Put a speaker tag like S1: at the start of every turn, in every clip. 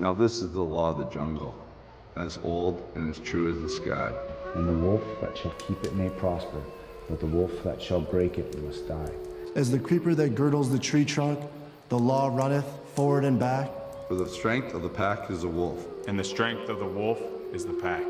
S1: Now this is the law of the jungle, as old and as true as the sky.
S2: And the wolf that shall keep it may prosper, but the wolf that shall break it must die.
S3: As the creeper that girdles the tree trunk, the law runneth forward and back.
S1: For the strength of the pack is the wolf,
S4: and the strength of the wolf is the pack.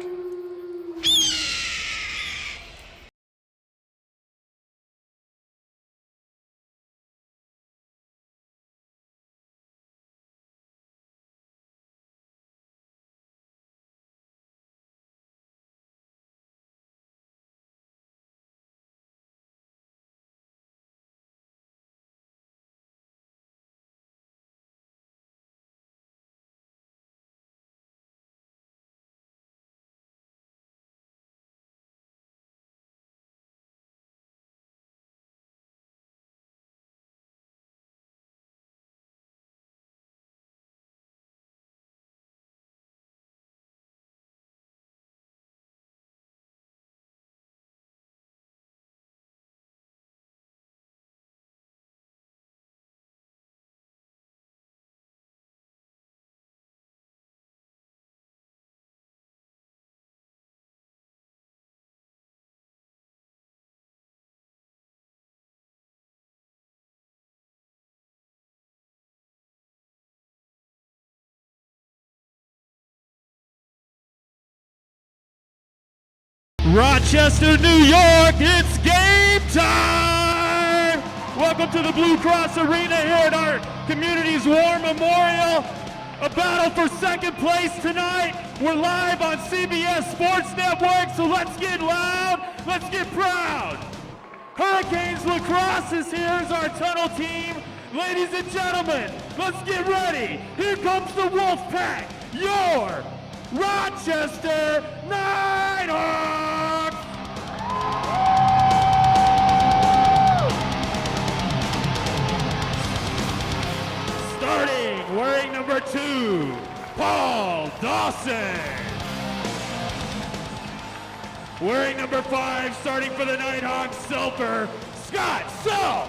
S5: Rochester, New York, it's game time! Welcome to the Blue Cross Arena here at our community's War Memorial. A battle for second place tonight. We're live on CBS Sports Network, so let's get loud, let's get proud. Hurricanes Lacrosse is here as our tunnel team. Ladies and gentlemen, let's get ready. Here comes the Wolfpack, your Rochester Knighthawks! Starting, wearing number 2, Paul Dawson. Wearing number 5, starting for the Knighthawks, Silver, Scott Self.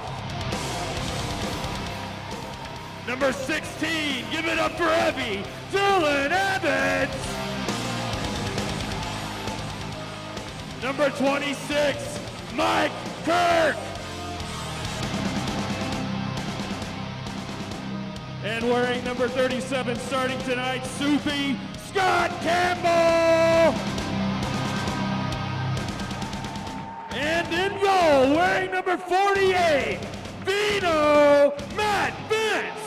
S5: Number 16, give it up for Evie, Dylan Evans. Number 26, Mike Kirk. And wearing number 37, starting tonight, Soupy, Scott Campbell. And in goal, wearing number 48, Vino Matt Vince.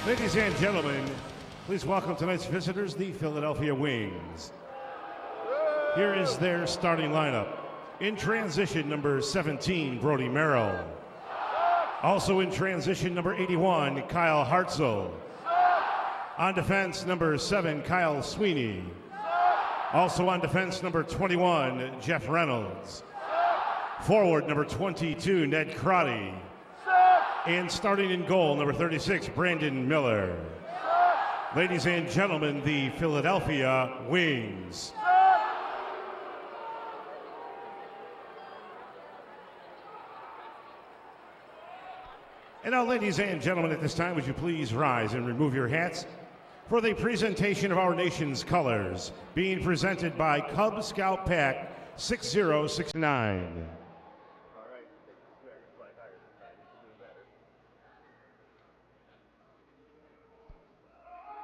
S6: Ladies and gentlemen, please welcome tonight's visitors, the Philadelphia Wings. Here is their starting lineup. In transition, number 17, Brody Merrill. Also in transition, number 81, Kyle Hartzell. On defense, number 7, Kyle Sweeney. Also on defense, number 21, Jeff Reynolds. Forward, number 22, Ned Crotty. And starting in goal, number 36, Brandon Miller. Ladies and gentlemen, the Philadelphia Wings. And now, ladies and gentlemen, at this time, would you please rise and remove your hats for the presentation of our nation's colors, being presented by Cub Scout Pack 6069.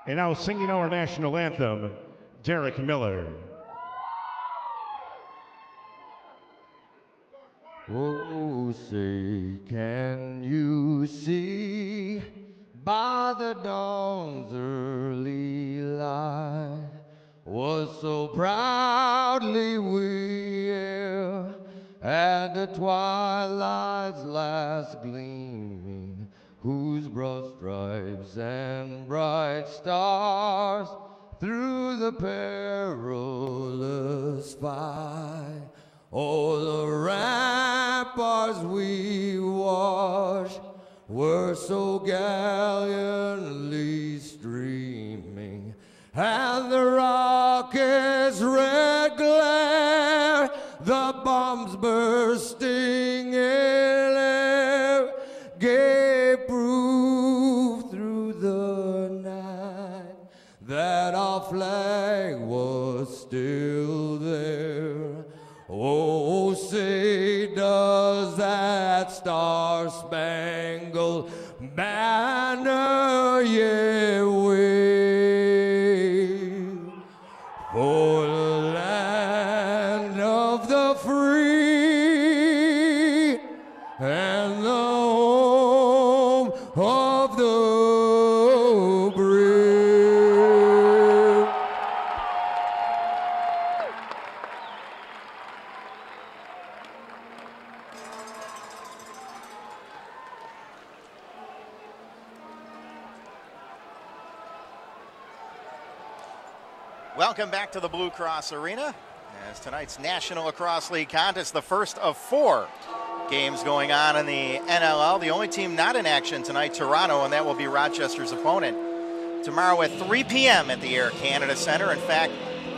S6: And now singing our national anthem, Derek Miller.
S7: Oh, say, can you see by the dawn's early light was so proudly we and the twilight's last gleaming, whose broad stripes and bright stars through the perilous fight, all the ramparts we watched were so gallantly streaming, and the rocket's red glare, the bombs bursting in air, gave proof through the night that our flag was still there. Oh, say does that star-spangled banner yet wave for the land of the free and the home of the brave.
S8: Welcome back to the Blue Cross Arena as tonight's National Lacrosse League contest, the first of 4 games going on in the NLL. The only team not in action tonight, Toronto, and that will be Rochester's opponent. Tomorrow at 3 p.m. at the Air Canada Centre. In fact,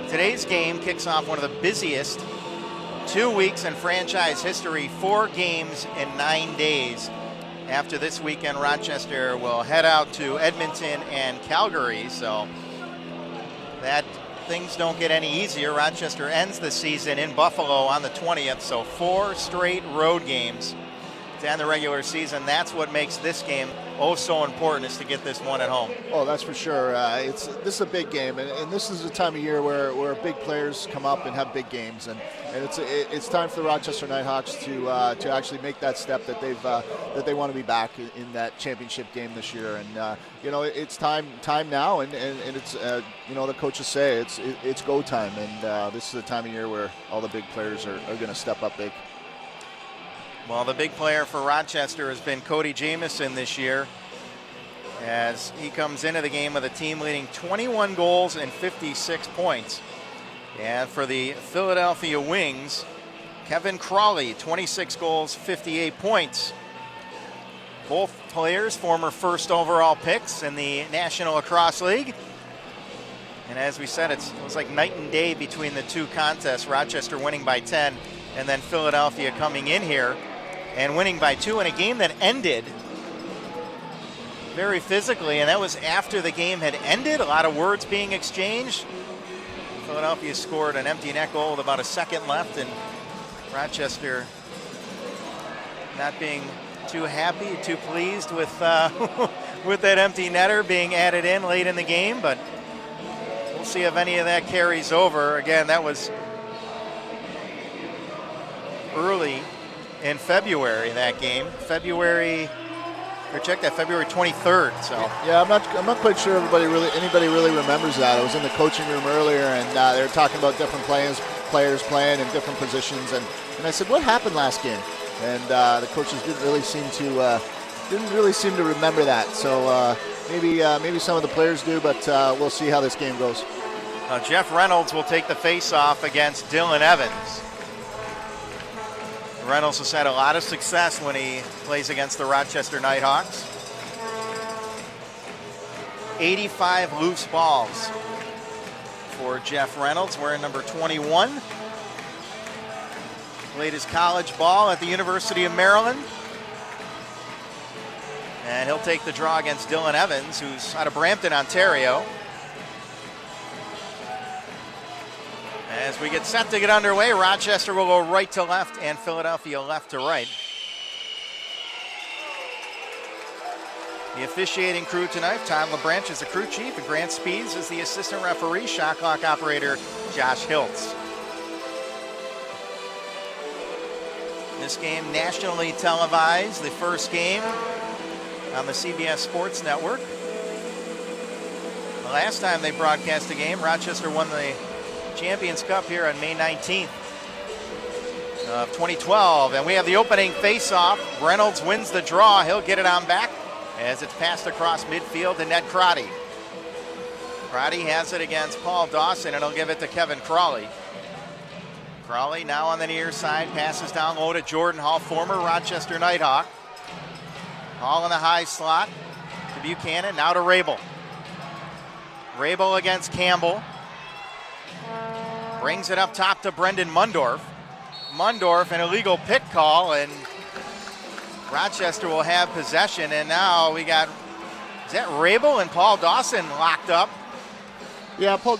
S8: today's game kicks off one of the busiest 2 weeks in franchise history, 4 games in 9 days. After this weekend, Rochester will head out to Edmonton and Calgary, so that things don't get any easier. Rochester ends the season in Buffalo on the 20th, so 4 straight road games to end the regular season. That's what makes this game oh so important, is to get this one at home.
S9: Oh, that's for sure. This is a big game, and this is a time of year where big players come up and have big games, and it's time for the Rochester Knighthawks to actually make that step that they want to be back in that championship game this year. And it's time now, and it's the coaches say it's go time, and this is a time of year where all the big players are going to step up big.
S8: Well, the big player for Rochester has been Cody Jamieson this year, as he comes into the game with a team leading 21 goals and 56 points. And for the Philadelphia Wings, Kevin Crawley, 26 goals, 58 points. Both players former first overall picks in the National Lacrosse League. And as we said, it was like night and day between the 2 contests, Rochester winning by 10 and then Philadelphia coming in here and winning by 2 in a game that ended very physically, and that was after the game had ended, a lot of words being exchanged. Philadelphia scored an empty net goal with about a second left, and Rochester not being too happy, too pleased with with that empty netter being added in late in the game, but we'll see if any of that carries over. Again, that was early in February, that game. February 23rd. So
S9: yeah, I'm not quite sure anybody really remembers that. I was in the coaching room earlier, and they were talking about different players playing in different positions, and I said, what happened last game? And the coaches didn't really seem to remember that. So maybe some of the players do, but we'll see how this game goes.
S8: Jeff Reynolds will take the face-off against Dylan Evans. Reynolds has had a lot of success when he plays against the Rochester Knighthawks. 85 loose balls for Jeff Reynolds, wearing number 21. Played his college ball at the University of Maryland. And he'll take the draw against Dylan Evans, who's out of Brampton, Ontario. As we get set to get underway, Rochester will go right to left and Philadelphia left to right. The officiating crew tonight, Tom LeBranch is the crew chief, and Grant Speeds is the assistant referee, shot clock operator Josh Hiltz. This game nationally televised, the first game on the CBS Sports Network. The last time they broadcast a game, Rochester won the Champions Cup here on May 19th. of 2012. And we have the opening face-off. Reynolds wins the draw. He'll get it on back as it's passed across midfield to Ned Crotty. Crotty has it against Paul Dawson, and he'll give it to Kevin Crawley. Crawley now on the near side, passes down low to Jordan Hall, former Rochester Nighthawk. Hall in the high slot to Buchanan, now to Rabel. Rabel against Campbell. Brings it up top to Brendan Mundorf. Mundorf, an illegal pit call, and Rochester will have possession. And now we got, is that Rabel and Paul Dawson locked up?
S9: Yeah, Paul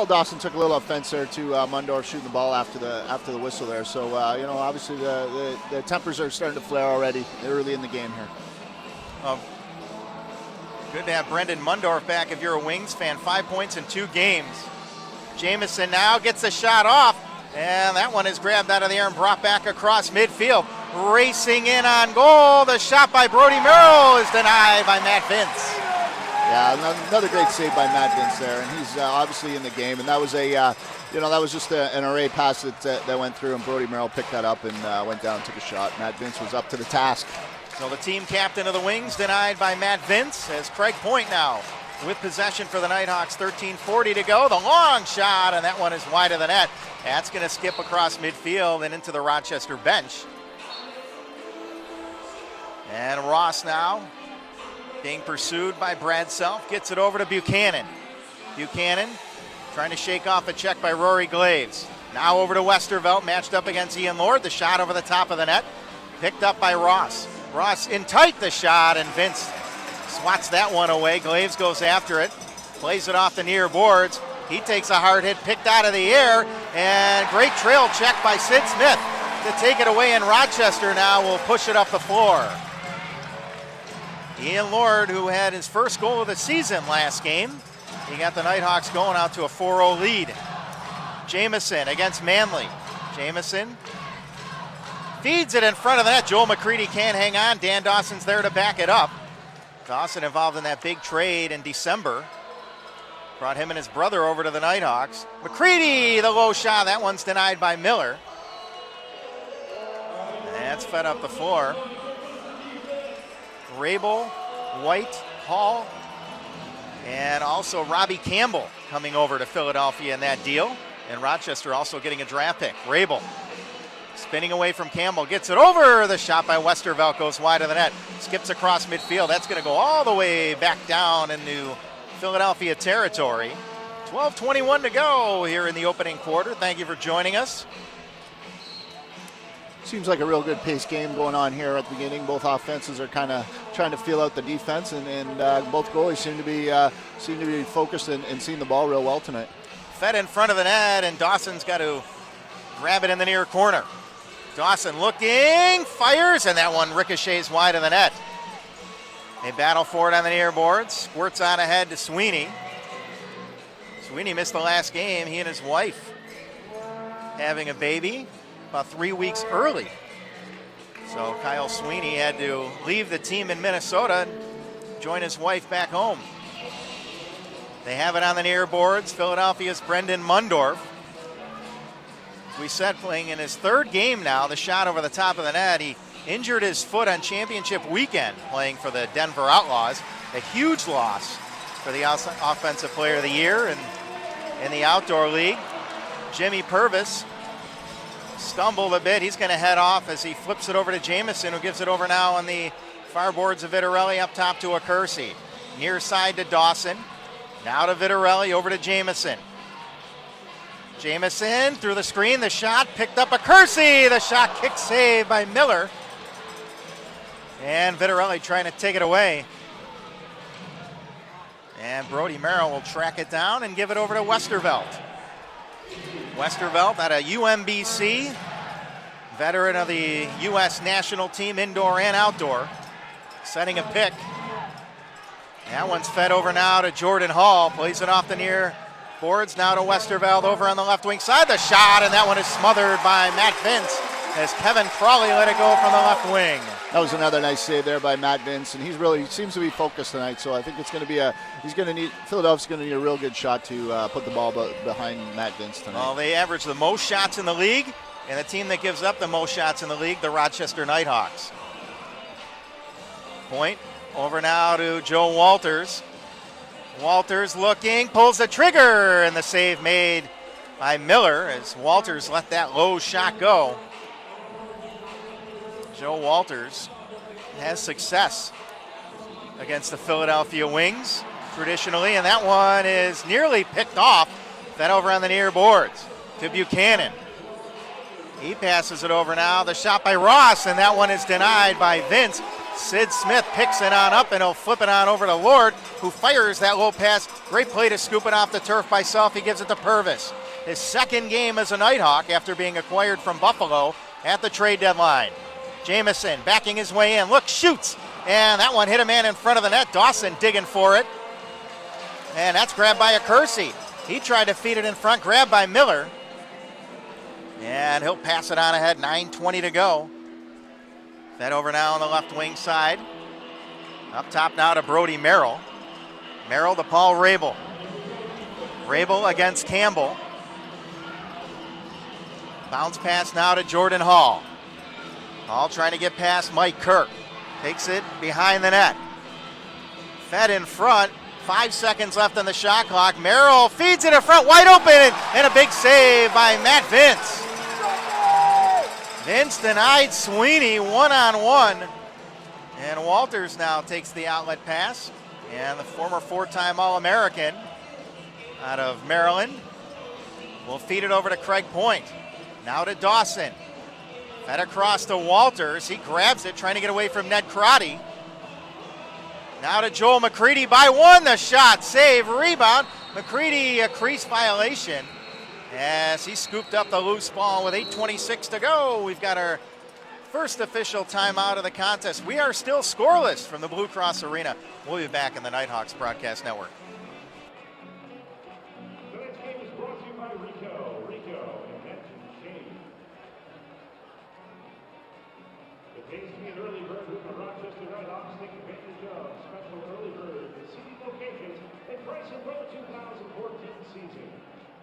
S9: Dawson took a little offense there to Mundorf shooting the ball after the whistle there. So obviously the tempers are starting to flare already early in the game here.
S8: Good to have Brendan Mundorf back if you're a Wings fan. 5 points in 2 games. Jamison now gets the shot off, and that one is grabbed out of the air and brought back across midfield. Racing in on goal. The shot by Brody Merrill is denied by Matt Vince.
S9: Yeah, another great save by Matt Vince there, and he's obviously in the game. And that was that was just an array pass that went through, and Brody Merrill picked that up and went down and took a shot. Matt Vince was up to the task.
S8: So the team captain of the Wings denied by Matt Vince as Craig Point now with possession for the Nighthawks. 13:40 to go. The long shot, and that one is wide of the net. That's going to skip across midfield and into the Rochester bench. And Ross now being pursued by Brad Self, gets it over to Buchanan. Buchanan trying to shake off a check by Rory Glaves. Now over to Westervelt, matched up against Ian Lord. The shot over the top of the net, picked up by Ross. Ross in tight, the shot, and Vince swats that one away. Glaves goes after it, plays it off the near boards. He takes a hard hit, picked out of the air, and great trail check by Sid Smith to take it away, and Rochester now will push it up the floor. Ian Lord, who had his first goal of the season last game, he got the Nighthawks going out to a 4-0 lead. Jamison against Manley. Jamison feeds it in front of the net. Joel McCready can't hang on. Dan Dawson's there to back it up. Dawson involved in that big trade in December. Brought him and his brother over to the Nighthawks. McCready, the low shot. That one's denied by Miller. That's fed up the floor. Rabel, White, Hall, and also Robbie Campbell coming over to Philadelphia in that deal. And Rochester also getting a draft pick. Rabel spinning away from Campbell, gets it over. The shot by Westervelt goes wide of the net. Skips across midfield. That's going to go all the way back down into Philadelphia territory. 12:21 to go here in the opening quarter. Thank you for joining us.
S9: Seems like a real good pace game going on here at the beginning. Both offenses are kind of trying to feel out the defense, and both goalies seem to be focused and seeing the ball real well tonight.
S8: Fed in front of the net, and Dawson's got to grab it in the near corner. Dawson looking, fires, and that one ricochets wide of the net. They battle for it on the near boards. Squirts on ahead to Sweeney. Sweeney missed the last game. He and his wife having a baby about 3 weeks early. So Kyle Sweeney had to leave the team in Minnesota and join his wife back home. They have it on the near boards. Philadelphia's Brendan Mundorf. As we said, playing in his 3rd game now. The shot over the top of the net. He injured his foot on championship weekend playing for the Denver Outlaws. A huge loss for the offensive player of the year and in the outdoor league. Jimmy Purvis stumbled a bit. He's going to head off as he flips it over to Jamison, who gives it over now on the far boards of Vitarelli, up top to Accursi. Near side to Dawson. Now to Vitarelli, over to Jamison. Jamison through the screen, the shot picked up Accursi. The shot kick saved by Miller. And Vitarelli trying to take it away. And Brody Merrill will track it down and give it over to Westervelt. Westervelt at a UMBC, veteran of the U.S. national team, indoor and outdoor, setting a pick. That one's fed over now to Jordan Hall, plays it off the near boards, now to Westervelt over on the left wing side. The shot, and that one is smothered by Matt Vince as Kevin Crawley let it go from the left wing.
S9: That was another nice save there by Matt Vince, and he seems to be focused tonight. So I think it's going to be Philadelphia's going to need a real good shot to put the ball behind Matt Vince tonight.
S8: Well, they average the most shots in the league And the team that gives up the most shots in the league, the Rochester Knighthawks. Point over now to Joe Walters. Walters looking, pulls the trigger, and the save made by Miller as Walters let that low shot go. Joe Walters has success against the Philadelphia Wings traditionally, and that one is nearly picked off. That over on the near boards to Buchanan. He passes it over now. The shot by Ross, and that one is denied by Vince. Sid Smith picks it on up, and he'll flip it on over to Lord, who fires that low pass. Great play to scoop it off the turf by Self. He gives it to Purvis. His second game as a Nighthawk after being acquired from Buffalo at the trade deadline. Jamison backing his way in. Look, shoots. And that one hit a man in front of the net. Dawson digging for it. And that's grabbed by Accursey. He tried to feed it in front, grabbed by Miller. And he'll pass it on ahead, 9:20 to go. Fed over now on the left wing side. Up top now to Brody Merrill. Merrill to Paul Rabel. Rabel against Campbell. Bounce pass now to Jordan Hall. Hall trying to get past Mike Kirk. Takes it behind the net. Fed in front. 5 seconds left on the shot clock. Merrill feeds it in front, wide open, and a big save by Matt Vince. Vince denied Sweeney one-on-one. And Walters now takes the outlet pass. And the former four-time All-American out of Maryland will feed it over to Craig Point. Now to Dawson. Fed across to Walters. He grabs it, trying to get away from Ned Crotty. Now to Joel McCready by one. The shot, save, rebound. McCready, a crease violation as he scooped up the loose ball with 8:26 to go. We've got our first official timeout of the contest. We are still scoreless from the Blue Cross Arena. We'll be back in the Nighthawks Broadcast Network.
S6: Tonight's game is brought to you by Rico. Rico, invention change. It pays to be an early bird with the Rochester Knighthawks. Take advantage of special early bird at CD locations and price and row 2014 season.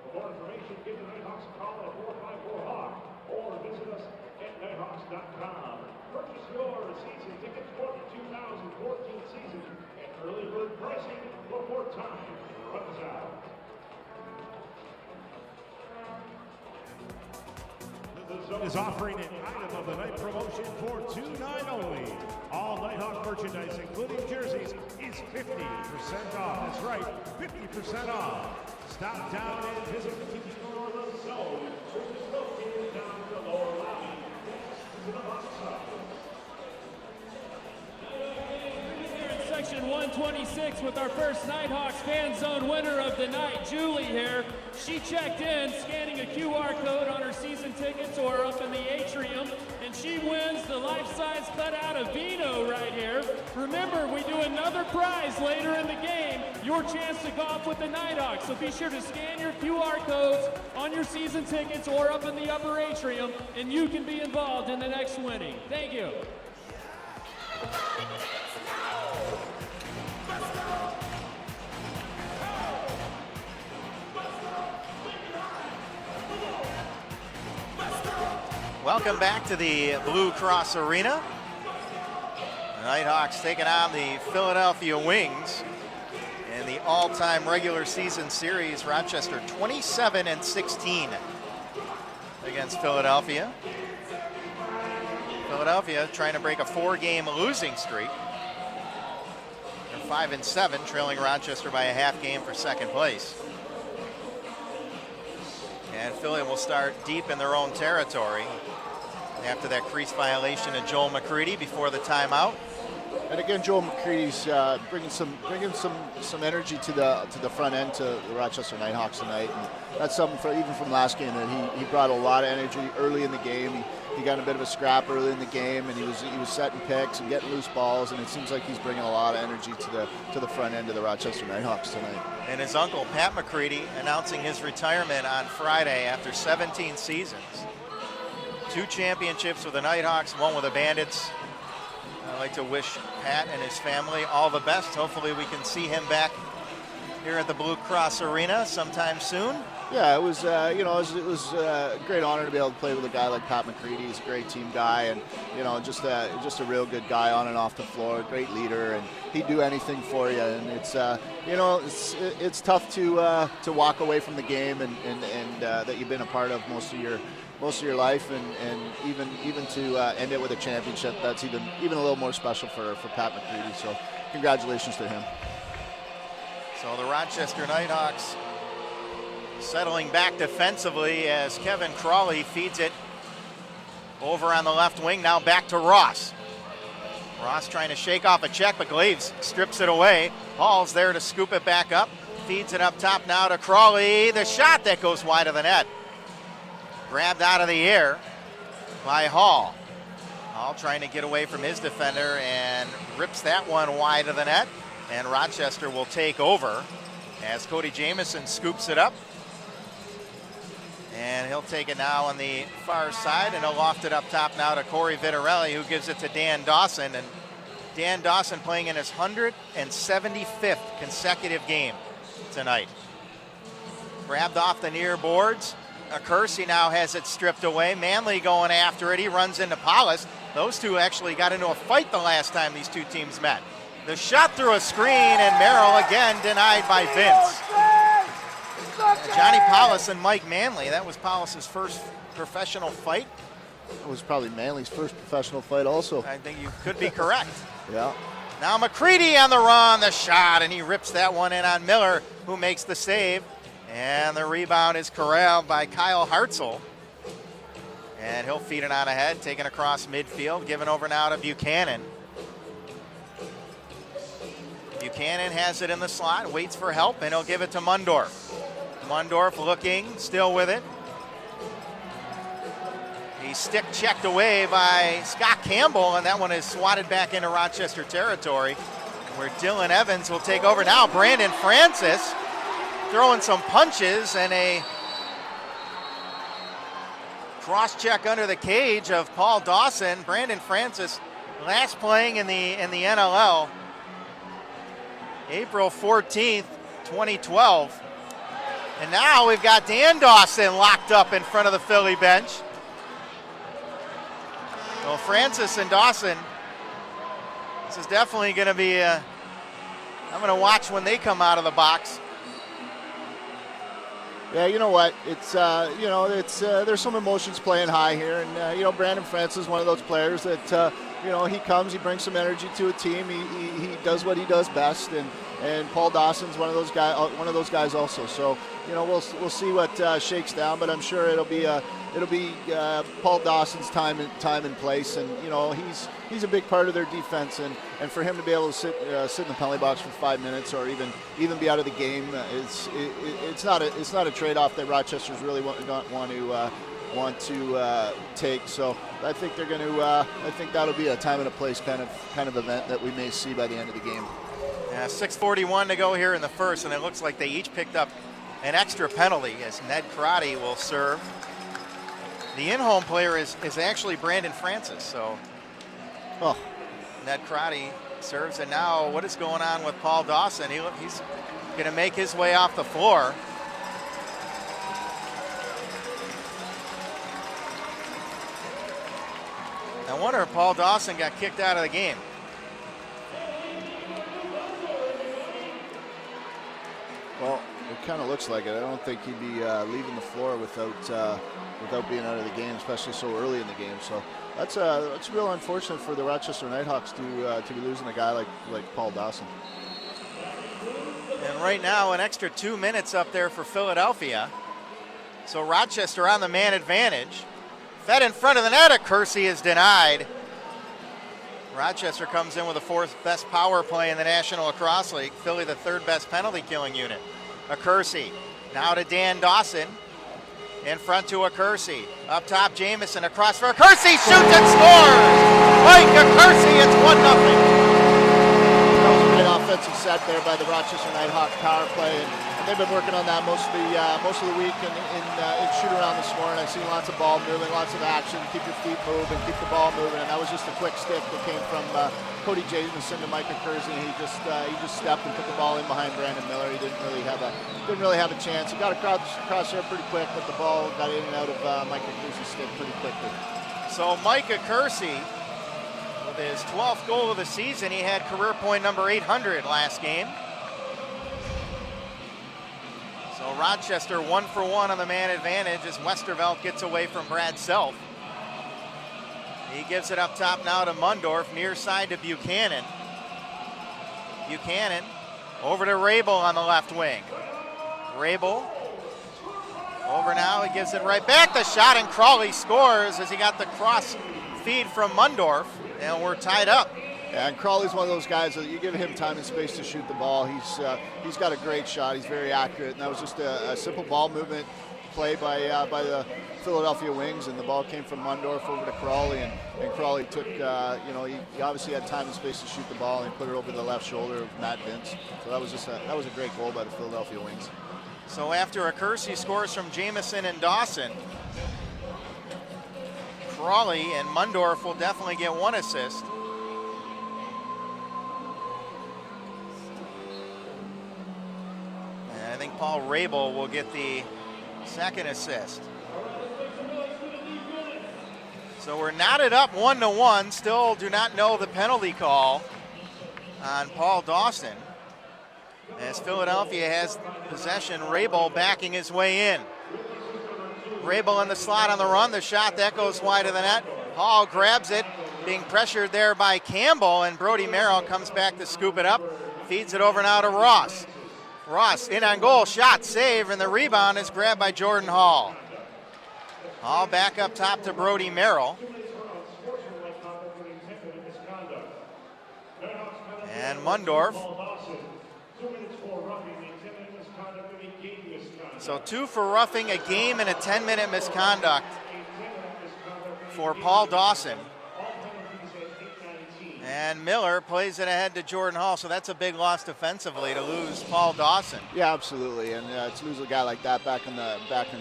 S6: For more information, give the Knighthawks a call at 454-HAWK or visit us at Knighthawks.com. Purchase your season tickets for the 2014 season at early bird pricing before time runs out. The Zone is offering an item of the night promotion for $2.99 only. All Nighthawk merchandise, including jerseys, is 50% off. That's right, 50% off. Stop down and visit the team store, The Zone, which is located down in the lower lobby. To the box side.
S5: Here in section 126 with our first Nighthawks Fan Zone winner of the night, Julie here. She checked in scanning a QR code on her season tickets or up in the atrium, and she wins the life-size cutout of Vino right here. Remember, we do another prize later in the game, your chance to golf with the Nighthawks. So be sure to scan your QR codes on your season tickets or up in the upper atrium, and you can be involved in the next winning. Thank you.
S8: Welcome back to the Blue Cross Arena. The Nighthawks taking on the Philadelphia Wings in the all-time regular season series. Rochester 27-16 against Philadelphia. Philadelphia trying to break a 4-game losing streak. They're 5-7, trailing Rochester by a half game for second place. And Philly will start deep in their own territory after that crease violation of Joel McCready before the timeout.
S9: And again, Joel McCready's bringing some energy to the front end to the Rochester Knighthawks tonight. And that's something even from last game that he brought a lot of energy early in the game. He got in a bit of a scrap early in the game, and he was setting picks and getting loose balls. And it seems like he's bringing a lot of energy to the front end of the Rochester Knighthawks tonight.
S8: And his uncle Pat McCready announcing his retirement on Friday after 17 seasons. 2 championships with the Nighthawks, 1 with the Bandits. I'd like to wish Pat and his family all the best. Hopefully we can see him back here at the Blue Cross Arena sometime soon.
S9: Yeah, it was it was a great honor to be able to play with a guy like Pat McCready. He's a great team guy, and just a real good guy on and off the floor. Great leader, and he'd do anything for you. And it's tough to walk away from the game and that you've been a part of most of your life, and even to end it with a championship. That's even a little more special for Pat McCready. So congratulations to him.
S8: So the Rochester Knighthawks settling back defensively as Kevin Crawley feeds it over on the left wing. Now back to Ross. Ross trying to shake off a check, but Glaves strips it away. Hall's there to scoop it back up. Feeds it up top now to Crawley. The shot that goes wide of the net. Grabbed out of the air by Hall. Hall trying to get away from his defender and rips that one wide of the net. And Rochester will take over as Cody Jamieson scoops it up. And he'll take it now on the far side, and he'll loft it up top now to Corey Vitarelli, who gives it to Dan Dawson. And Dan Dawson playing in his 175th consecutive game tonight. Grabbed off the near boards. Kersey now has it stripped away. Manley going after it. He runs into Paulus. Those two actually got into a fight the last time these two teams met. The shot through a screen, and Merrill again denied by Vince. Johnny Paulus and Mike Manley. That was Paulus's first professional fight.
S9: It was probably Manley's first professional fight also.
S8: I think you could be correct.
S9: Yeah.
S8: Now McCready on the run, the shot, and he rips that one in on Miller, who makes the save. And the rebound is corralled by Kyle Hartzell. And he'll feed it on ahead, taken across midfield, given over now to Buchanan. Buchanan has it in the slot, waits for help, and he'll give it to Mundorf. Mundorf looking, still with it. He's stick checked away by Scott Campbell, and that one is swatted back into Rochester territory, where Dylan Evans will take over. Now Brandon Francis throwing some punches, and a cross check under the cage of Paul Dawson. Brandon Francis last playing in the NLL April 14th, 2012. And now we've got Dan Dawson locked up in front of the Philly bench. Well, Francis and Dawson, this is definitely going to be I'm going to watch when they come out of the box.
S9: Yeah, you know what? It's there's some emotions playing high here, and Brandon Francis is one of those players that he comes, he brings some energy to a team. He does what he does best, and Paul Dawson's one of those guys also. So we'll see what shakes down, but I'm sure it'll be Paul Dawson's time and place, and he's a big part of their defense, and for him to be able to sit in the penalty box for 5 minutes or even be out of the game, it's not a trade-off that Rochester's really want to take. So I think they're going to. I think that'll be a time and a place kind of event that we may see by the end of the game.
S8: Yeah, 6:41 to go here in the first, and it looks like they each picked up an extra penalty as Ned Crotty will serve. The in-home player is actually Brandon Francis. So, Ned Crotty serves, and now what is going on with Paul Dawson? He's going to make his way off the floor. I wonder if Paul Dawson got kicked out of the game.
S9: Well, it kind of looks like it. I don't think he'd be leaving the floor without being out of the game, especially so early in the game. So that's real unfortunate for the Rochester Knighthawks to be losing a guy like Paul Dawson.
S8: And right now, an extra 2 minutes up there for Philadelphia. So Rochester on the man advantage. Fed in front of the net, Kersey is denied. Rochester comes in with the fourth best power play in the National Lacrosse League. Philly the third best penalty killing unit. Kersey now to Dan Dawson. In front to Kersey. Up top, Jamieson across for Kersey. Shoots and scores! Mike Kersey, it's 1-0.
S9: That was a great offensive set there by the Rochester Knighthawks power play. And they've been working on that most of the week in shoot around this morning. I've seen lots of ball moving, lots of action. Keep your feet moving, keep the ball moving, and that was just a quick stick that came from Cody Jamison to Micah Kersey. He just stepped and put the ball in behind Brandon Miller. He didn't really have a chance. He got across there pretty quick, but the ball got in and out of Micah Kersey's stick pretty quickly.
S8: So Micah Kersey, with his 12th goal of the season, he had career point number 800 last game. So Rochester 1 for 1 on the man advantage as Westervelt gets away from Brad Self. He gives it up top now to Mundorf, near side to Buchanan. Buchanan over to Rabel on the left wing. Rabel over now, he gives it right back. The shot, and Crawley scores as he got the cross feed from Mundorf, and we're tied up.
S9: Yeah, and Crawley's one of those guys that you give him time and space to shoot the ball. He's got a great shot. He's very accurate, and that was just a simple ball movement play by the Philadelphia Wings, and the ball came from Mundorf over to Crawley, and Crawley took, he obviously had time and space to shoot the ball, and he put it over the left shoulder of Matt Vince. So that was a great goal by the Philadelphia Wings.
S8: So after a Kersey scores from Jamison and Dawson, Crawley and Mundorf will definitely get one assist. And I think Paul Rabel will get the second assist. So we're knotted up 1-1. Still do not know the penalty call on Paul Dawson, as Philadelphia has possession. Rabel backing his way in. Rabel in the slot on the run. The shot that goes wide of the net. Hall grabs it, being pressured there by Campbell, and Brody Merrill comes back to scoop it up. Feeds it over now to Ross. Ross in on goal, shot, save, and the rebound is grabbed by Jordan Hall. Hall back up top to Brody Merrill. And Mundorf. So 2 for roughing a game and a 10-minute misconduct for Paul Dawson. And Miller plays it ahead to Jordan Hall, so that's a big loss defensively to lose Paul Dawson.
S9: Yeah, absolutely, and to lose a guy like that back in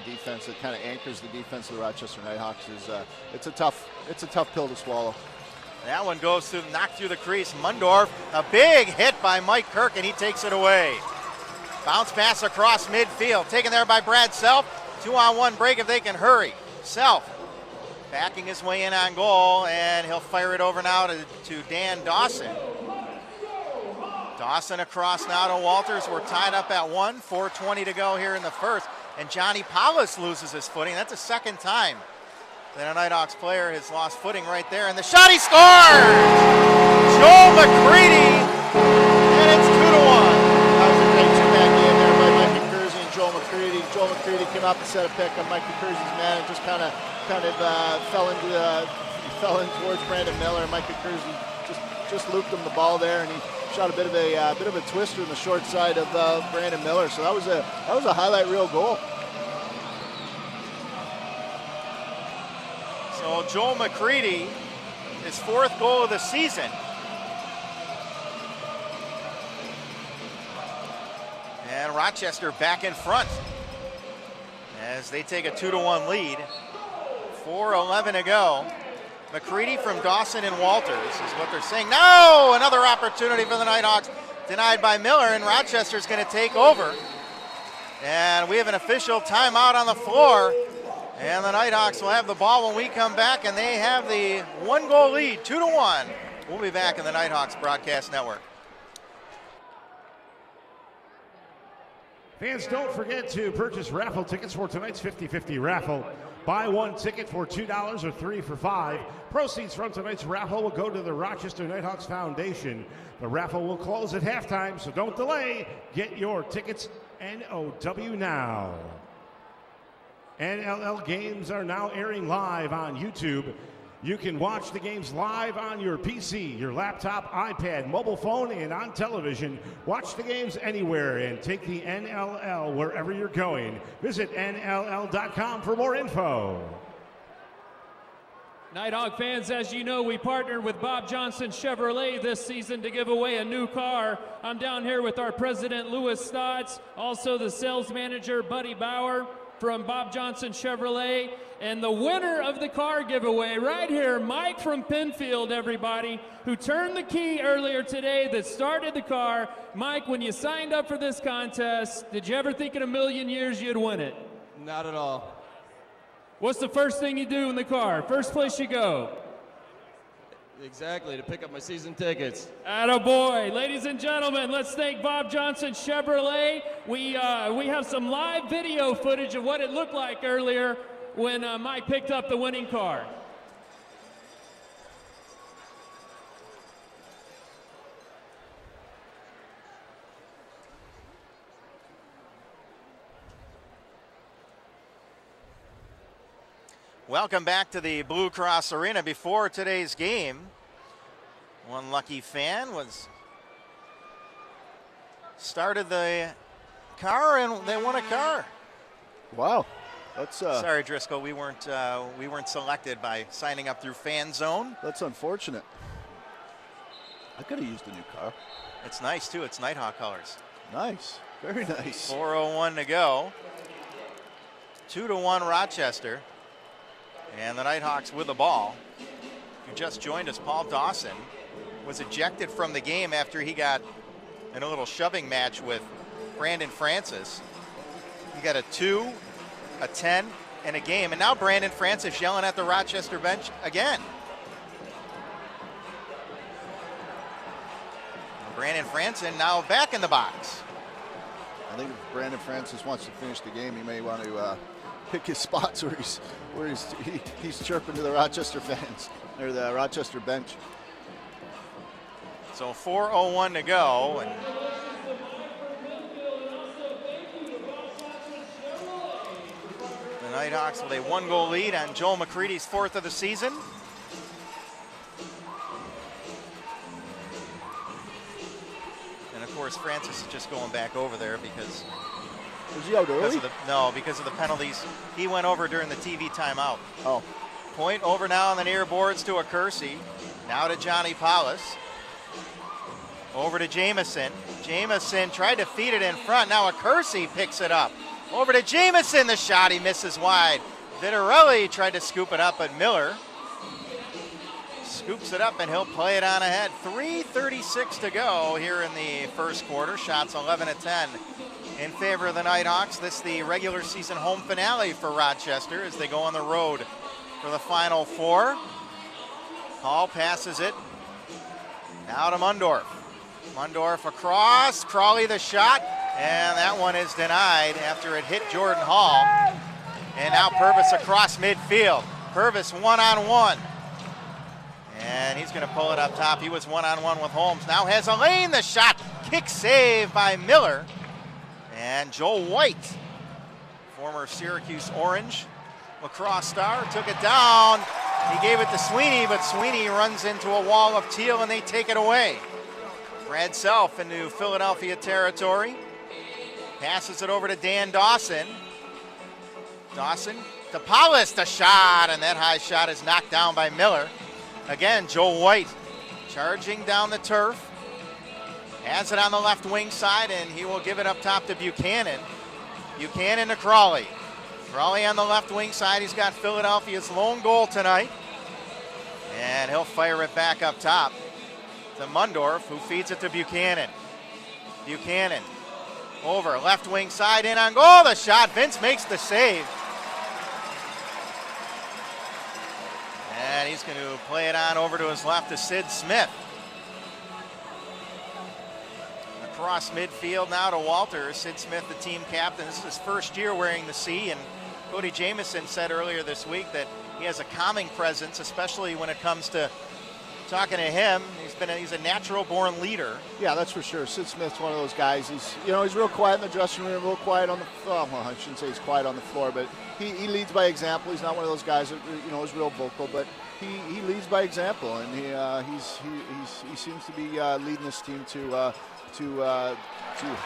S9: defense that kind of anchors the defense of the Rochester Knighthawks is it's a tough pill to swallow.
S8: That one goes through, knocked through the crease. Mundorf, a big hit by Mike Kirk, and he takes it away. Bounce pass across midfield, taken there by Brad Self. 2-on-1 break if they can hurry. Self backing his way in on goal, and he'll fire it over now to Dan Dawson. Dawson across now to Walters. We're tied up at 1, 4:20 to go here in the first. And Johnny Paulus loses his footing. That's the second time that a Knighthawks player has lost footing right there. And the shot, he scores! Joel McCready, and it's 2-1.
S9: That was a great two-man game there by Micah Kersey and Joel McCready. Joel McCready came out to set a pick on Micah Kersey's man and just kind of fell in towards Brandon Miller. Micah Kersey just looped him the ball there, and he shot a bit of a twister in the short side of Brandon Miller. So that was a highlight reel goal.
S8: So Joel McCready, his 4th goal of the season. And Rochester back in front as they take a 2-1 lead. 4:11 to go. McCready from Dawson and Walters is what they're saying. No! Another opportunity for the Knighthawks denied by Miller, and Rochester's going to take over. And we have an official timeout on the floor. And the Knighthawks will have the ball when we come back, and they have the 1-goal lead, 2-1. We'll be back in the Knighthawks Broadcast Network.
S6: Fans, don't forget to purchase raffle tickets for tonight's 50-50 raffle. Buy one ticket for $2 or 3 for $5. Proceeds from tonight's raffle will go to the Rochester Knighthawks Foundation. The raffle will close at halftime, so don't delay. Get your tickets NOW now. NLL games are now airing live on YouTube. You can watch the games live on your PC, your laptop, iPad, mobile phone, and on television. Watch the games anywhere and take the NLL wherever you're going. Visit NLL.com for more info.
S10: Nighthawk fans, as you know, we partnered with Bob Johnson Chevrolet this season to give away a new car. I'm down here with our president, Louis Stotts, also the sales manager, Buddy Bauer from Bob Johnson Chevrolet, and the winner of the car giveaway right here, Mike from Penfield, everybody, who turned the key earlier today that started the car. Mike, when you signed up for this contest, did you ever think in a million years you'd win it?
S7: Not at all.
S10: What's the first thing you do in the car? First place you go?
S7: Exactly, to pick up my season tickets.
S10: Attaboy. Ladies and gentlemen, let's thank Bob Johnson Chevrolet. We have some live video footage of what it looked like earlier when Mike picked up the winning car.
S8: Welcome back to the Blue Cross Arena. Before today's game, one lucky fan started the car and they won a car.
S9: Wow, that's
S8: sorry, Driscoll, we weren't selected by signing up through Fan Zone.
S9: That's unfortunate. I could have used a new car.
S8: It's nice too. It's Nighthawk colors.
S9: Nice, very nice.
S8: 4:01 to go. 2-1 Rochester. And the Nighthawks with the ball. Who just joined us, Paul Dawson, was ejected from the game after he got in a little shoving match with Brandon Francis. He got a 2, a 10, and a game. And now Brandon Francis yelling at the Rochester bench again. And Brandon Francis now back in the box.
S9: I think if Brandon Francis wants to finish the game, he may want to pick his spots where he's chirping to the Rochester fans or the Rochester bench.
S8: So 4:01 to go, and the Nighthawks with a 1-goal lead on Joel McCready's 4th of the season. And of course, Francis is just going back over there because.
S9: Was he out early?
S8: Because of the penalties. He went over during the TV timeout.
S9: Oh.
S8: Point over now on the near boards to Acursi. Now to Johnny Paulus. Over to Jamison. Jamison tried to feed it in front. Now Acursi picks it up. Over to Jamison. The shot, he misses wide. Vitarelli tried to scoop it up, but Miller scoops it up and he'll play it on ahead. 3:36 to go here in the first quarter. Shots 11-10. In favor of the Nighthawks. This is the regular season home finale for Rochester as they go on the road for the Final Four. Hall passes it. Now to Mundorf. Mundorf across. Crawley the shot. And that one is denied after it hit Jordan Hall. And now Purvis across midfield. Purvis one-on-one. And he's going to pull it up top. He was one-on-one with Holmes. Now has a lane. The shot. Kick save by Miller. And Joel White, former Syracuse Orange lacrosse star, took it down. He gave it to Sweeney, but Sweeney runs into a wall of teal and they take it away. Brad Self into Philadelphia territory. Passes it over to Dan Dawson. Dawson to Paulus, the shot, and that high shot is knocked down by Miller. Again, Joel White charging down the turf. Has it on the left wing side, and he will give it up top to Buchanan. Buchanan to Crawley. Crawley on the left wing side. He's got Philadelphia's lone goal tonight. And he'll fire it back up top to Mundorf, who feeds it to Buchanan. Buchanan over, left wing side, in on goal. The shot, Vince makes the save. And he's going to play it on over to his left to Sid Smith. Across midfield now to Walter. Sid Smith, the team captain. This is his first year wearing the C, and Cody Jamison said earlier this week that he has a calming presence, especially when it comes to talking to him. He's a natural-born leader.
S9: Yeah, that's for sure. Sid Smith's one of those guys. He's real quiet in the dressing room, real quiet on the well, I shouldn't say he's quiet on the floor, but he leads by example. He's not one of those guys that is real vocal, but he leads by example, and he seems to be leading this team to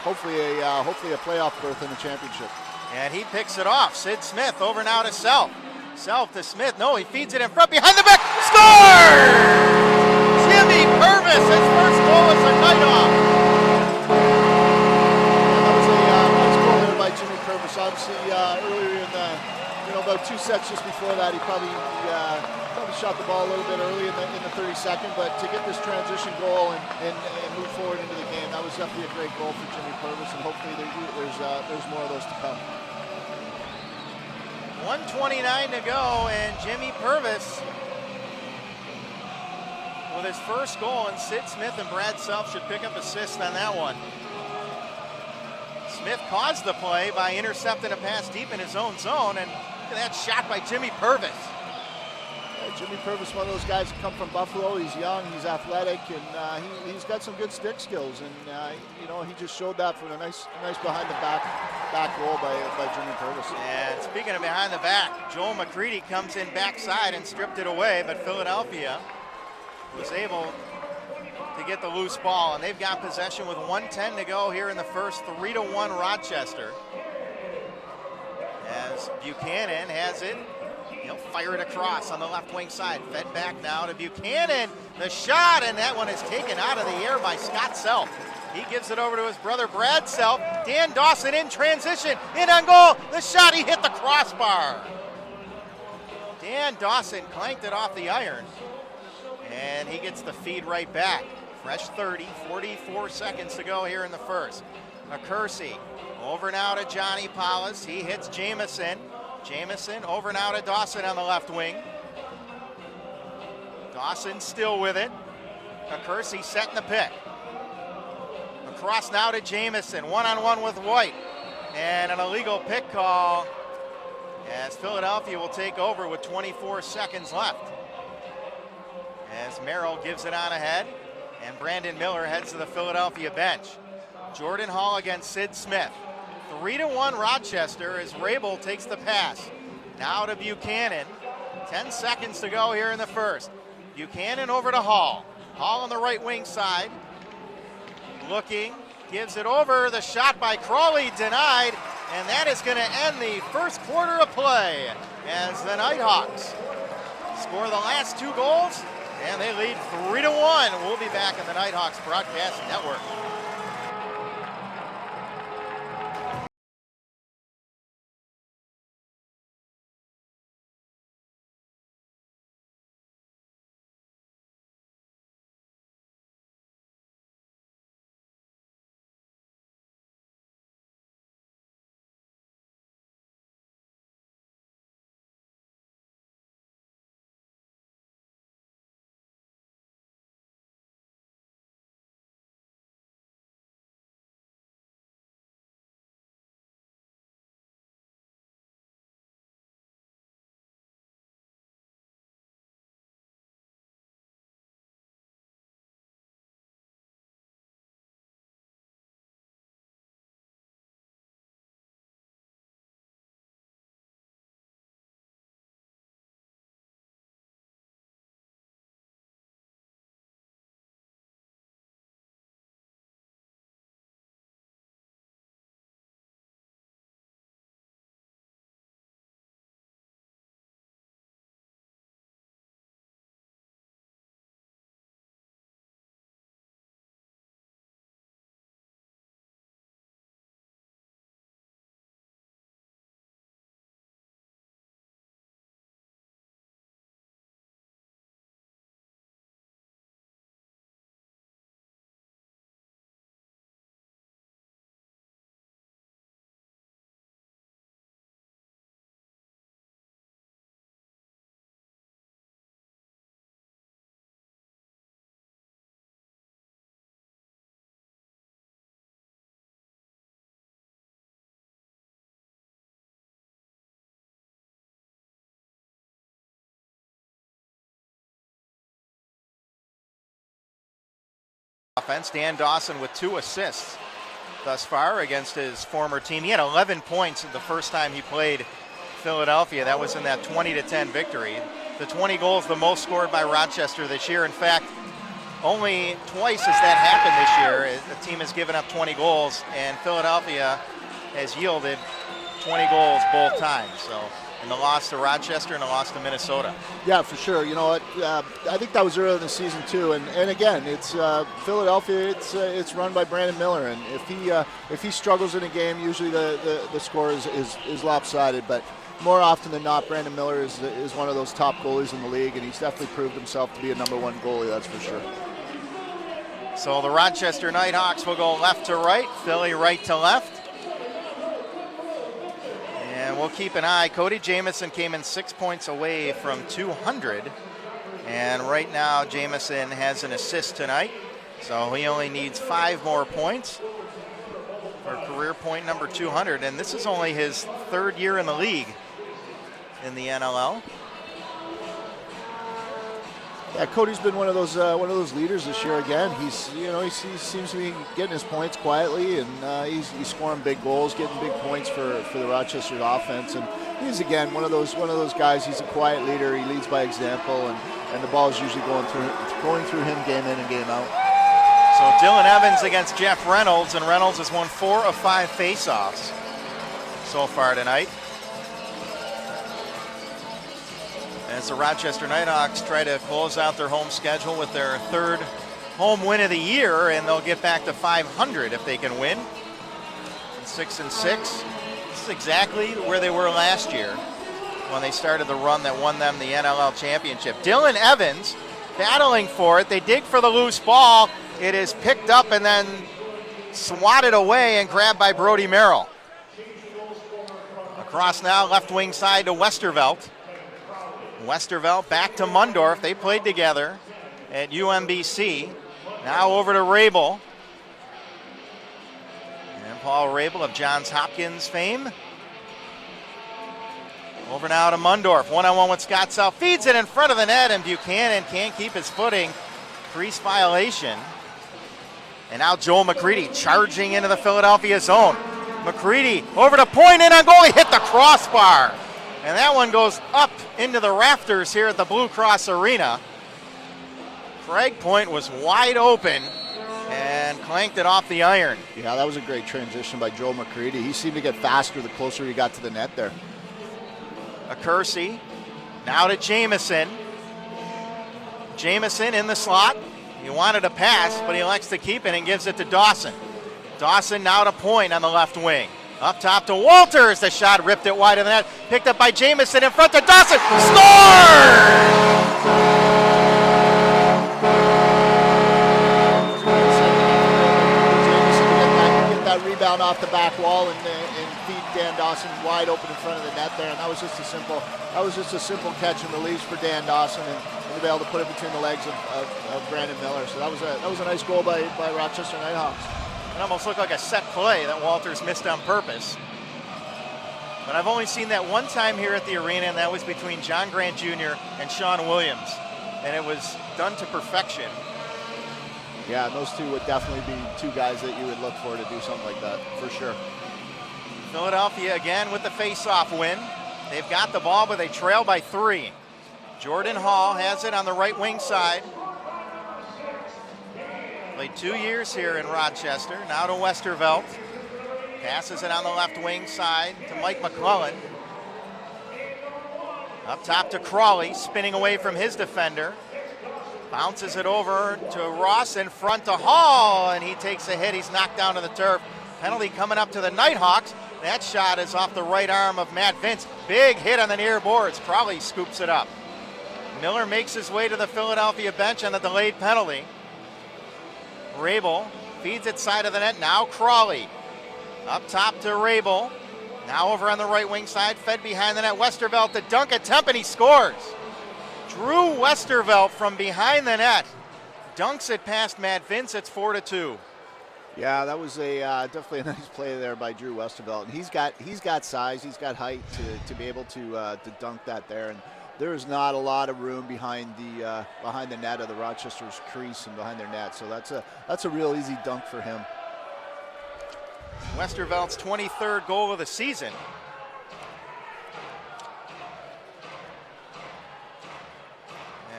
S9: hopefully a playoff berth in the championship.
S8: And he picks it off. Sid Smith over now to Self. Self to Smith. No, he feeds it in front behind the back. Scores! Jimmy Purvis, his first goal as a Nighthawk.
S9: That was a nice goal there by Jimmy Purvis. Obviously, earlier in the, about 2 sets just before that, he probably shot the ball a little bit early in the 32nd, but to get this transition goal and move forward into the game, that was definitely a great goal for Jimmy Purvis, and hopefully there's more of those to come.
S8: 1:29 to go, and Jimmy Purvis with his first goal, and Sid Smith and Brad Self should pick up assists on that one. Smith caused the play by intercepting a pass deep in his own zone, and look at that shot by Jimmy Purvis.
S9: Yeah, Jimmy Purvis, one of those guys that come from Buffalo. He's young, he's athletic, and he's got some good stick skills. And he just showed that for a nice behind the back goal by Jimmy Purvis.
S8: And speaking of behind the back, Joel McCready comes in backside and stripped it away, but Philadelphia was able to get the loose ball, and they've got possession with 1:10 to go here in the first. 3-1 Rochester. As Buchanan has it, he'll fire it across on the left wing side. Fed back now to Buchanan. The shot, and that one is taken out of the air by Scott Self. He gives it over to his brother Brad Self. Dan Dawson in transition, in on goal. The shot, he hit the crossbar. Dan Dawson clanked it off the iron, and he gets the feed right back. Fresh 30, 44 seconds to go here in the first. Acursi over now to Johnny Paulus. He hits Jamison. Jamison over now to Dawson on the left wing. Dawson still with it. Acursi setting the pick. Across now to Jamison, one-on-one with White. And an illegal pick call as Philadelphia will take over with 24 seconds left. As Merrill gives it on ahead, and Brandon Miller heads to the Philadelphia bench. Jordan Hall against Sid Smith. 3-1 Rochester as Rabel takes the pass. Now to Buchanan. 10 seconds to go here in the first. Buchanan over to Hall. Hall on the right wing side. Looking, gives it over. The shot by Crawley denied, and that is going to end the first quarter of play as the Knighthawks score the last 2 goals, and they lead 3-1. We'll be back on the Knighthawks Broadcast Network. Offense, Dan Dawson with 2 assists thus far against his former team. He had 11 points the first time he played Philadelphia. That was in that 20-10 victory. The 20 goals, the most scored by Rochester this year. In fact, only twice has that happened this year. The team has given up 20 goals, and Philadelphia has yielded 20 goals both times. So in the loss to Rochester and the loss to Minnesota.
S9: Yeah, for sure. You know what? I think that was earlier in the season too. And again, it's Philadelphia. It's run by Brandon Miller, and if he struggles in a game, usually the score is lopsided. But more often than not, Brandon Miller is one of those top goalies in the league, and he's definitely proved himself to be a #1 goalie. That's for sure.
S8: So the Rochester Knighthawks will go left to right, Philly right to left. And we'll keep an eye. Cody Jamieson came in 6 points away from 200. And right now, Jamieson has an assist tonight. So he only needs 5 more points for career point number 200. And this is only his 3rd year in the league in the NLL.
S9: Yeah, Cody's been one of those leaders this year again. He seems to be getting his points quietly, and he's scoring big goals, getting big points for the Rochester offense. And he's again one of those guys. He's a quiet leader. He leads by example, and the ball is usually going through him game in and game out.
S8: So Dylan Evans against Jeff Reynolds, and Reynolds has won 4 of 5 faceoffs so far tonight. As the Rochester Knighthawks try to close out their home schedule with their 3rd home win of the year, and they'll get back to 500 if they can win. 6-6. This is exactly where they were last year when they started the run that won them the NLL championship. Dylan Evans battling for it. They dig for the loose ball. It is picked up and then swatted away and grabbed by Brody Merrill. Across now, left wing side to Westervelt. Westervelt back to Mundorf. They played together at UMBC. Now over to Rabel. And Paul Rabel of Johns Hopkins fame. Over now to Mundorf. One-on-one with Scott South. Feeds it in front of the net, and Buchanan can't keep his footing. Crease violation. And now Joel McCready charging into the Philadelphia zone. McCready over to point in on goal. He hit the crossbar. And that one goes up into the rafters here at the Blue Cross Arena. Craig Point was wide open and clanked it off the iron.
S9: Yeah, that was a great transition by Joel McCready. He seemed to get faster the closer he got to the net there.
S8: Acursi, now to Jamieson. Jamieson in the slot. He wanted to pass, but he elects to keep it and gives it to Dawson. Dawson now to Point on the left wing. Up top to Walters. The shot ripped it wide of the net. Picked up by Jamieson in front to Dawson. Scored!
S9: Get that rebound off the back wall and feed Dan Dawson wide open in front of the net there. And that was just a simple catch and release for Dan Dawson, and to be able to put it between the legs of Brandon Miller. So that was a nice goal by Rochester Knighthawks.
S8: It almost looked like a set play that Walters missed on purpose. But I've only seen that one time here at the arena, and that was between John Grant Jr. and Sean Williams. And it was done to perfection.
S9: Yeah, and those two would definitely be 2 guys that you would look for to do something like that, for sure.
S8: Philadelphia again with the face-off win. They've got the ball, but they trail by 3. Jordan Hall has it on the right wing side. Played 2 years here in Rochester. Now to Westervelt. Passes it on the left wing side to Mike McClellan. Up top to Crawley, spinning away from his defender. Bounces it over to Ross in front to Hall, and he takes a hit. He's knocked down to the turf. Penalty coming up to the Knighthawks. That shot is off the right arm of Matt Vince. Big hit on the near boards. Crawley scoops it up. Miller makes his way to the Philadelphia bench on the delayed penalty. Rabel feeds it side of the net. Now Crawley. Up top to Rabel. Now over on the right wing side. Fed behind the net. Westervelt to dunk attempt, and he scores. Drew Westervelt from behind the net. Dunks it past Matt Vince. It's 4-2.
S9: Yeah, that was definitely a nice play there by Drew Westervelt. And he's got size. He's got height to be able to dunk that there. And there is not a lot of room behind the net of the Rochester's crease and behind their net, so that's a real easy dunk for him.
S8: Westervelt's 23rd goal of the season.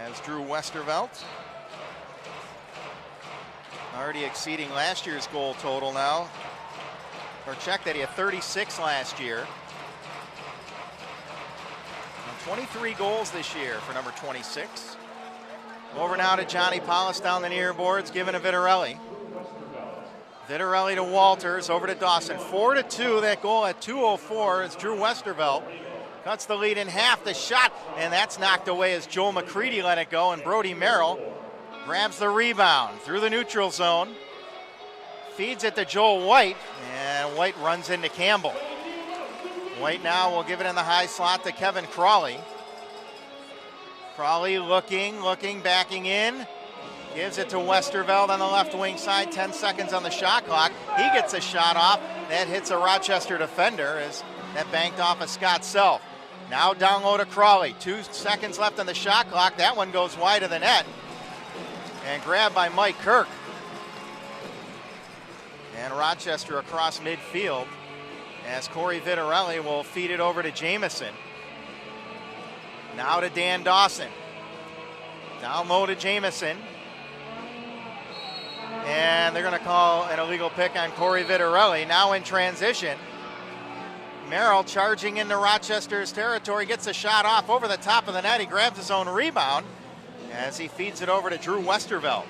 S8: As Drew Westervelt, already exceeding last year's goal total now. Or check that, he had 36 last year. 23 goals this year for number 26. Over now to Johnny Paulus down the near boards, given to Vitarelli. Vitarelli to Walters, over to Dawson. 4-2, that goal at 2:04 as Drew Westervelt cuts the lead in half. The shot, and that's knocked away as Joel McCready let it go, and Brody Merrill grabs the rebound through the neutral zone. Feeds it to Joel White, and White runs into Campbell. White now will give it in the high slot to Kevin Crawley. Crawley looking, backing in. Gives it to Westerveld on the left wing side, 10 seconds on the shot clock. He gets a shot off. That hits a Rochester defender as that banked off of Scott Self. Now down low to Crawley. 2 seconds left on the shot clock. That one goes wide of the net. And grabbed by Mike Kirk. And Rochester across midfield as Corey Vitarelli will feed it over to Jamison. Now to Dan Dawson. Down low to Jamison. And they're going to call an illegal pick on Corey Vitarelli. Now in transition. Merrill charging into Rochester's territory, gets a shot off over the top of the net. He grabs his own rebound as he feeds it over to Drew Westervelt.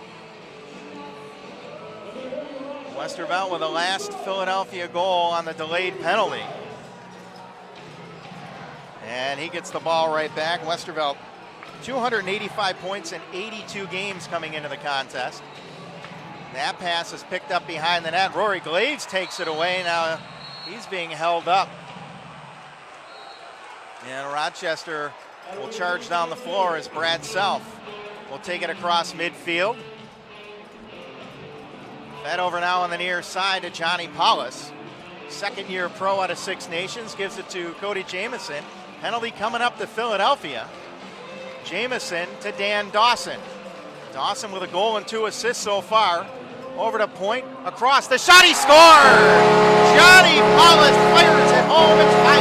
S8: Westervelt with the last Philadelphia goal on the delayed penalty. And he gets the ball right back. Westervelt, 285 points in 82 games coming into the contest. That pass is picked up behind the net. Rory Glades takes it away. Now he's being held up. And Rochester will charge down the floor as Brad Self will take it across midfield. Fed over now on the near side to Johnny Paulus. Second-year pro out of Six Nations, gives it to Cody Jamison. Penalty coming up to Philadelphia. Jamison to Dan Dawson. Dawson with a goal and 2 assists so far. Over to Point, across the shot, he scores! Johnny Paulus fires it home, it's 5-2.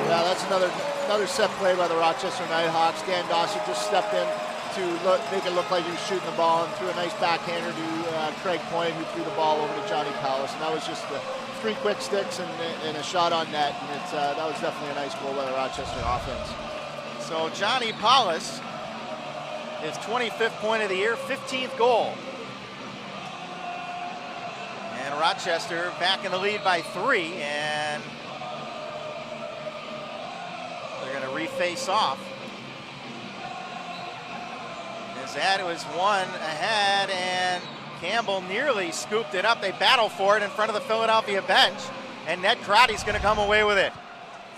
S9: Yeah, that's another set play by the Rochester Knighthawks. Dan Dawson just stepped in to make it look like he was shooting the ball and threw a nice backhander to Craig Point, who threw the ball over to Johnny Paulus. And that was just 3 quick sticks and a shot on net. And that was definitely a nice goal by the Rochester offense.
S8: So Johnny Paulus, his 25th point of the year, 15th goal. And Rochester back in the lead by 3, and they're going to reface off. As that was 1 ahead, and Campbell nearly scooped it up. They battle for it in front of the Philadelphia bench, and Ned Crotty's going to come away with it.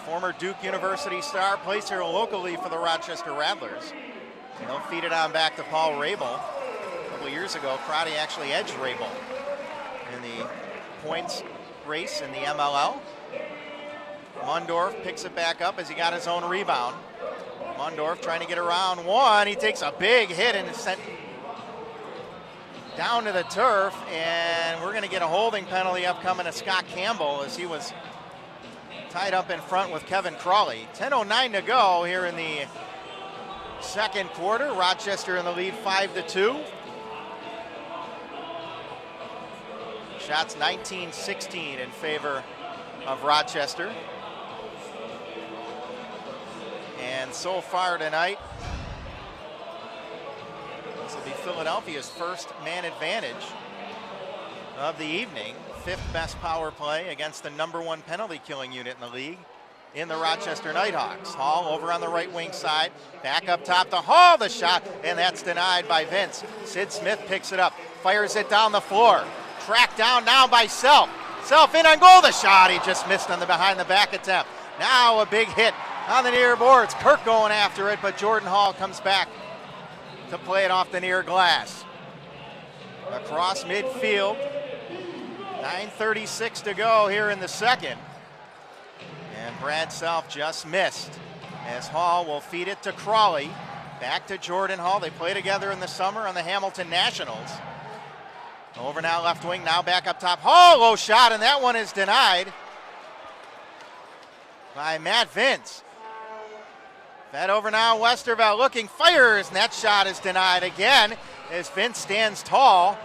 S8: Former Duke University star, plays here locally for the Rochester Rattlers. And he'll feed it on back to Paul Rabel. A couple of years ago, Crotty actually edged Rabel in the points race in the MLL. Mundorf picks it back up as he got his own rebound. Mundorf trying to get around one. He takes a big hit and is sent down to the turf. And we're going to get a holding penalty upcoming to Scott Campbell as he was tied up in front with Kevin Crawley. 10:09 to go here in the second quarter. Rochester in the lead 5-2. Shots 19-16 in favor of Rochester. And so far tonight, this will be Philadelphia's first man advantage of the evening. 5th best power play against the #1 penalty killing unit in the league in the Rochester Knighthawks. Hall over on the right wing side, back up top to Hall, the shot, and that's denied by Vince. Sid Smith picks it up, fires it down the floor, tracked down now by Self. Self in on goal, the shot, he just missed on the behind the back attempt. Now a big hit on the near boards. Kirk going after it, but Jordan Hall comes back to play it off the near glass. Across midfield, 9:36 to go here in the second. And Brad Self just missed as Hall will feed it to Crawley. Back to Jordan Hall. They play together in the summer on the Hamilton Nationals. Over now left wing, now back up top. Hall, low shot, and that one is denied by Matt Vince. Fed over now, Westervelt looking, fires, and that shot is denied again as Vince stands tall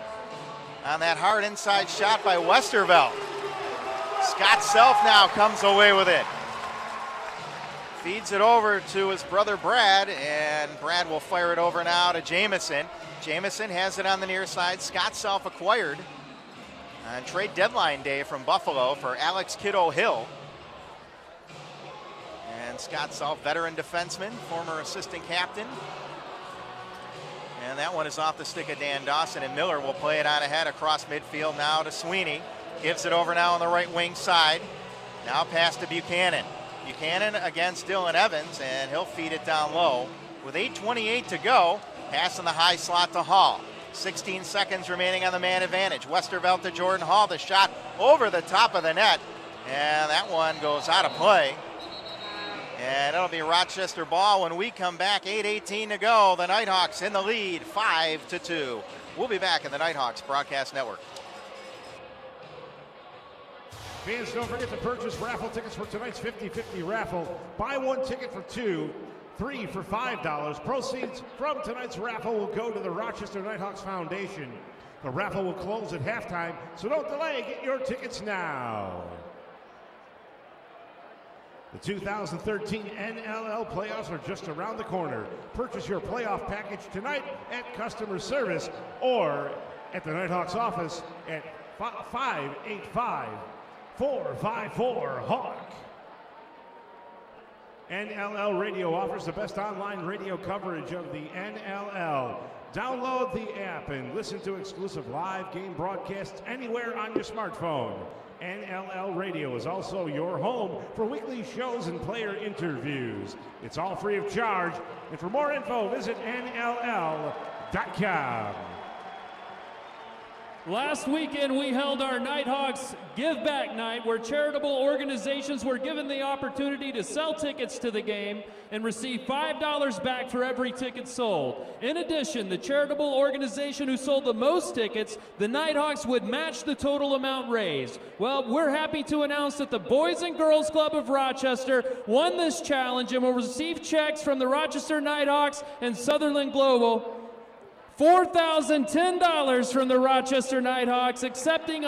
S8: on that hard inside shot by Westervelt. Scott Self now comes away with it. Feeds it over to his brother Brad, and Brad will fire it over now to Jamison. Jamison has it on the near side. Scott Self acquired on trade deadline day from Buffalo for Alex Kiddo Hill. And Scott Self, veteran defenseman, former assistant captain. And that one is off the stick of Dan Dawson, and Miller will play it on ahead across midfield now to Sweeney. Gives it over now on the right wing side. Now pass to Buchanan. Buchanan against Dylan Evans, and he'll feed it down low. With 8:28 to go, pass in the high slot to Hall. 16 seconds remaining on the man advantage. Westervelt to Jordan Hall. The shot over the top of the net, and that one goes out of play. And it'll be Rochester ball when we come back. 8:18 to go. The Knighthawks in the lead, 5-2. We'll be back in the Knighthawks Broadcast Network.
S6: Fans, don't forget to purchase raffle tickets for tonight's 50-50 raffle. Buy one ticket for $2, 3 for $5. Proceeds from tonight's raffle will go to the Rochester Knighthawks Foundation. The raffle will close at halftime, so don't delay. Get your tickets now. The 2013 NLL playoffs are just around the corner. Purchase your playoff package tonight at customer service or at the Knighthawks office at 585-454-HAWK. NLL Radio offers the best online radio coverage of the NLL. Download the app and listen to exclusive live game broadcasts anywhere on your smartphone. NLL Radio is also your home for weekly shows and player interviews. It's all free of charge, and for more info, visit NLL.com.
S10: Last weekend, we held our Knighthawks Give Back Night, where charitable organizations were given the opportunity to sell tickets to the game and receive $5 back for every ticket sold. In addition, the charitable organization who sold the most tickets, the Knighthawks, would match the total amount raised. Well, we're happy to announce that the Boys and Girls Club of Rochester won this challenge and will receive checks from the Rochester Knighthawks and Sutherland Global. $4,010 from the Rochester Knighthawks, accepting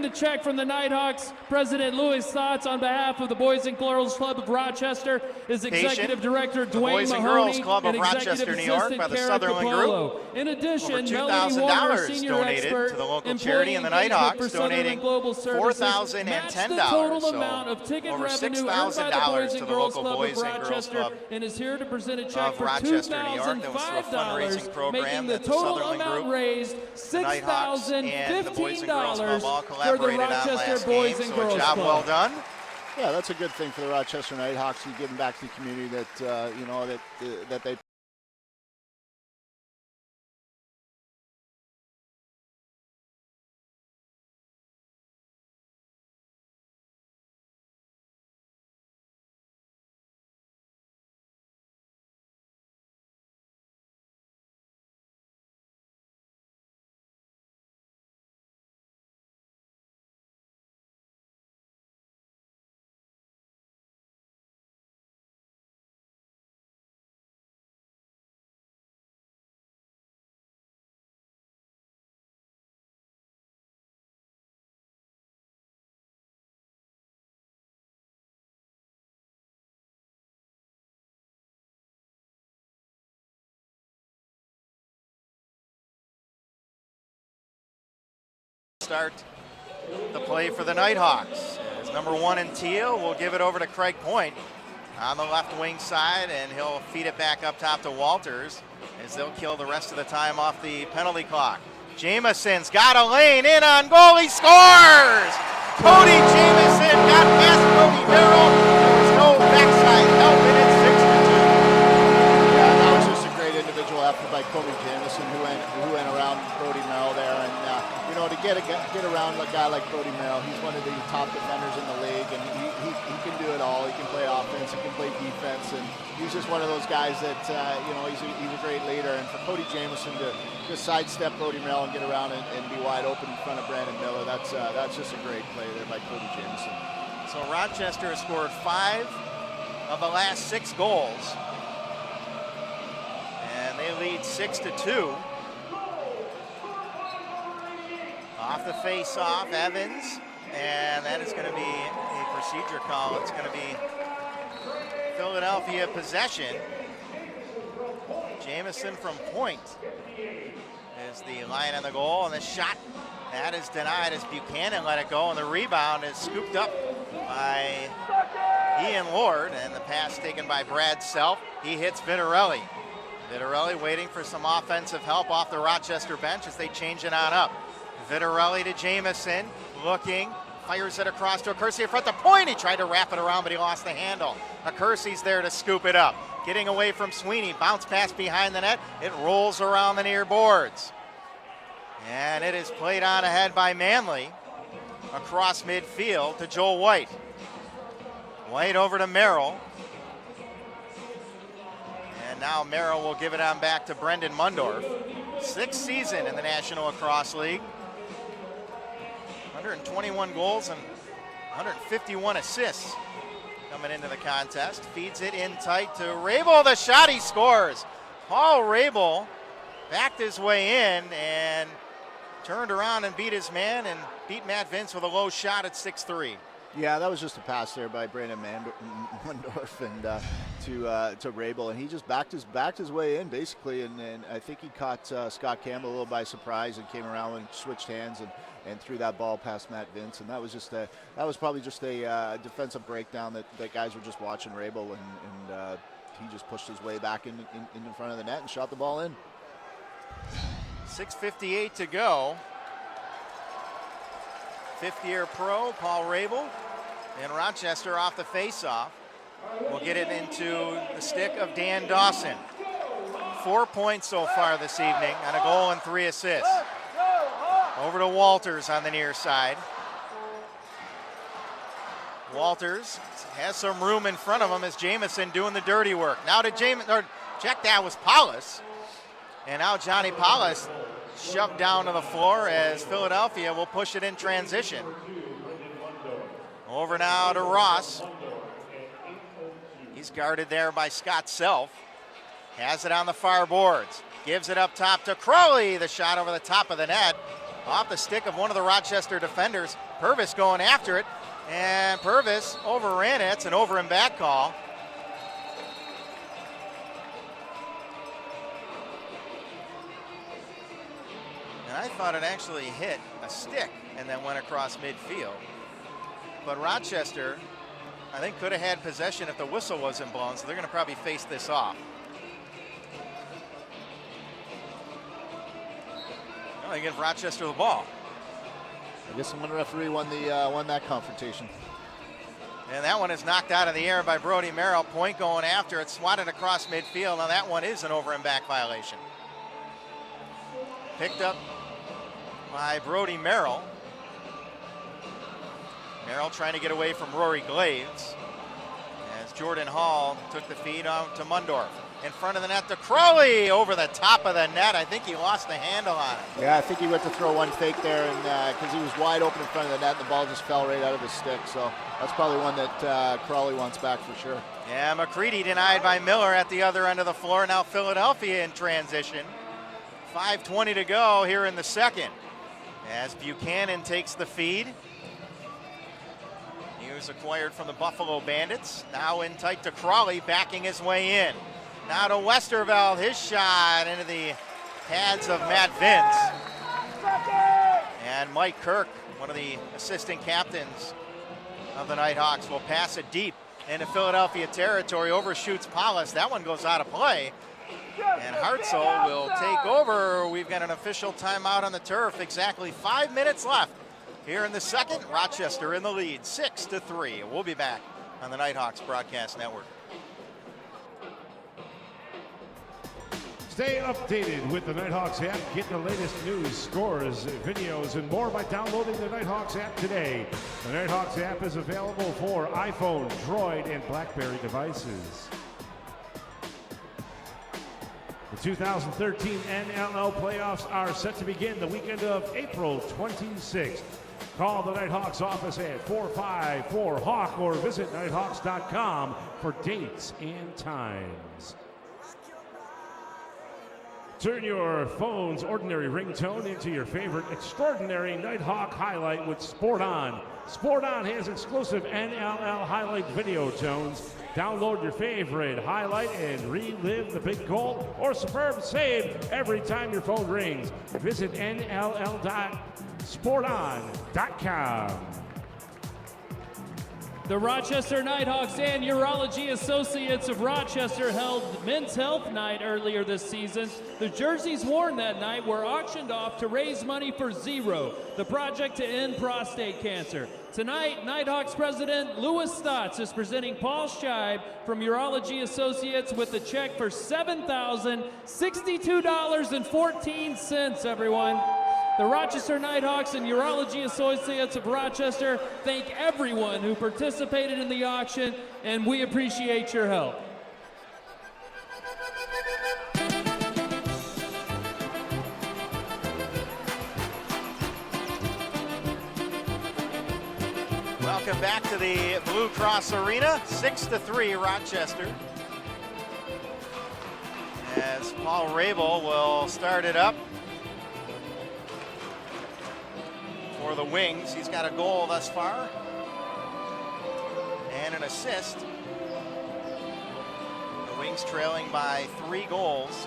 S10: the check from the Knighthawks. President Louis Stotts, on behalf of the Boys and Girls Club of Rochester, is Executive Director Dwayne
S8: Boys and Girls
S10: Mahoney
S8: Club of Rochester, New York, by the Sutherland Group.
S10: In addition,
S8: over
S10: Melody Warner,
S8: $2,000
S10: senior
S8: donated
S10: expert,
S8: to the local
S10: employee
S8: charity, and the
S10: engagement
S8: Knighthawks
S10: for Sutherland
S8: donating
S10: Global Services,
S8: $4,010.
S10: matched the total amount
S8: So
S10: of ticket
S8: over
S10: revenue earned by
S8: $6,000
S10: the Boys
S8: to
S10: and
S8: the
S10: Girls
S8: local
S10: Club
S8: Boys
S10: of
S8: and Girls
S10: Rochester,
S8: Club
S10: and is here to present a check
S8: of
S10: for
S8: Rochester, New York. That was through a fundraising
S10: $2,005,
S8: program
S10: making the
S8: that the
S10: total
S8: Sutherland
S10: amount
S8: Group,
S10: raised
S8: the Knighthawks, and the Boys and Girls Club all
S10: $6,015 for the
S8: collaborated on
S10: Rochester
S8: last
S10: Boys
S8: game.
S10: and
S8: So
S10: Girls
S8: a job
S10: Club.
S8: well done.
S9: Yeah, that's a good thing for the Rochester Knighthawks, and giving back to the community that that they.
S8: Start the play for the Knighthawks. As number 1 in teal will give it over to Craig Point on the left wing side, and he'll feed it back up top to Walters as they'll kill the rest of the time off the penalty clock. Jamison's got a lane in on goal. He scores! Cody Jamison got past Cody Merrill. There was no backside help, and it's 6-2.
S9: Yeah, that was just a great individual effort by Cody Jamison, who went around Brody Merrill there, and to get around a guy like Brody Merrill, he's one of the top defenders in the league, and he can do it all. He can play offense, he can play defense, and he's just one of those guys that he's a great leader. And for Cody Jamison to just sidestep Brody Merrill and get around and be wide open in front of Brandon Miller, that's just a great play there by Cody Jamison.
S8: So Rochester has scored 5 of the last 6 goals, and they lead 6-2. Off the face-off, Evans, and that is going to be a procedure call. It's going to be Philadelphia possession. Jamison from point is the line on the goal, and the shot that is denied as Buchanan let it go, and the rebound is scooped up by Ian Lord, and the pass taken by Brad Self. He hits Vitarelli. Vitarelli waiting for some offensive help off the Rochester bench as they change it on up. Vitarelli to Jamison, looking, fires it across to Acursi in front of the point. He tried to wrap it around, but he lost the handle. Acursi's there to scoop it up. Getting away from Sweeney, bounce pass behind the net. It rolls around the near boards. And it is played on ahead by Manley across midfield to Joel White. White over to Merrill. And now Merrill will give it on back to Brendan Mundorf. 6th season in the National Lacrosse League. 121 goals and 151 assists coming into the contest. Feeds it in tight to Rabel. The shot, he scores. Paul Rabel backed his way in and turned around and beat his man and beat Matt Vince with a low shot at 6-3.
S9: Yeah, that was just a pass there by Brandon Mundorf and to Rabel, and he just backed his way in basically, and I think he caught Scott Campbell a little by surprise and came around and switched hands and threw that ball past Matt Vince, and that was probably just a defensive breakdown that guys were just watching Rabel, and he just pushed his way back in front of the net and shot the ball in.
S8: 6:58 to go. Fifth-year pro, Paul Rabel, in Rochester off the face-off. We'll get it into the stick of Dan Dawson. 4 points so far this evening on a goal and 3 assists. Over to Walters on the near side. Walters has some room in front of him as Jamison doing the dirty work. Now to check that was Paulus. And now Johnny Paulus shoved down to the floor as Philadelphia will push it in transition. Over now to Ross. He's guarded there by Scott Self. Has it on the far boards. Gives it up top to Crowley. The shot over the top of the net. Off the stick of one of the Rochester defenders. Purvis going after it. And Purvis overran it. It's an over and back call. And I thought it actually hit a stick and then went across midfield. But Rochester, I think, could have had possession if the whistle wasn't blown, so they're going to probably face this off. Well, they give Rochester the ball.
S9: I guess one referee won that confrontation.
S8: And that one is knocked out of the air by Brody Merrill. Point going after it, swatted across midfield. Now that one is an over and back violation. Picked up by Brody Merrill. Merrill trying to get away from Rory Glaves as Jordan Hall took the feed on to Mundorf. In front of the net to Crowley, over the top of the net. I think he lost the handle on it.
S9: Yeah, I think he went to throw one fake there, and because he was wide open in front of the net, the ball just fell right out of his stick. So that's probably one that Crowley wants back for sure.
S8: Yeah, McCready denied by Miller at the other end of the floor. Now Philadelphia in transition. 5:20 to go here in the second as Buchanan takes the feed. He was acquired from the Buffalo Bandits. Now in tight to Crawley, backing his way in. Now to Westerveld, his shot into the pads of Matt Vince. And Mike Kirk, one of the assistant captains of the Knighthawks, will pass it deep into Philadelphia territory, overshoots Paulus. That one goes out of play. And Hartzell will take over. We've got an official timeout on the turf. Exactly 5 minutes left here in the second. Rochester in the lead, 6-3. We'll be back on the Knighthawks Broadcast Network.
S6: Stay updated with the Knighthawks app. Get the latest news, scores, videos, and more by downloading the Knighthawks app today. The Knighthawks app is available for iPhone, Droid, and BlackBerry devices. The 2013 NLL playoffs are set to begin the weekend of April 26th. Call the Knighthawks office at 454-HAWK or visit Knighthawks.com for dates and times. Turn your phone's ordinary ringtone into your favorite extraordinary Nighthawk highlight with Sport On. Sport On has exclusive NLL highlight video tones. Download your favorite highlight and relive the big goal or superb save every time your phone rings. Visit nll.sporton.com.
S10: The Rochester Knighthawks and Urology Associates of Rochester held Men's Health Night earlier this season. The jerseys worn that night were auctioned off to raise money for Zero, the project to end prostate cancer. Tonight, Knighthawks president Louis Stotts is presenting Paul Scheib from Urology Associates with a check for $7,062.14, everyone. The Rochester Knighthawks and Urology Associates of Rochester thank everyone who participated in the auction, and we appreciate your help.
S8: Welcome back to the Blue Cross Arena, 6-3 Rochester. As Paul Rabel will start it up for the Wings. He's got a goal thus far and an assist. The Wings trailing by 3 goals.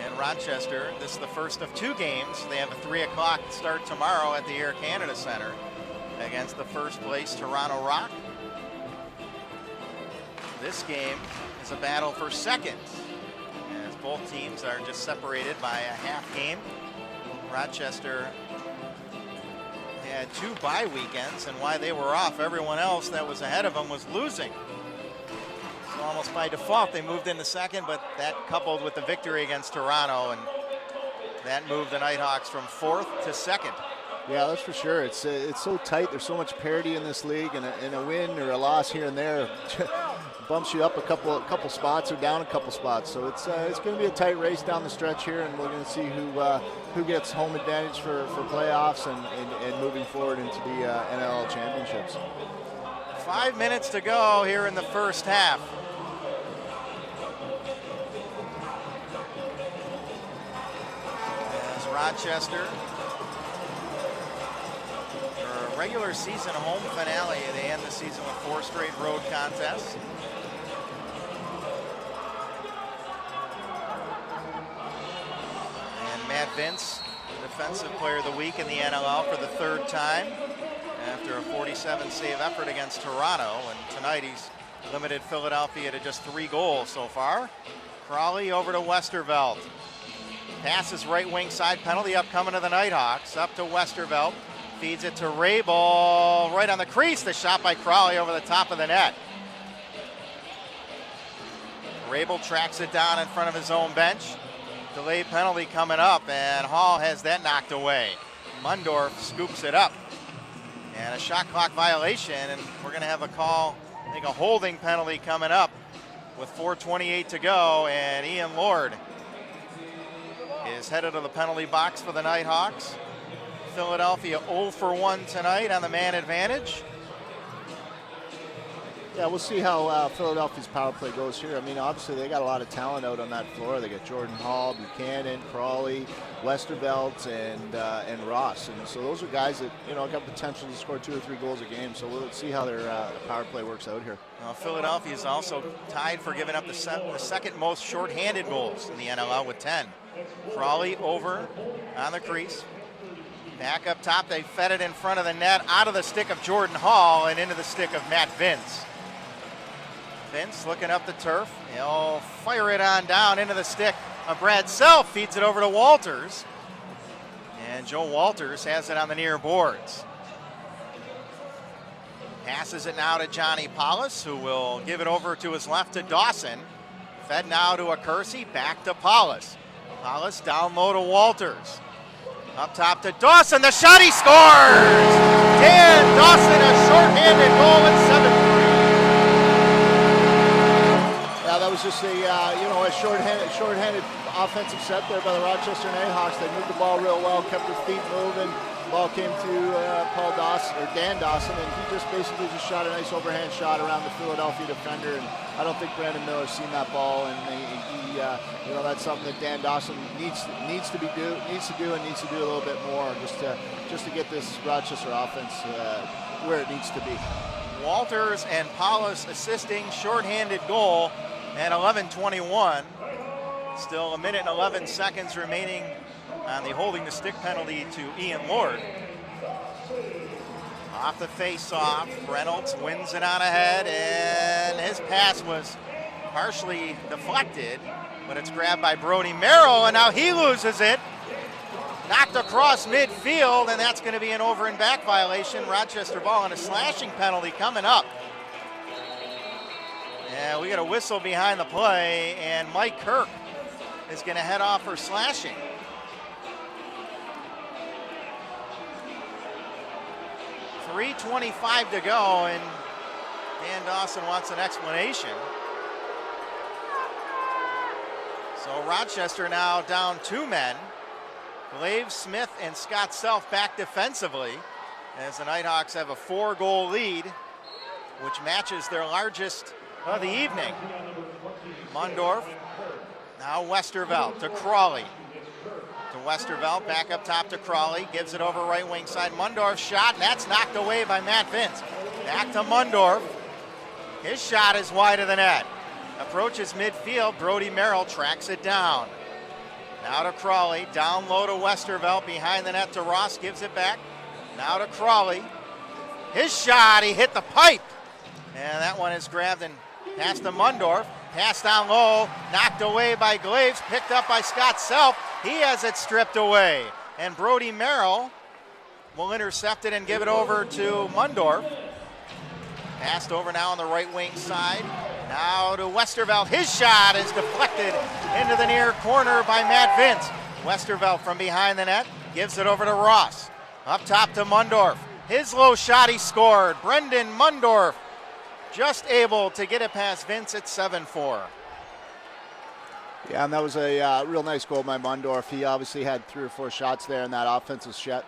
S8: And Rochester, this is the first of 2 games. They have a 3 o'clock start tomorrow at the Air Canada Center against the first place Toronto Rock. This game is a battle for second, as both teams are just separated by a half game. Rochester had 2 bye weekends, and while they were off, everyone else that was ahead of them was losing. So almost by default, they moved into second, but that coupled with the victory against Toronto, and that moved the Knighthawks from 4th to 2nd.
S9: Yeah, that's for sure. It's so tight. There's so much parity in this league, and a win or a loss here and there bumps you up a couple spots or down a couple spots. So it's going to be a tight race down the stretch here, and we're going to see who gets home advantage for playoffs and moving forward into the NLL championships.
S8: 5 minutes to go here in the first half. As Rochester, their regular season home finale, they end the season with 4 straight road contests. Matt Vince, Defensive Player of the Week in the NLL for the 3rd time after a 47-save effort against Toronto. And tonight he's limited Philadelphia to just 3 goals so far. Crawley over to Westervelt. Passes right wing side, penalty upcoming to the Knighthawks. Up to Westervelt, feeds it to Rabel, right on the crease. The shot by Crawley over the top of the net. Rabel tracks it down in front of his own bench. Delayed penalty coming up, and Hall has that knocked away. Mundorf scoops it up. And a shot clock violation, and we're going to have a call, I think a holding penalty coming up with 4:28 to go, and Ian Lord is headed to the penalty box for the Knighthawks. Philadelphia 0 for 1 tonight on the man advantage.
S9: Yeah, we'll see how Philadelphia's power play goes here. I mean, obviously they got a lot of talent out on that floor. They got Jordan Hall, Buchanan, Crawley, Westervelt, and Ross. And so those are guys that got potential to score 2 or 3 goals a game. So we'll see how their power play works out here.
S8: Well, Philadelphia is also tied for giving up the second most shorthanded goals in the NLL with 10. Crawley over on the crease. Back up top, they fed it in front of the net, out of the stick of Jordan Hall and into the stick of Matt Vince. Vince looking up the turf. He'll fire it on down into the stick of Brad Self. Feeds it over to Walters. And Joe Walters has it on the near boards. Passes it now to Johnny Paulus, who will give it over to his left to Dawson. Fed now to Acursi, back to Paulus. Paulus down low to Walters. Up top to Dawson, the shot, he scores! Dan Dawson, a shorthanded goal at 7-3.
S9: Yeah, that was just a shorthanded offensive set there by the Rochester Knighthawks. They moved the ball real well, kept their feet moving, ball came to Paul Dawson, or Dan Dawson, and he just basically just shot a nice overhand shot around the Philadelphia defender. And I don't think Brandon Miller's seen that ball, and he you know, that's something that Dan Dawson needs to do a little bit more just to get this Rochester offense where it needs to be.
S8: Walters and Paulus assisting, shorthanded goal at 11:21. Still a minute and 11 seconds remaining on the holding the stick penalty to Ian Lord. Off the face-off, Reynolds wins it on ahead, and his pass was partially deflected, but it's grabbed by Brody Merrill, and now he loses it. Knocked across midfield, and that's going to be an over and back violation. Rochester ball and a slashing penalty coming up. Yeah, we got a whistle behind the play, and Mike Kirk is going to head off for slashing. .325 to go, and Dan Dawson wants an explanation. So Rochester now down 2 men. Glaves, Smith, and Scott Self back defensively as the Knighthawks have a 4-goal lead, which matches their largest of the evening. Mundorf, now Westervelt to Crawley. To Westervelt, back up top to Crawley, gives it over right wing side. Mundorf's shot, and that's knocked away by Matt Vince. Back to Mundorf. His shot is wide of the net. Approaches midfield, Brody Merrill tracks it down. Now to Crawley, down low to Westervelt, behind the net to Ross, gives it back. Now to Crawley. His shot, he hit the pipe. And that one is grabbed and passed to Mundorf. Pass down low, knocked away by Glaves, picked up by Scott Self. He has it stripped away. And Brody Merrill will intercept it and give it over to Mundorf. Passed over now on the right wing side. Now to Westervelt. His shot is deflected into the near corner by Matt Vince. Westervelt from behind the net gives it over to Ross. Up top to Mundorf. His low shot, he scored. Brendan Mundorf just able to get it past Vince at 7-4.
S9: Yeah, and that was a real nice goal by Mundorf. He obviously had 3 or 4 shots there in that offensive set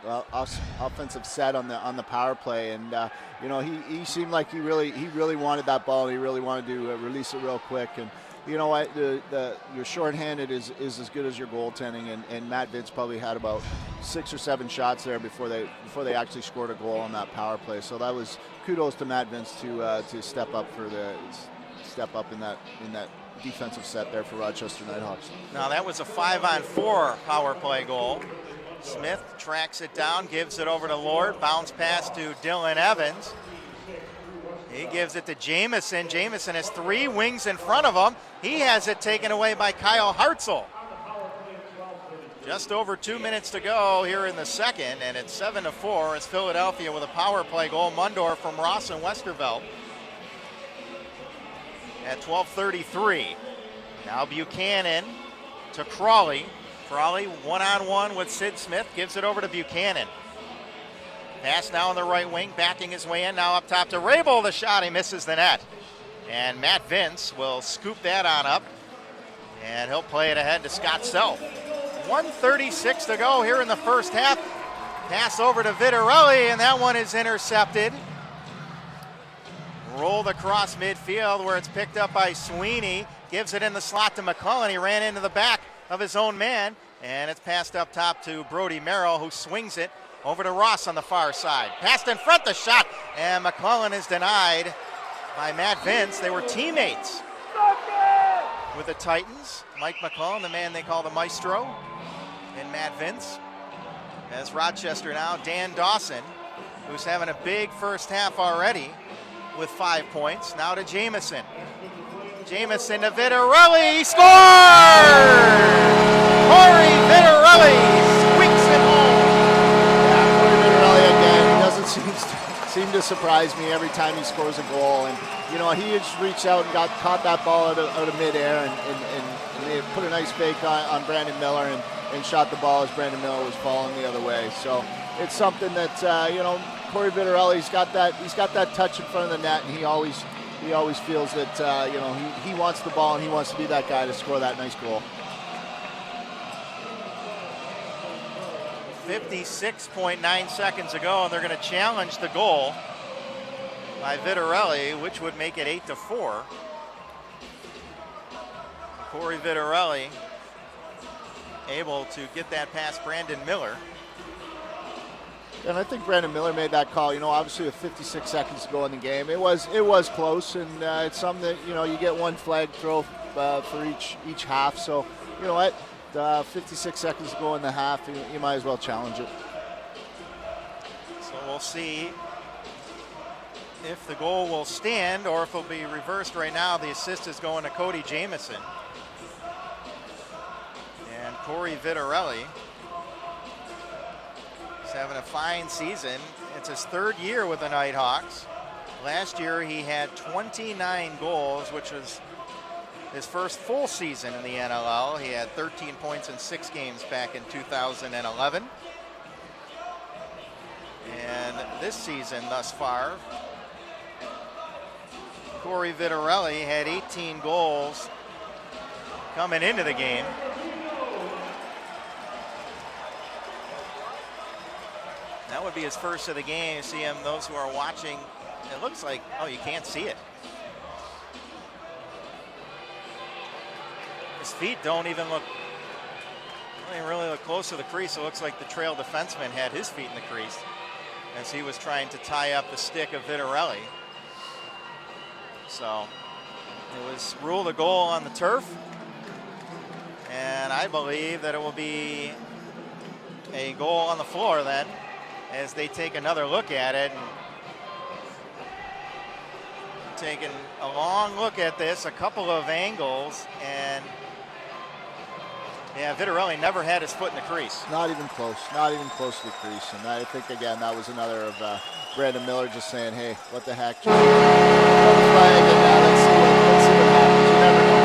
S9: on the power play, and you know, he seemed like he really wanted that ball. He really wanted to release it real quick, and you know what, your shorthanded is as good as your goaltending, and Matt Vince probably had about 6 or 7 shots there before they actually scored a goal on that power play. So that was kudos to Matt Vince to step up in that defensive set there for Rochester Knighthawks.
S8: Now that was a 5-on-4 power play goal. Smith tracks it down, gives it over to Lord, bounce pass to Dylan Evans. He gives it to Jamison. Jamison has 3 wings in front of him. He has it taken away by Kyle Hartzell. Just over 2 minutes to go here in the second, and it's 7-4. It's Philadelphia with a power play goal. Mundorf from Ross and Westervelt at 12:33. Now Buchanan to Crawley. Crawley one-on-one with Sid Smith, gives it over to Buchanan. Pass now on the right wing, backing his way in. Now up top to Rabel. The shot, he misses the net. And Matt Vince will scoop that on up, and he'll play it ahead to Scott Self. 1:36 to go here in the first half. Pass over to Vitarelli, and that one is intercepted. Rolled across midfield where it's picked up by Sweeney. Gives it in the slot to McClellan. He ran into the back of his own man, and it's passed up top to Brody Merrill, who swings it over to Ross on the far side. Passed in front, the shot, and McClellan is denied by Matt Vince. They were teammates with the Titans. Mike McClellan, the man they call the Maestro, and Matt Vince. As Rochester now, Dan Dawson, who's having a big first half already with 5 points. Now to Jamison. Jamison to Vitarelli, he scores! Corey Vitarelli squeaks it home.
S9: Yeah, Corey Vitarelli again. He doesn't seem to surprise me every time he scores a goal. And you know, he just reached out and caught that ball out of midair, and they put a nice fake on Brandon Miller and shot the ball as Brandon Miller was falling the other way. So it's something that you know, Corey Vitarelli, he's got that touch in front of the net, and he always feels that you know, he wants the ball and he wants to be that guy to score that nice goal.
S8: 56.9 seconds to go, and they're going to challenge the goal by Vitarelli, which would make it 8-4. Corey Vitarelli able to get that past Brandon Miller.
S9: And I think Brandon Miller made that call. You know, obviously with 56 seconds to go in the game, it was close, and it's something that, you know, you get one flag throw for each half. So, you know what, 56 seconds to go in the half, you might as well challenge it.
S8: So we'll see if the goal will stand or if it'll be reversed. Right now, the assist is going to Cody Jamieson. And Corey Vitarelli is having a fine season. It's his third year with the Knighthawks. Last year he had 29 goals, which was his first full season in the NLL. He had 13 points in 6 games back in 2011. And this season thus far, Corey Vitarelli had 18 goals coming into the game. That would be his first of the game. You see him, those who are watching, it looks like, oh, you can't see it. His feet don't even really look close to the crease. It looks like the trail defenseman had his feet in the crease as he was trying to tie up the stick of Vitarelli. So it was ruled a goal on the turf, and I believe that it will be a goal on the floor then, as they take another look at it. And taking a long look at this, a couple of angles, and yeah, Vitarelli never had his foot in the crease.
S9: Not even close to the crease. And I think, again, that was another of Brandon Miller just saying, hey, what the heck? Just flag, and now let's see what happens. You never know.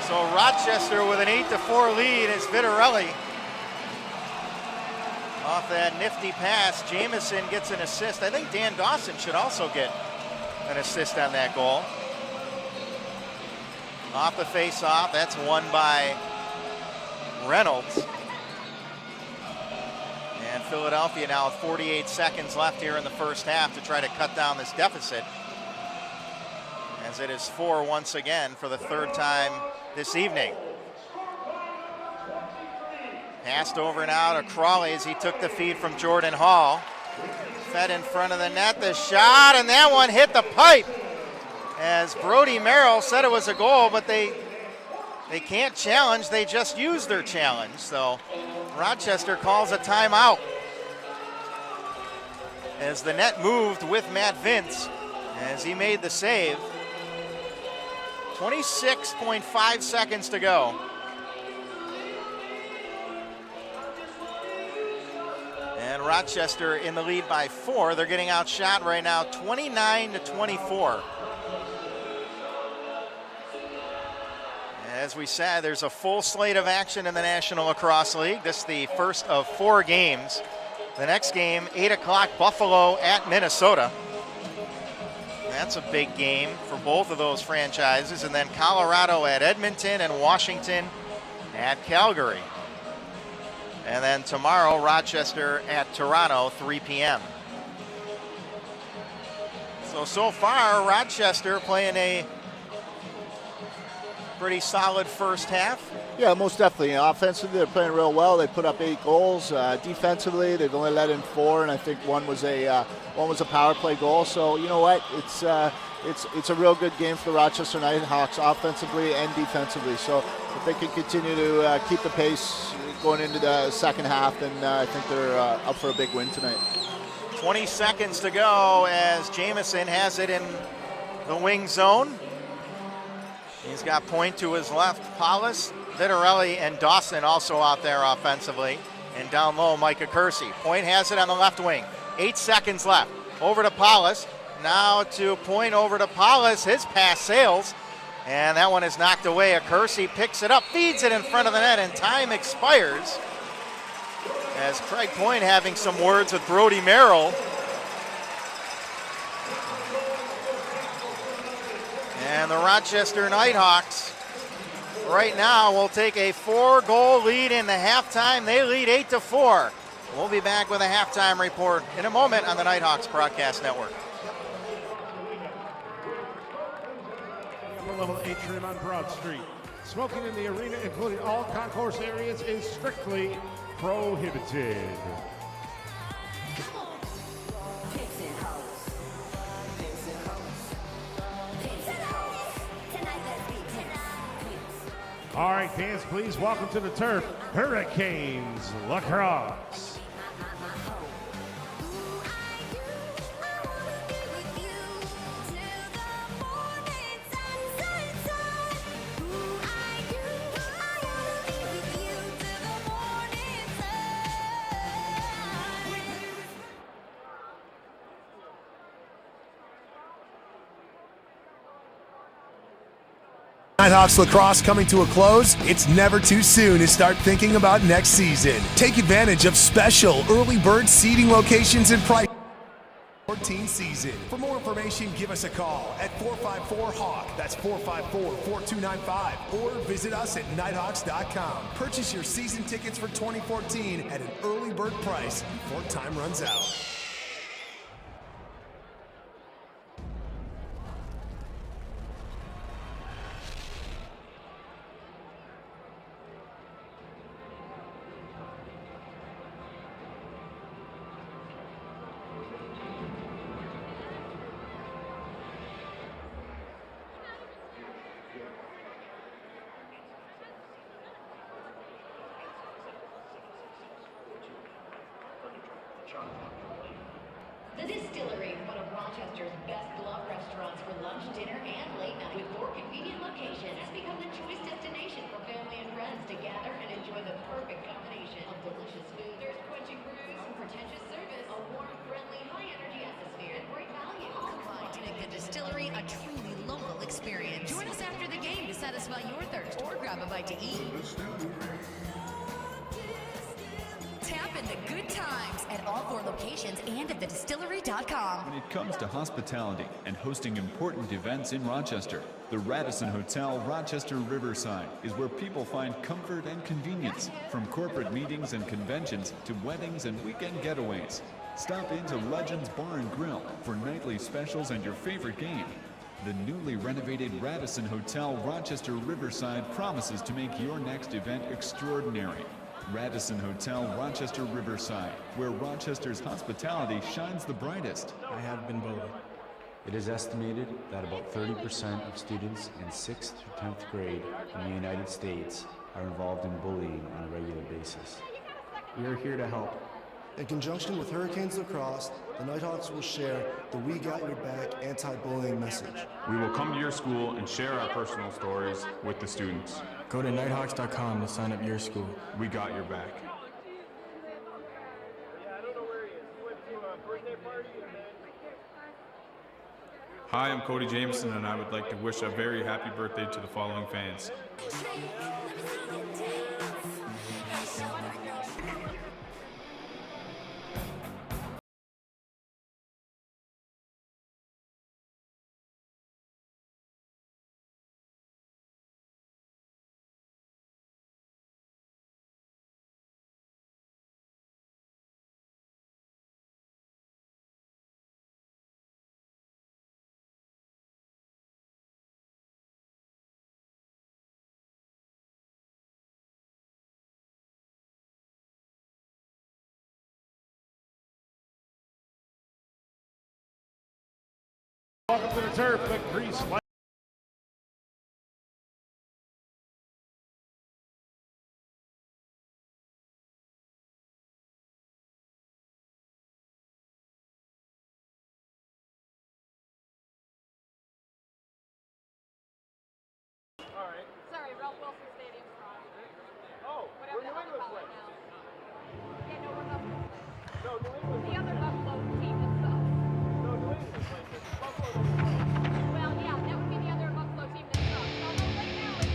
S8: So Rochester with an 8-4 lead as Vitarelli off that nifty pass. Jamieson gets an assist. I think Dan Dawson should also get an assist on that goal. Off the face-off, that's won by Reynolds. And Philadelphia now with 48 seconds left here in the first half to try to cut down this deficit, as it is 4 once again for the third time this evening. Passed over now to Crawley as he took the feed from Jordan Hall. Fed in front of the net, the shot, and that one hit the pipe. As Brody Merrill said it was a goal, but they can't challenge, they just used their challenge. So Rochester calls a timeout as the net moved with Matt Vince as he made the save. 26.5 seconds to go. And Rochester in the lead by 4. They're getting outshot right now 29-24. As we said, there's a full slate of action in the National Lacrosse League. This is the first of 4 games. The next game, 8 o'clock, Buffalo at Minnesota. That's a big game for both of those franchises. And then Colorado at Edmonton and Washington at Calgary. And then tomorrow, Rochester at Toronto, 3 p.m. So far, Rochester playing a pretty solid first half.
S9: Yeah, most definitely. Offensively, they're playing real well. They put up 8 goals. Defensively, they've only let in 4, and I think one was a power play goal. So you know what? It's a real good game for the Rochester Knighthawks, offensively and defensively. So if they can continue to keep the pace going into the second half, then I think they're up for a big win tonight.
S8: 20 seconds to go as Jamieson has it in the wing zone. He's got Point to his left, Paulus, Vitarelli, and Dawson also out there offensively. And down low, Micah Kersey. Point has it on the left wing. 8 seconds left. Over to Paulus. Now to Point, over to Paulus. His pass sails. And that one is knocked away. Kersey picks it up, feeds it in front of the net, and time expires. As Craig Point having some words with Brody Merrill. And the Rochester Knighthawks right now will take a 4-goal lead in the halftime. They lead 8-4. We'll be back with a halftime report in a moment on the Knighthawks Broadcast Network.
S6: Upper level atrium on Broad Street. Smoking in the arena, including all concourse areas, is strictly prohibited. All right, fans, please welcome to the turf, Hurricanes Lacrosse.
S11: Knighthawks lacrosse coming to a close, it's never too soon to start thinking about next season. Take advantage of special early bird seating locations and price 14 season. For more information, give us a call at 454-HAWK. That's 454-4295. Or visit us at Knighthawks.com. Purchase your season tickets for 2014 at an early bird price before time runs out.
S12: The Distillery, one of Rochester's best beloved restaurants for lunch, dinner, and late night. With 4 convenient locations, has become the choice destination for family and friends to gather and enjoy the perfect combination of delicious food, thirst-quenching brews, pretentious service, a warm, friendly, high-energy atmosphere, and great value. All combined to make the Distillery a truly local experience. Join us after the game to satisfy your thirst or grab a bite to eat. Tap into good times at all 4 locations and at thedistillery.com.
S13: When it comes to hospitality and hosting important events in Rochester, the Radisson Hotel Rochester Riverside is where people find comfort and convenience, from corporate meetings and conventions to weddings and weekend getaways. Stop into Legends Bar and Grill for nightly specials and your favorite game. The newly renovated Radisson Hotel Rochester Riverside promises to make your next event extraordinary. Radisson Hotel Rochester Riverside, where Rochester's hospitality shines the brightest.
S2: I have been bullied. It is estimated that about 30% of students in 6th through 10th grade in the United States are involved in bullying on a regular basis. We are here to help.
S3: In conjunction with Hurricanes Lacrosse, the Knighthawks will share the We Got Your Back anti-bullying message.
S4: We will come to your school and share our personal stories with the students.
S14: Go to Knighthawks.com to sign up your school.
S4: We got your back. Hi, I'm Cody Jameson, and I would like to wish a very happy birthday to the following fans.
S6: Welcome to the turf, the Grease Light.
S15: Sorry, Ralph Wilson Stadium's wrong.
S6: Oh, we're New England playing.
S15: Yeah, no, we're Buffalo playing. No, New England. The other Buffalo team that sucks.
S6: No, New England playing. Buffalo doesn't play.
S15: Well, yeah, that would be the other Buffalo team that sucks. Although right now it's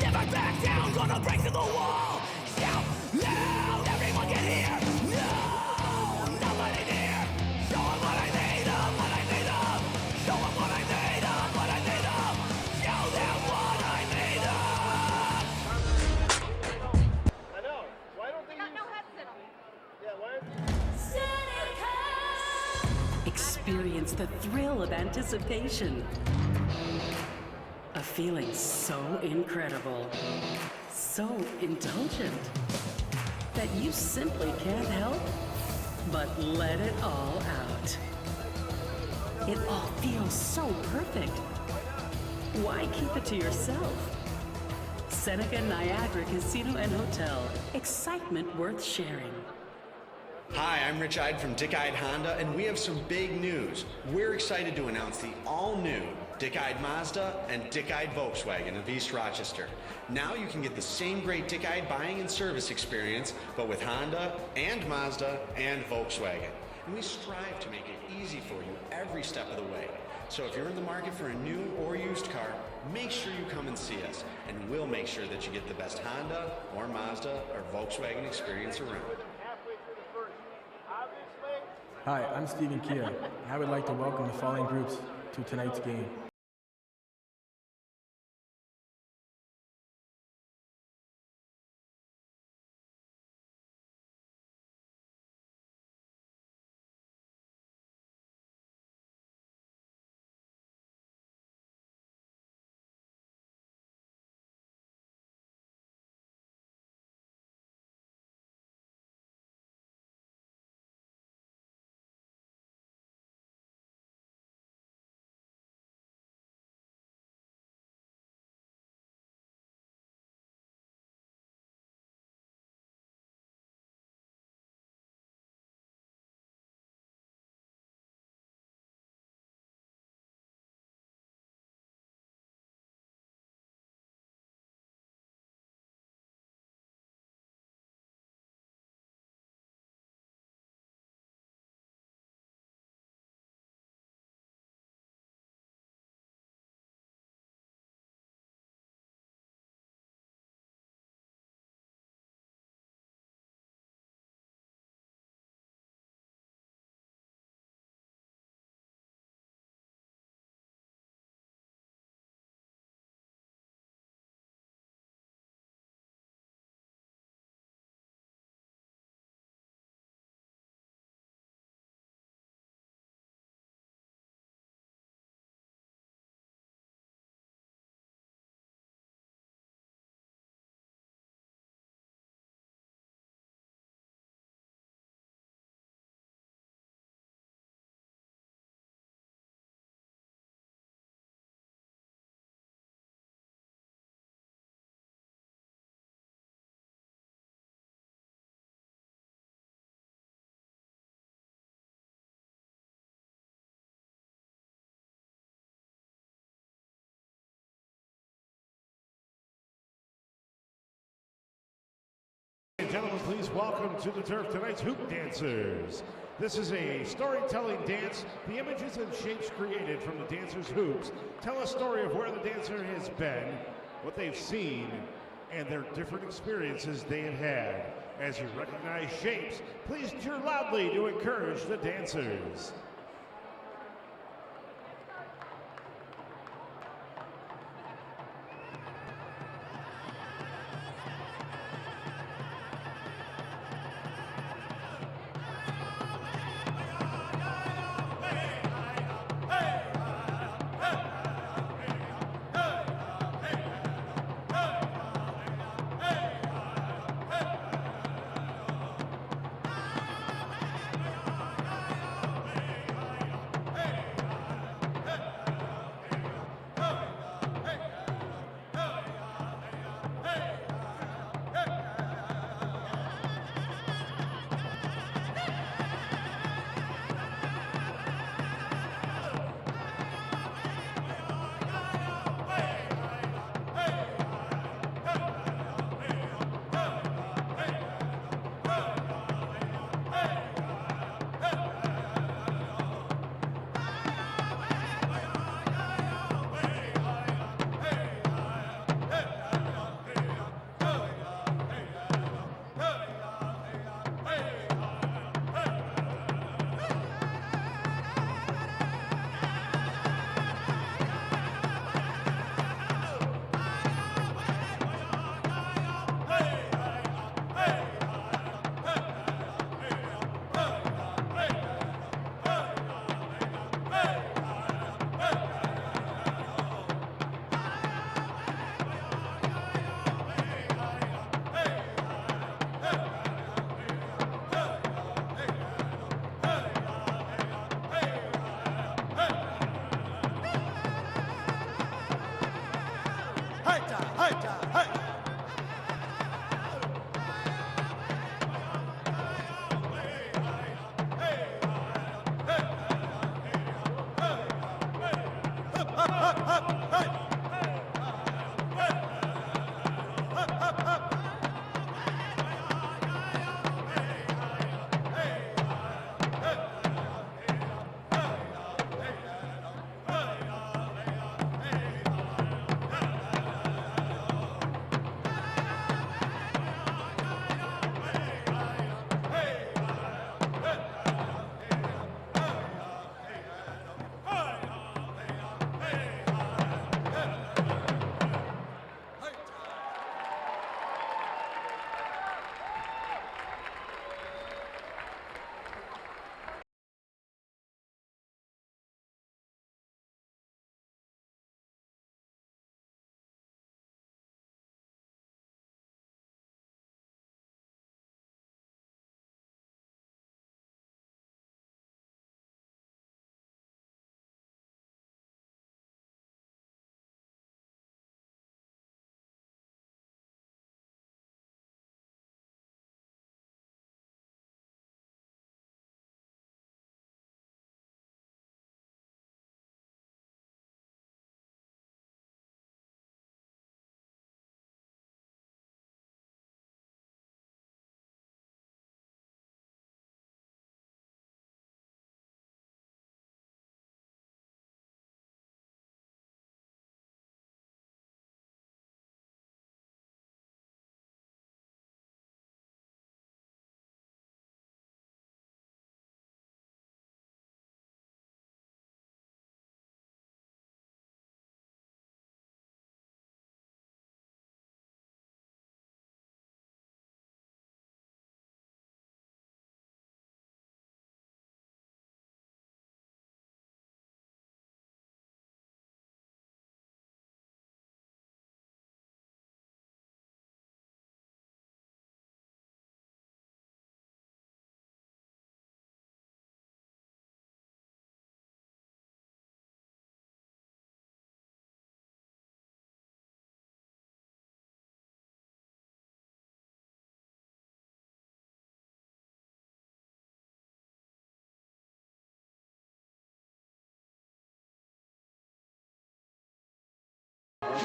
S16: Never back down, gonna break through the wall. Shout loud, everyone can hear. No, nobody near. Show 'em what I made of, what I made of. Show 'em what I made of, what I made of. Show them what I made of.
S6: I know. Why don't they
S15: got no headset on.
S17: Experience the thrill of anticipation. A feeling so incredible, so indulgent, that you simply can't help but let it all out. It all feels so perfect. Why keep it to yourself? Seneca Niagara Casino and Hotel. Excitement worth sharing.
S18: Hi, I'm Rich Ide from Dick Ide Honda, and we have some big news. We're excited to announce the all-new Dick Ide Mazda and Dick Ide Volkswagen of East Rochester. Now you can get the same great Dick Ide buying and service experience, but with Honda and Mazda and Volkswagen. And we strive to make it easy for you every step of the way. So if you're in the market for a new or used car, make sure you come and see us, and we'll make sure that you get the best Honda or Mazda or Volkswagen experience around.
S14: Hi, I'm Stephen Kia, and I would like to welcome the following groups to tonight's game.
S6: Gentlemen, please welcome to the turf tonight's Hoop Dancers. This is a storytelling dance. The images and shapes created from the dancers' hoops tell a story of where the dancer has been, what they've seen, and their different experiences they have had. As you recognize shapes, please cheer loudly to encourage the dancers.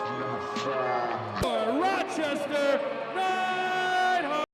S5: For Rochester Knighthawks.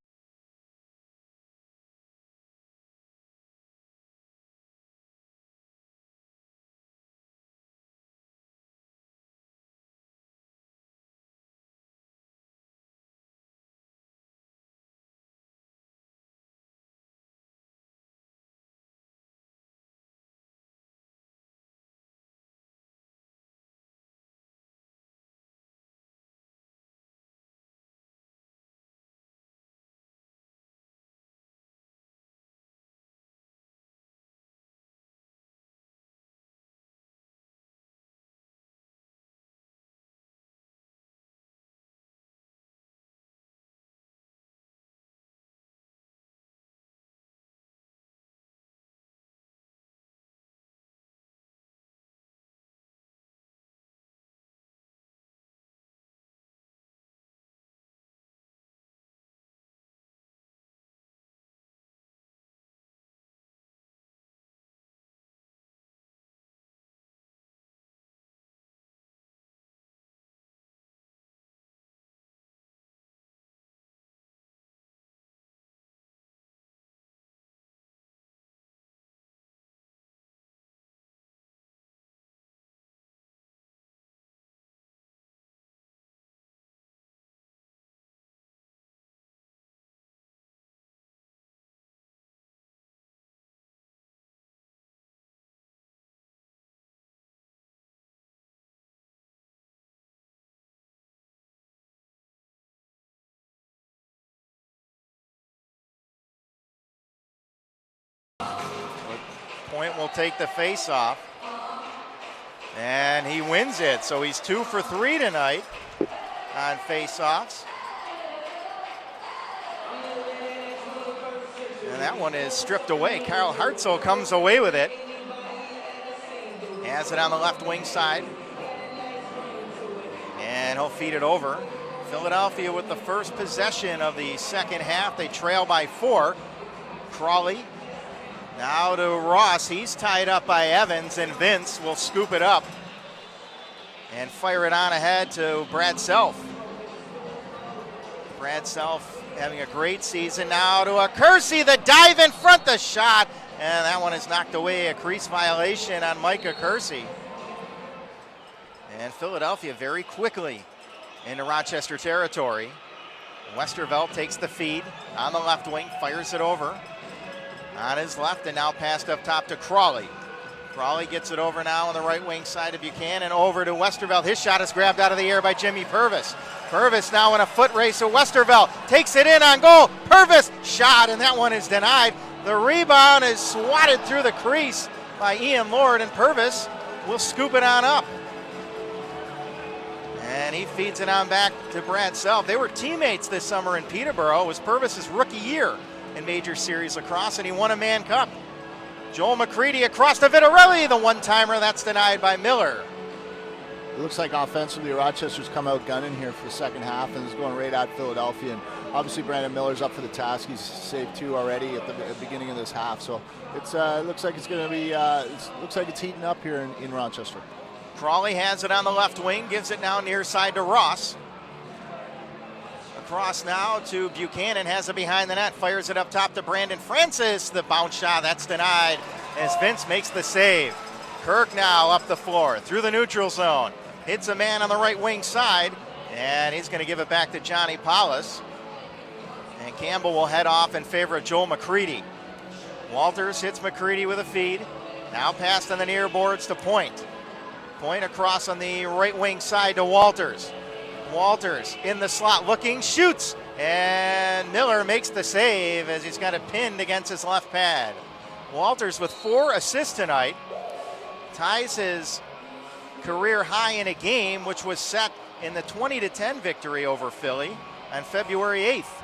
S8: Point will take the face-off. And he wins it, so he's 2 for 3 tonight on face-offs. And that one is stripped away. Kyle Hartzell comes away with it. Has it on the left wing side. And he'll feed it over. Philadelphia with the first possession of the second half. They trail by 4. Crawley now to Ross. He's tied up by Evans, and Vince will scoop it up and fire it on ahead to Brad Self. Brad Self having a great season. Now to a Kersey, the dive in front, the shot, and that one is knocked away. A crease violation on Micah Kersey. And Philadelphia very quickly into Rochester territory. Westervelt takes the feed on the left wing, fires it over on his left, and now passed up top to Crawley. Crawley gets it over now on the right wing side of Buchanan, over to Westervelt. His shot is grabbed out of the air by Jimmy Purvis. Purvis now in a foot race to Westervelt. Takes it in on goal. Purvis shot, and that one is denied. The rebound is swatted through the crease by Ian Lord, and Purvis will scoop it on up. And he feeds it on back to Brad Self. They were teammates this summer in Peterborough. It was Purvis's rookie year in Major Series lacrosse, and he won a Man Cup. Joel McCready across to Vitarelli, the one-timer. That's denied by Miller.
S9: It looks like offensively Rochester's come out gunning here for the second half and is going right at Philadelphia. And obviously Brandon Miller's up for the task. He's saved 2 already at the beginning of this half. So it looks like it's going to be. Looks like it's heating up here in Rochester.
S8: Crawley has it on the left wing, gives it now near side to Ross. Across now to Buchanan, has it behind the net, fires it up top to Brandon Francis. The bounce shot, that's denied as Vince makes the save. Kirk now up the floor through the neutral zone. Hits a man on the right wing side, and he's going to give it back to Johnny Paulus. And Campbell will head off in favor of Joel McCready. Walters hits McCready with a feed. Now passed on the near boards to Point. Point across on the right wing side to Walters. Walters in the slot looking, shoots, and Miller makes the save as he's got it pinned against his left pad. Walters with 4 assists tonight, ties his career high in a game which was set in the 20-10 victory over Philly on February 8th.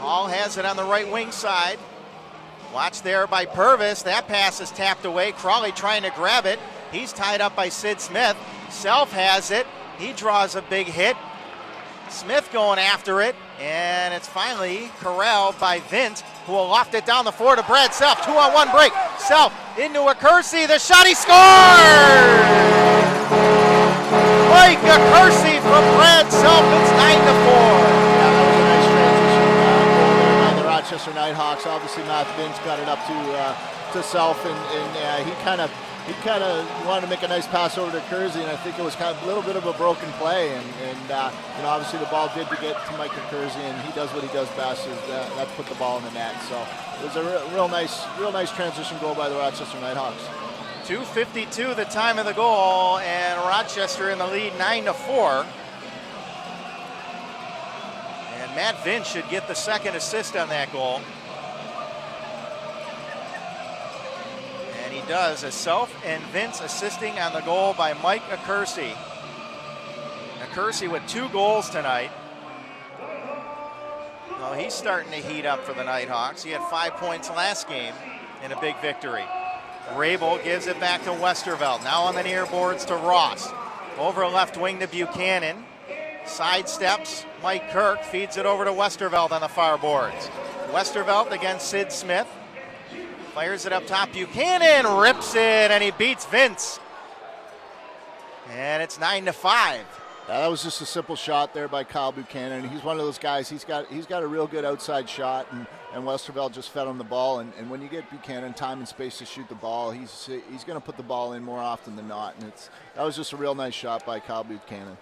S8: Hall has it on the right wing side. Watch there by Purvis. That pass is tapped away. Crawley trying to grab it. He's tied up by Sid Smith. Self has it. He draws a big hit. Smith going after it, and it's finally corralled by Vint, who will loft it down the floor to Brad Self. 2-on-1 break. Self into a Kersey. The shot, he scores! Mike Kersey from Brad Self. It's 9-4.
S9: Yeah, that was a nice transition goal there by the Rochester Knighthawks. Obviously, Matt Vince got it up to Self, and he kind of wanted to make a nice pass over to Kersey, and I think it was kind of a little bit of a broken play, and obviously the ball did get to Mike Kersey, and he does what he does best, is that's put the ball in the net. So it was a real nice transition goal by the Rochester Knighthawks.
S8: 2:52 the time of the goal, and Rochester in the lead 9-4. And Matt Vince should get the second assist on that goal. And he does, as Self and Vince assisting on the goal by Mike Kersey. Kersey with 2 goals tonight. Well, he's starting to heat up for the Knighthawks. He had 5 points last game in a big victory. Rabel gives it back to Westervelt. Now on the near boards to Ross. Over left wing to Buchanan. Sidesteps. Mike Kirk feeds it over to Westervelt on the far boards. Westervelt against Sid Smith. Fires it up top. Buchanan rips it, and he beats Vince. And it's 9-5.
S9: Yeah, that was just a simple shot there by Kyle Buchanan. He's one of those guys. He's got a real good outside shot, and Westervelt just fed him the ball. And when you get Buchanan time and space to shoot the ball, he's going to put the ball in more often than not. And that was just a real nice shot by Kyle Buchanan.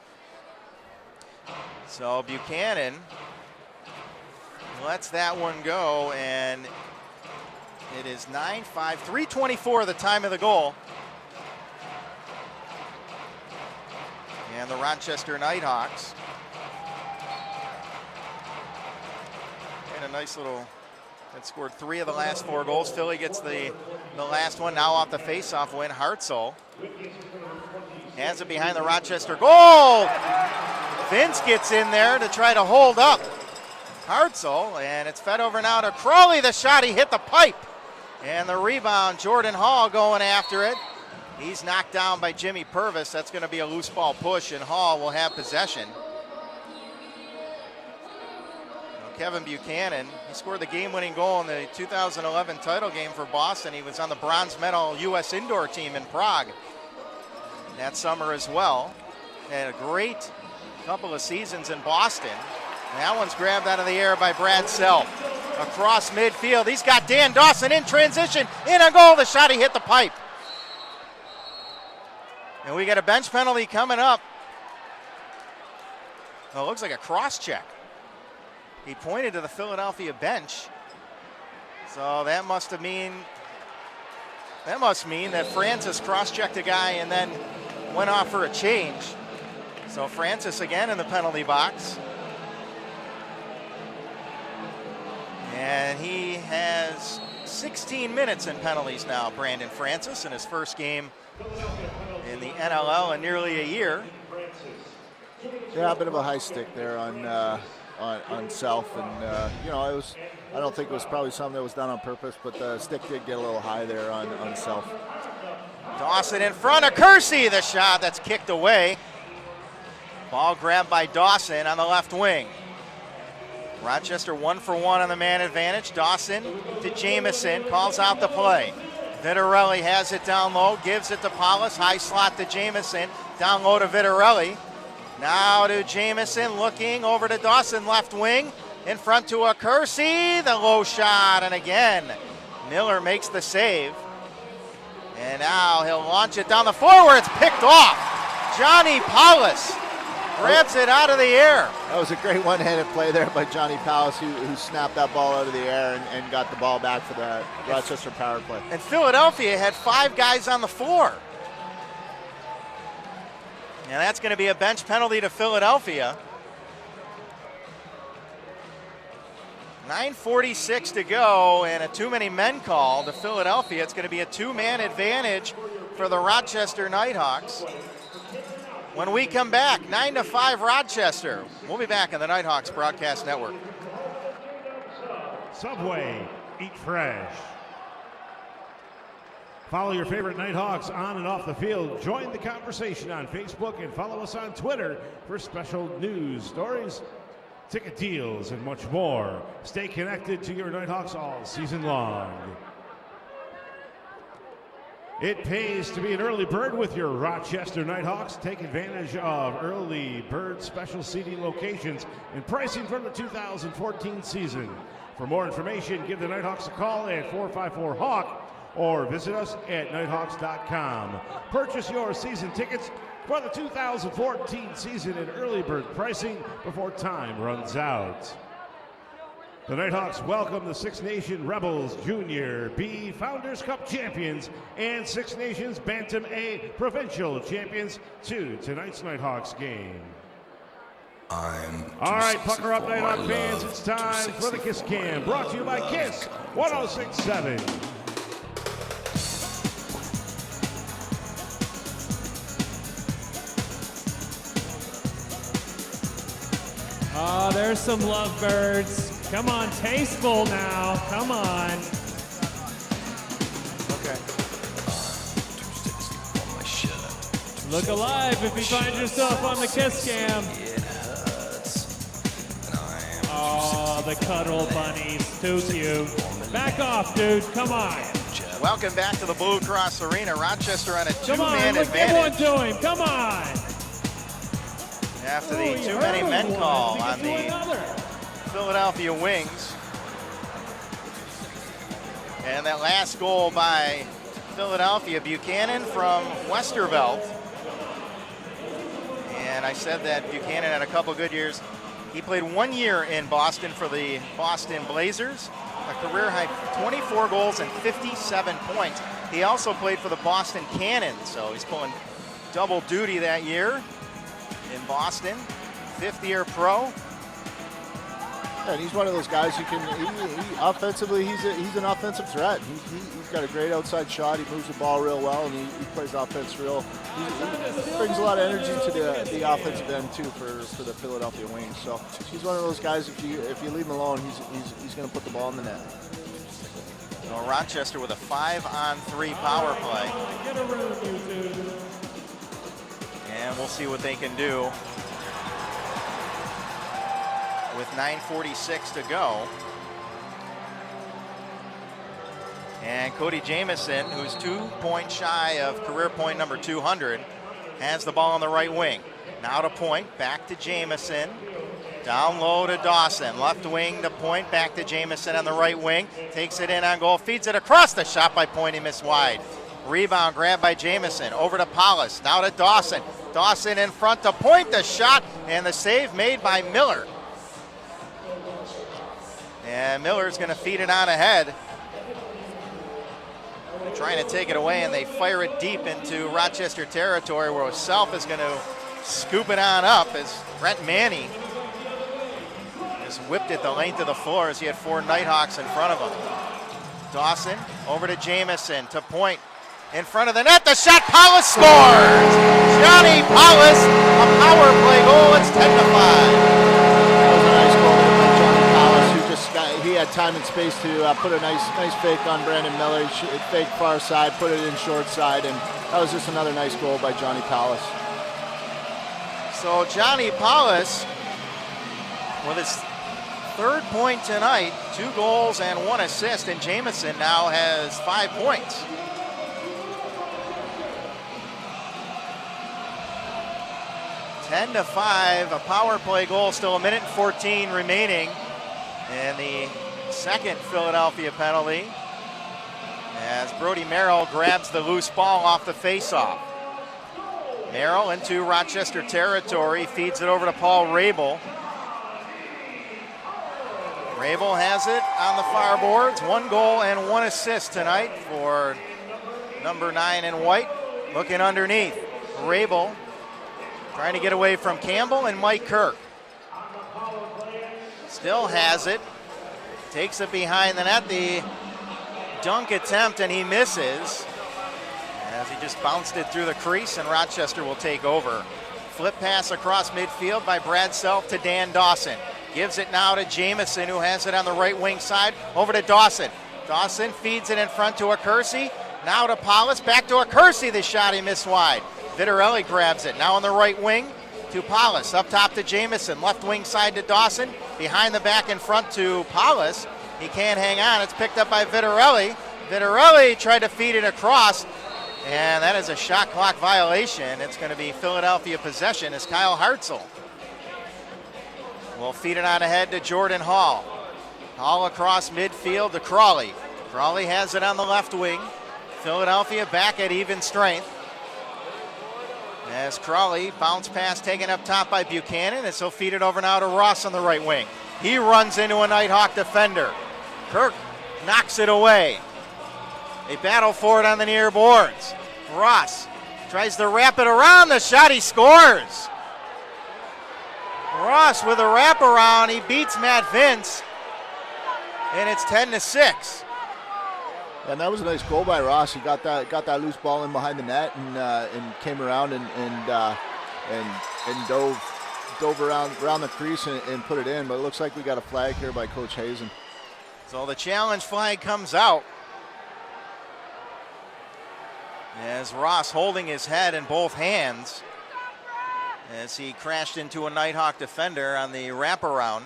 S8: So Buchanan lets that one go, and it is 9-5, 3:24 the time of the goal. And the Rochester Knighthawks and a nice little, that scored 3 of the last 4 goals. Philly gets the last one now off the faceoff win. Hartzell has it behind the Rochester goal. Vince gets in there to try to hold up Hartzell, and it's fed over now to Crawley. The shot, he hit the pipe. And the rebound, Jordan Hall going after it. He's knocked down by Jimmy Purvis. That's going to be a loose ball push, and Hall will have possession. Now, Kevin Buchanan, he scored the game-winning goal in the 2011 title game for Boston. He was on the bronze medal U.S. indoor team in Prague that summer as well. Had a great couple of seasons in Boston. And that one's grabbed out of the air by Brad Self. Across midfield, he's got Dan Dawson in transition, in a goal. The shot, he hit the pipe. And we got a bench penalty coming up. Oh, it looks like a cross check. He pointed to the Philadelphia bench. So that must mean that Francis cross-checked a guy and then went off for a change. So Francis again in the penalty box. And he has 16 minutes in penalties now, Brandon Francis, in his first game in the NLL in nearly a year.
S9: Yeah, a bit of a high stick there on Self, and I don't think it was probably something that was done on purpose, but the stick did get a little high there on Self.
S8: Dawson in front of Kersey, the shot that's kicked away. Ball grabbed by Dawson on the left wing. Rochester 1-for-1 on the man advantage. Dawson to Jamison, calls out the play. Vitarelli has it down low, gives it to Paulus, high slot to Jamison, down low to Vitarelli. Now to Jamison, looking over to Dawson, left wing, in front to Kersey, the low shot, and again, Miller makes the save. And now he'll launch it down the floor where it's picked off. Johnny Paulus grabs it out of the air.
S9: That was a great one-handed play there by Johnny Paulus, who snapped that ball out of the air and got the ball back for the Rochester power play.
S8: And Philadelphia had 5 guys on the floor. And that's going to be a bench penalty to Philadelphia. 9:46 to go, and a too-many-men call to Philadelphia. It's going to be a 2-man advantage for the Rochester Knighthawks. When we come back, 9-5 Rochester. We'll be back on the Knighthawks Broadcast Network.
S6: Subway, eat fresh. Follow your favorite Knighthawks on and off the field. Join the conversation on Facebook and follow us on Twitter for special news, stories, ticket deals, and much more. Stay connected to your Knighthawks all season long. It pays to be an early bird with your Rochester Knighthawks. Take advantage of early bird special seating locations and pricing for the 2014 season. For more information, give the Knighthawks a call at 454-HAWK or visit us at Knighthawks.com. Purchase your season tickets for the 2014 season at early bird pricing before time runs out. The Knighthawks welcome the Six Nation Rebels Junior B Founders Cup champions and Six Nations Bantam A Provincial champions to tonight's Knighthawks game. All right, pucker up, Nighthawk fans. It's time for the Kiss Cam, brought to you by Kiss 106.7.
S10: Oh, there's some lovebirds. Come on, tasteful now. Come on.
S8: Okay.
S10: Look alive if you find yourself on the Kiss Cam. Oh, the cuddle bunnies. Too cute. Back off, dude. Come on.
S8: Welcome back to the Blue Cross Arena. Rochester on a
S10: Come on,
S8: two-man
S10: let's give one
S8: advantage.
S10: to him. Come on.
S8: After the too many men call on the Philadelphia Wings. And that last goal by Philadelphia, Buchanan from Westervelt. And I said that Buchanan had a couple good years. He played 1 year in Boston for the Boston Blazers, a career high 24 goals and 57 points. He also played for the Boston Cannons, so he's pulling double duty that year in Boston, fifth-year pro.
S9: Yeah, and he's one of those guys who can, he offensively, he's an offensive threat. He's got a great outside shot. He moves the ball real well, and he plays offense real. He brings a lot of energy to the offensive end too for the Philadelphia Wings. So he's one of those guys. If you leave him alone, he's going to put the ball in the net.
S8: So Rochester with a 5-on-3 power play.
S10: Get a room, you two.
S8: And we'll see what they can do with 9:46 to go. And Cody Jamieson, who's 2 points shy of career point number 200, has the ball on the right wing. Now to Point, back to Jamieson. Down low to Dawson, left wing to Point, back to Jamieson on the right wing. Takes it in on goal, feeds it across. The shot by Point, he missed wide. Rebound grabbed by Jamieson, over to Paulus, now to Dawson. Dawson in front to Point, the shot, and the save made by Miller. And Miller's going to feed it on ahead. They're trying to take it away, and they fire it deep into Rochester territory, where Self is going to scoop it on up as Brent Manny just whipped it the length of the floor as he had 4 Knighthawks in front of him. Dawson over to Jamieson, to Point. In front of the net, the shot, Paulus scores! Johnny Paulus, a power play goal, it's 10-5.
S9: That was a nice goal there by Johnny Paulus, who just he had time and space to put a nice fake on Brandon Miller. He faked far side, put it in short side, and that was just another nice goal by Johnny Paulus.
S8: So Johnny Paulus, with his 3rd point tonight, 2 goals and 1 assist, and Jamieson now has 5 points. (10-5), a power play goal, still 1:14 remaining. And the second Philadelphia penalty as Brody Merrill grabs the loose ball off the faceoff. Merrill into Rochester territory, feeds it over to Paul Rabel. Rabel has it on the far boards. 1 goal and 1 assist tonight for number 9 in white. Looking underneath, Rabel trying to get away from Campbell and Mike Kirk. Still has it. Takes it behind the net. The dunk attempt, and he misses as he just bounced it through the crease, and Rochester will take over. Flip pass across midfield by Brad Self to Dan Dawson. Gives it now to Jamieson, who has it on the right wing side. Over to Dawson. Dawson feeds it in front to Acursi. Now to Paulus. Back to Acursi. The shot, he missed wide. Vitarelli grabs it. Now on the right wing to Paulus. Up top to Jamieson. Left wing side to Dawson. Behind the back in front to Paulus. He can't hang on. It's picked up by Vitarelli. Vitarelli tried to feed it across. And that is a shot clock violation. It's going to be Philadelphia possession as Kyle Hartzell will feed it on ahead to Jordan Hall. Hall across midfield to Crawley. Crawley has it on the left wing. Philadelphia back at even strength. As Crawley, bounce pass taken up top by Buchanan, as he'll feed it over now to Ross on the right wing. He runs into a Nighthawk defender. Kirk knocks it away. They battle for it on the near boards. Ross tries to wrap it around. The shot, he scores. Ross with a wraparound. He beats Matt Vince. And it's 10-6.
S9: And that was a nice goal by Ross. He got that loose ball in behind the net and came around and dove around the crease and put it in. But it looks like we got a flag here by Coach Hazen.
S8: So the challenge flag comes out as Ross holding his head in both hands as he crashed into a Nighthawk defender on the wraparound.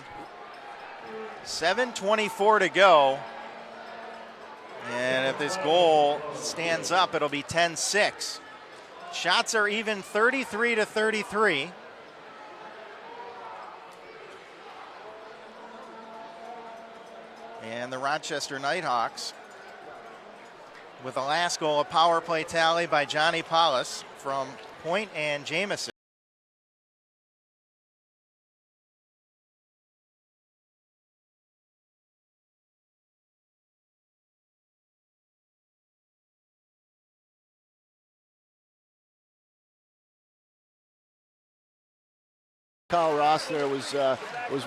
S8: 7:24 to go. And if this goal stands up, it'll be 10-6. Shots are even 33-33. And the Rochester Nighthawks, with the last goal, a power play tally by Johnny Paulus from Point and Jamison.
S9: Kyle Ross there was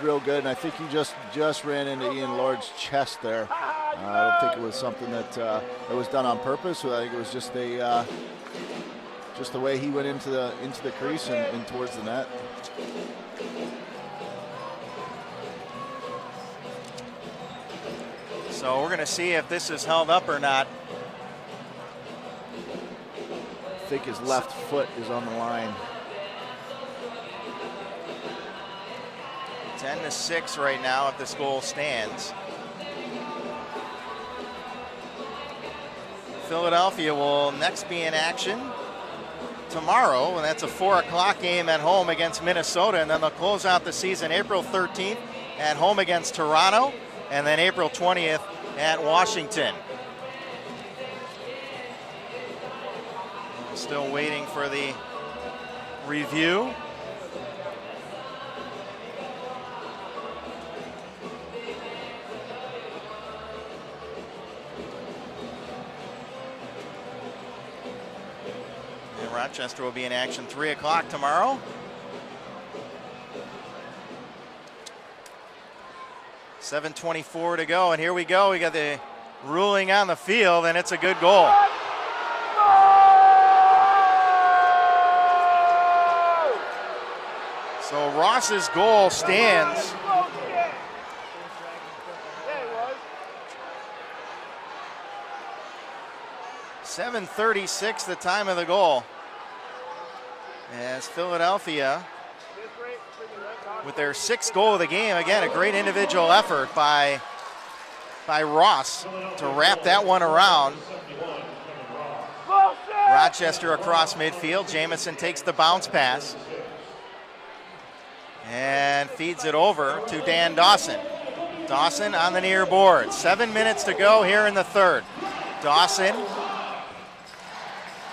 S9: real good, and I think he just ran into Ian Lord's chest there. I don't think it was something that was done on purpose. I think it was just the way he went into the crease and towards the net.
S8: So we're going to see if this is held up or not.
S9: I think his left foot is on the line.
S8: 10-6 right now if this goal stands. Philadelphia will next be in action tomorrow, and that's a 4 o'clock game at home against Minnesota, and then they'll close out the season April 13th at home against Toronto, and then April 20th at Washington. Still waiting for the review. Rochester will be in action 3 o'clock tomorrow. .7:24 to go, and here we go. We got the ruling on the field, and it's a good goal. So Ross's goal stands. .736 the time of the goal. As Philadelphia, with their 6th goal of the game, again, a great individual effort by Ross to wrap that one around. Rochester across midfield. Jamison takes the bounce pass and feeds it over to Dan Dawson. Dawson on the near board. 7 minutes to go here in the third. Dawson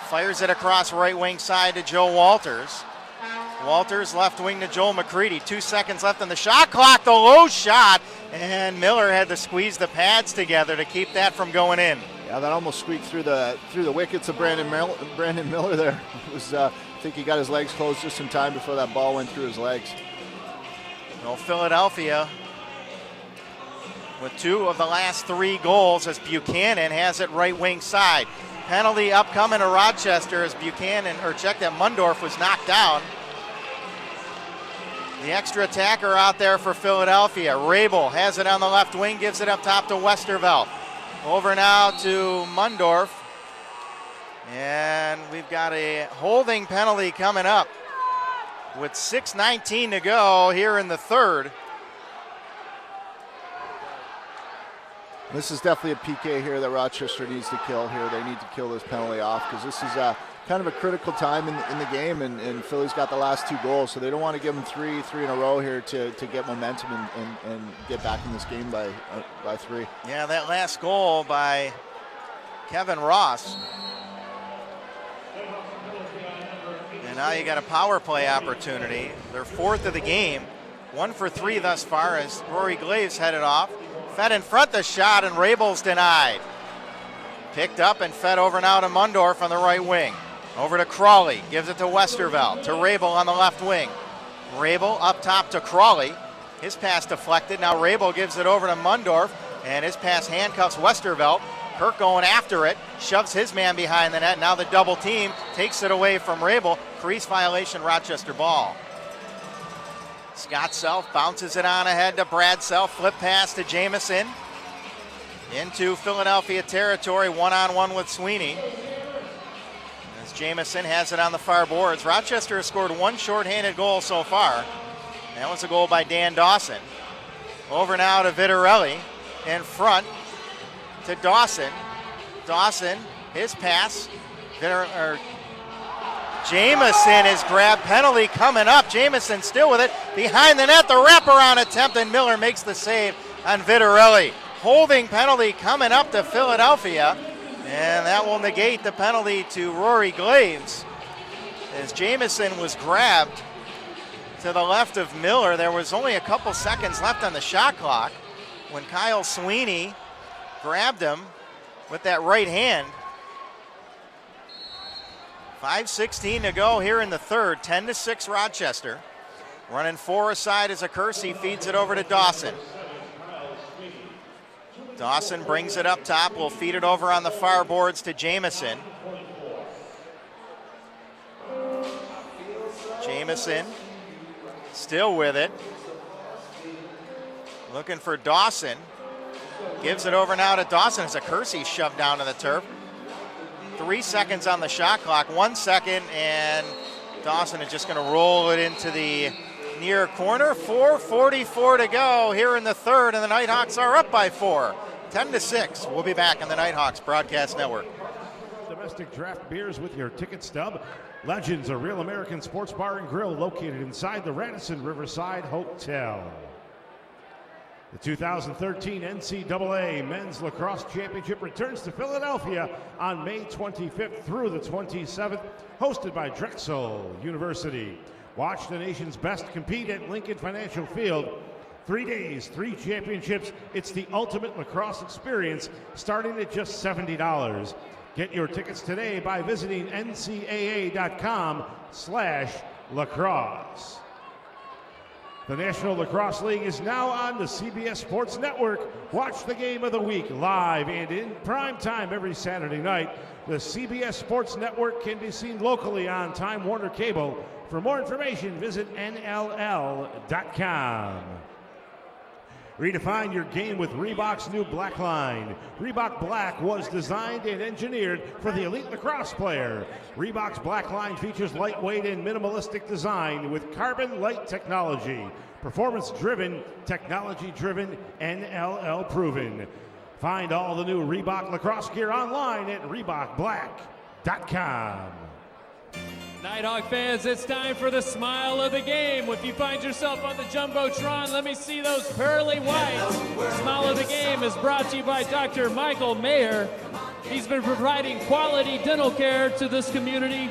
S8: fires it across right wing side to Joe Walters. Walters left wing to Joel McCready. 2 seconds left on the shot clock. The low shot, and Miller had to squeeze the pads together to keep that from going in.
S9: Yeah, that almost squeaked through the wickets of Brandon Miller there. It was, I think he got his legs closed just in time before that ball went through his legs.
S8: Well, Philadelphia with 2 of the last 3 goals as Buchanan has it right wing side. Penalty upcoming to Rochester as Mundorf was knocked down. The extra attacker out there for Philadelphia. Rabel has it on the left wing, gives it up top to Westervelt. Over now to Mundorf. And we've got a holding penalty coming up with 6:19 to go here in the third.
S9: This is definitely a PK here that Rochester needs to kill here. They need to kill this penalty off because this is kind of a critical time in the game, and Philly's got the last 2 goals, so they don't want to give them three in a row here to get momentum and get back in this game by 3.
S8: Yeah, that last goal by Kevin Ross. And now you got a power play opportunity. Their 4th of the game. 1 for 3 thus far as Rory Glaves headed off. Fed in front the shot, and Rabel's denied. Picked up and fed over now to Mundorf on the right wing. Over to Crawley, gives it to Westerveld, to Rabel on the left wing. Rabel up top to Crawley. His pass deflected. Now Rabel gives it over to Mundorf, and his pass handcuffs Westerveld. Kirk going after it, shoves his man behind the net. Now the double team takes it away from Rabel. Crease violation, Rochester ball. Scott Self bounces it on ahead to Brad Self. Flip pass to Jamison. Into Philadelphia territory, one-on-one with Sweeney. As Jamison has it on the far boards. Rochester has scored 1 shorthanded goal so far. That was a goal by Dan Dawson. Over now to Vitarelli. In front to Dawson. Dawson, his pass. Jamison is grabbed. Penalty coming up. Jamison still with it. Behind the net, the wraparound attempt, and Miller makes the save on Vitarelli. Holding penalty coming up to Philadelphia, and that will negate the penalty to Rory Glaves. As Jamison was grabbed to the left of Miller, there was only a couple seconds left on the shot clock when Kyle Sweeney grabbed him with that right hand. 5:16 to go here in the 3rd. 10-6 Rochester. Running 4 aside as Accursi feeds it over to Dawson. Dawson brings it up top. Will feed it over on the far boards to Jamison. Jamison still with it. Looking for Dawson. Gives it over now to Dawson as Accursi shoved down to the turf. 3 seconds on the shot clock. 1 second, and Dawson is just going to roll it into the near corner. 4:44 to go here in the 3rd, and the Knighthawks are up by 4. 10-6. We'll be back on the Knighthawks Broadcast Network.
S6: Domestic draft beers with your ticket stub. Legends, a real American sports bar and grill located inside the Radisson Riverside Hotel. The 2013 NCAA Men's Lacrosse Championship returns to Philadelphia on May 25th through the 27th, hosted by Drexel University. Watch the nation's best compete at Lincoln Financial Field. 3 days, 3 championships. It's the ultimate lacrosse experience, starting at just $70. Get your tickets today by visiting ncaa.com/lacrosse. The National Lacrosse League is now on the CBS Sports Network. Watch the game of the week live and in prime time every Saturday night. The CBS Sports Network can be seen locally on Time Warner Cable. For more information, visit NLL.com. Redefine your game with Reebok's new Black line. Reebok Black was designed and engineered for the elite lacrosse player. Reebok's Black line features lightweight and minimalistic design with carbon light technology. Performance-driven, technology-driven, NLL proven. Find all the new Reebok lacrosse gear online at ReebokBlack.com.
S10: Nighthawk fans, it's time for the smile of the game. If you find yourself on the Jumbotron, let me see those pearly whites. Smile of the game is brought to you by Dr. Michael Mayer. He's been providing quality dental care to this community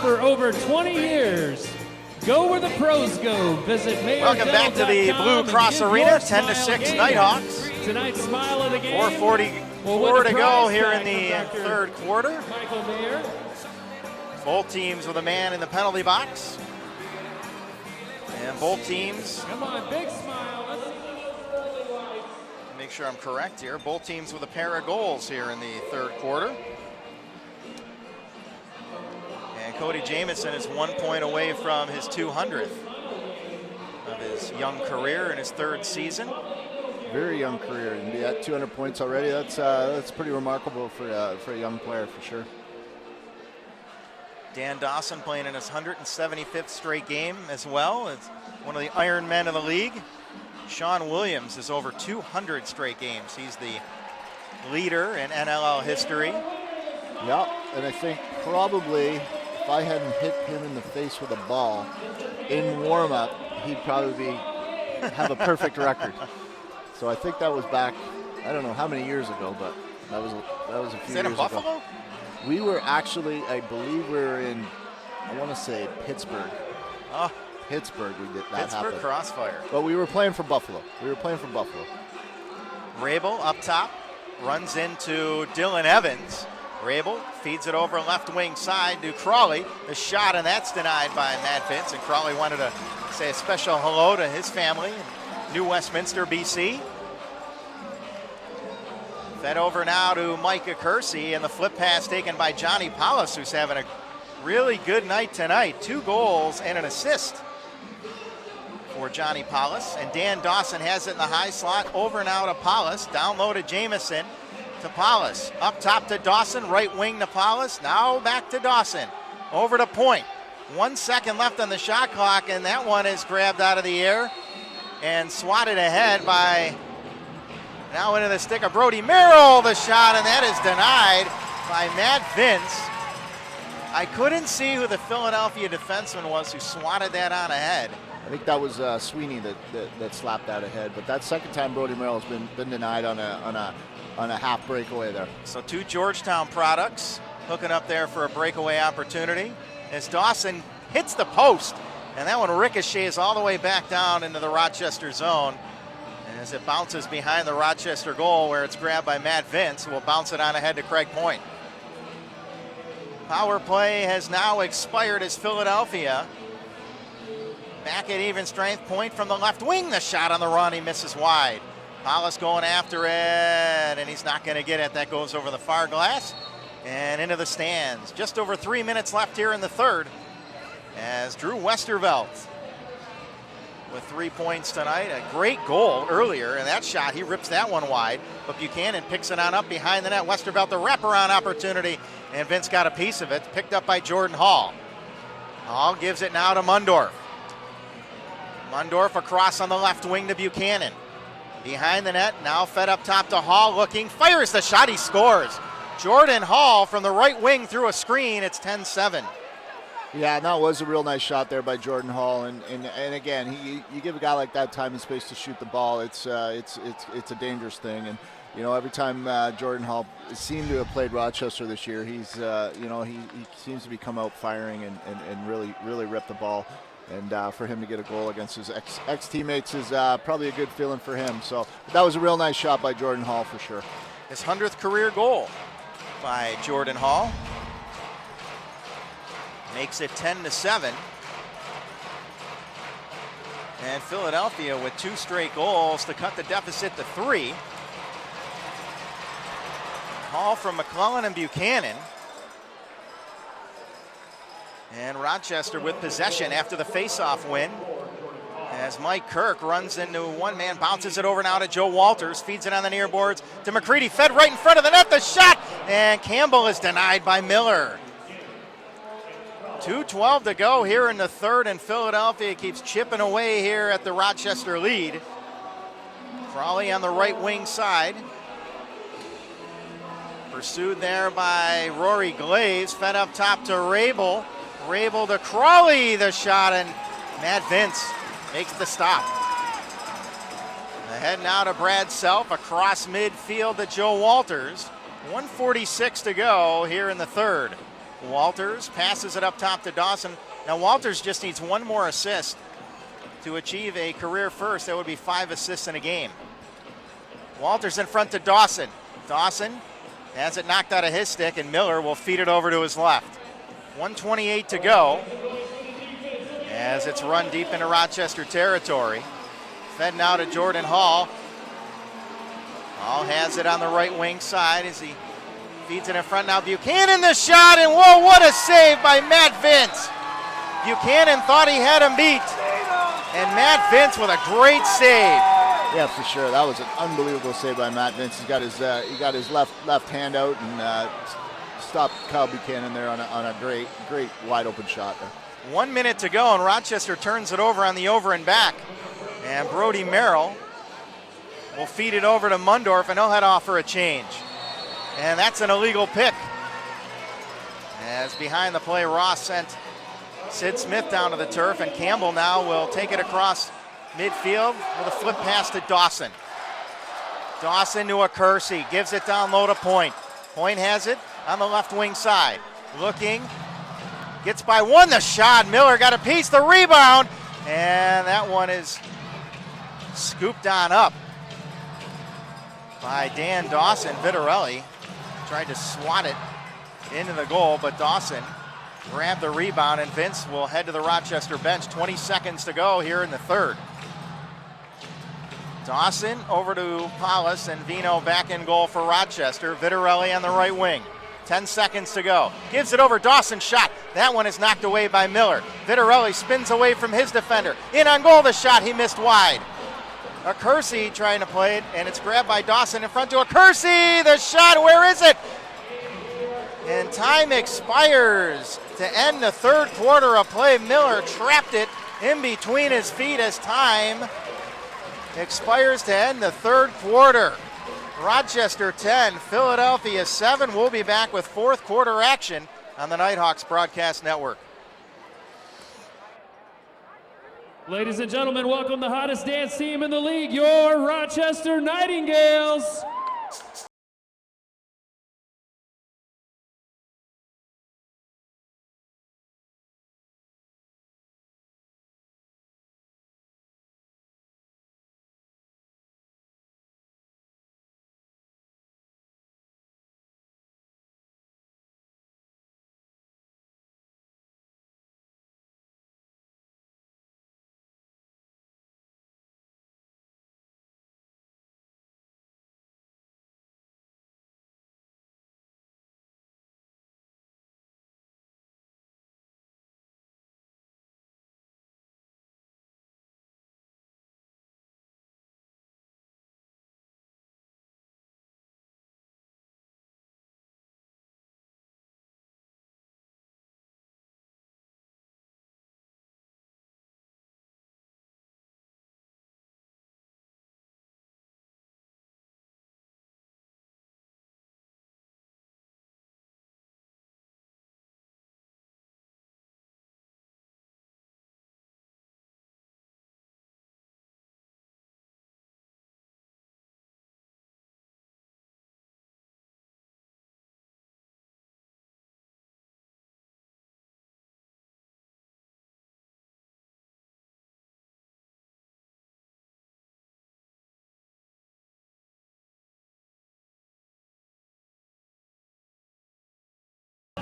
S10: for over 20 years. Go where the pros go. Visit Mayer.
S8: Welcome back to the Blue Cross Arena, 10-6 Nighthawks.
S10: Tonight's smile of the game.
S8: 4:44 to go here in the 3rd quarter.
S10: Michael Mayer.
S8: Both teams with a man in the penalty box. And both teams.
S10: Come on, big smile. Let's see those pearly whites.
S8: Make sure I'm correct here. Both teams with a pair of goals here in the 3rd quarter. And Cody Jamison is 1 point away from his 200th of his young career in his 3rd season.
S9: Very young career, and be at 200 points already. That's pretty remarkable for a young player, for sure.
S8: Dan Dawson playing in his 175th straight game as well. It's one of the Iron Men of the league. Sean Williams is over 200 straight games. He's the leader in NLL history.
S9: Yeah, and I think probably if I hadn't hit him in the face with a ball in warm-up, he'd probably have a perfect record. So I think that was back, I don't know how many years ago, but that was a few
S8: Is that
S9: years
S8: in Buffalo?
S9: ago. We were actually, I believe we were in, I want to say Pittsburgh.
S8: Oh.
S9: Pittsburgh, we did that
S8: Pittsburgh
S9: happen.
S8: Crossfire.
S9: But we were playing for Buffalo.
S8: Rabel up top, runs into Dylan Evans. Rabel feeds it over left wing side to Crawley. The shot, and that's denied by Matt Vince. And Crawley wanted to say a special hello to his family in New Westminster, BC. Fed over now to Micah Kersey, and the flip pass taken by Johnny Paulus, who's having a really good night tonight. 2 goals and an assist for Johnny Paulus. And Dan Dawson has it in the high slot. Over now to Paulus. Down low to Jamison. To Paulus. Up top to Dawson. Right wing to Paulus. Now back to Dawson. Over to Point. 1 second left on the shot clock, and that one is grabbed out of the air and swatted ahead by, now into the stick of Brody Merrill. The shot, and that is denied by Matt Vince. I couldn't see who the Philadelphia defenseman was who swatted that on ahead.
S9: I think that was Sweeney that slapped that ahead. But that second time Brody Merrill has been denied on a half breakaway there.
S8: So 2 Georgetown products hooking up there for a breakaway opportunity as Dawson hits the post, and that one ricochets all the way back down into the Rochester zone as it bounces behind the Rochester goal, where it's grabbed by Matt Vince, who will bounce it on ahead to Craig Point. Power play has now expired as Philadelphia back at even strength. Point from the left wing. The shot on the run, he misses wide. Paulus going after it, and he's not going to get it. That goes over the far glass and into the stands. Just over 3 minutes left here in the third as Drew Westervelt with 3 points tonight. A great goal earlier, and that shot, he rips that one wide, but Buchanan picks it on up behind the net. Westervelt, the wraparound opportunity, and Vince got a piece of it, picked up by Jordan Hall. Hall gives it now to Mundorf. Mundorf across on the left wing to Buchanan. Behind the net, now fed up top to Hall, looking, fires the shot, he scores. Jordan Hall from the right wing through a screen, it's 10-7.
S9: Yeah, and that was a real nice shot there by Jordan Hall, and again, you give a guy like that time and space to shoot the ball, it's a dangerous thing, and you know, every time Jordan Hall seemed to have played Rochester this year, he's he seems to be come out firing and really rip the ball, and for him to get a goal against his ex teammates is probably a good feeling for him. So that was a real nice shot by Jordan Hall for sure.
S8: His 100th career goal by Jordan Hall. Makes it 10-7. And Philadelphia with 2 straight goals to cut the deficit to 3. Hall from McClellan and Buchanan. And Rochester with possession after the faceoff win, as Mike Kirk runs into one man, bounces it over now to Joe Walters, feeds it on the near boards to McCready, fed right in front of the net, the shot, and Campbell is denied by Miller. 2:12 to go here in the third, and Philadelphia keeps chipping away here at the Rochester lead. Crawley on the right wing side. Pursued there by Rory Glaze, fed up top to Rabel. Rabel to Crawley, the shot, and Matt Vince makes the stop. Ahead now to Brad Self, across midfield to Joe Walters. 1:46 to go here in the third. Walters passes it up top to Dawson. Now Walters just needs one more assist to achieve a career first. That would be 5 assists in a game. Walters in front to Dawson. Dawson has it knocked out of his stick, and Miller will feed it over to his left. 1:28 to go as it's run deep into Rochester territory. Fed now to Jordan Hall. Hall has it on the right wing side as he feeds it in front now. Buchanan the shot, and whoa, what a save by Matt Vince. Buchanan thought he had him beat, and Matt Vince with a great save.
S9: Yeah, for sure. That was an unbelievable save by Matt Vince. He got his left hand out and stopped Kyle Buchanan there on a great wide open shot there.
S8: 1 minute to go, and Rochester turns it over on the over and back And Brody Merrill will feed it over to Mundorf, and he'll head off for a change. And that's an illegal pick. As behind the play, Ross sent Sid Smith down to the turf, and Campbell now will take it across midfield with a flip pass to Dawson. Dawson to a Kersey, gives it down low to Point. Point has it on the left wing side. Looking, gets by one, the shot. Miller got a piece, the rebound, and that one is scooped on up by Dan Dawson. Vitarelli tried to swat it into the goal, but Dawson grabbed the rebound, and Vince will head to the Rochester bench. 20 seconds to go here in the third. Dawson over to Paulus, and Vino back in goal for Rochester. Vitarelli on the right wing. 10 seconds to go. Gives it over, Dawson shot. That one is knocked away by Miller. Vitarelli spins away from his defender. In on goal, the shot, he missed wide. A Kersey trying to play it, and it's grabbed by Dawson in front to a Kersey. The shot, where is it? And time expires to end the third quarter of play. Miller trapped it in between his feet as time expires to end the third quarter. Rochester 10, Philadelphia 7. We'll be back with fourth quarter action on the Knighthawks Broadcast Network.
S10: Ladies and gentlemen, welcome the hottest dance team in the league, your Rochester Nightingales.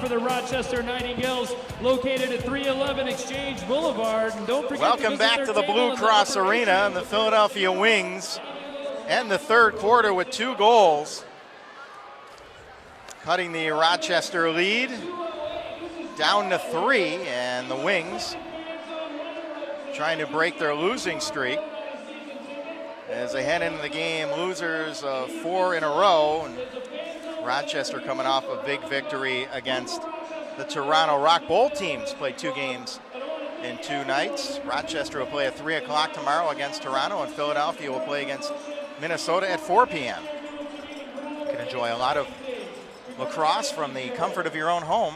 S10: For the Rochester Nightingales, located at 311 Exchange Boulevard. And don't forget
S8: Welcome back to the Blue Cross Arena, and the Philadelphia Wings end the third quarter with 2 goals, cutting the Rochester lead down to 3, and the Wings trying to break their losing streak as they head into the game losers of 4 in a row. And Rochester coming off a big victory against the Toronto Rock. Bowl teams played 2 games in 2 nights. Rochester will play at 3 o'clock tomorrow against Toronto, and Philadelphia will play against Minnesota at 4 p.m. You can enjoy a lot of lacrosse from the comfort of your own home.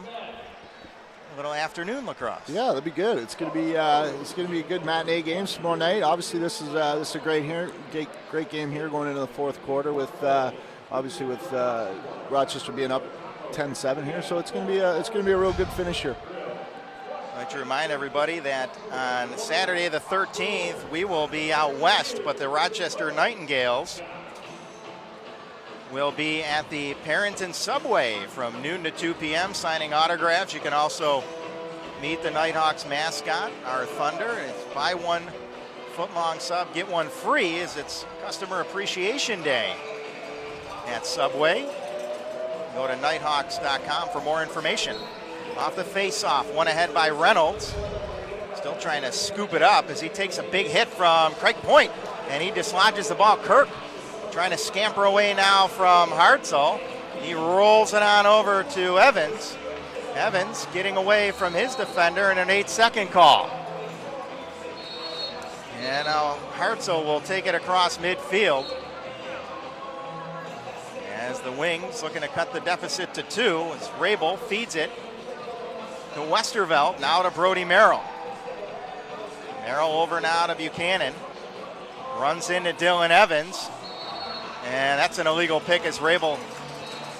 S8: A little afternoon lacrosse.
S9: Yeah, that'd be good. It's going to be a good matinee game tomorrow night. Obviously, this is a great game here going into the fourth quarter with. Obviously, with Rochester being up 10-7 here, so it's going to be a real good finish here.
S8: I'd like to remind everybody that on Saturday the 13th we will be out west, but the Rochester Nightingales will be at the Parrington Subway from noon to 2 p.m. signing autographs. You can also meet the Nighthawks mascot, our Thunder. It's buy 1 foot-long sub, get 1 free, as it's Customer Appreciation Day at Subway. Go to Knighthawks.com for more information. Off the face-off, one ahead by Reynolds. Still trying to scoop it up as he takes a big hit from Craig Point, and he dislodges the ball. Kirk trying to scamper away now from Hartzell. He rolls it on over to Evans. Evans getting away from his defender, and an 8-second call. And now Hartzell will take it across midfield. As the Wings looking to cut the deficit to 2, as Rabel feeds it to Westervelt, now to Brody Merrill. Merrill over now to Buchanan. Runs into Dylan Evans. And that's an illegal pick as Rabel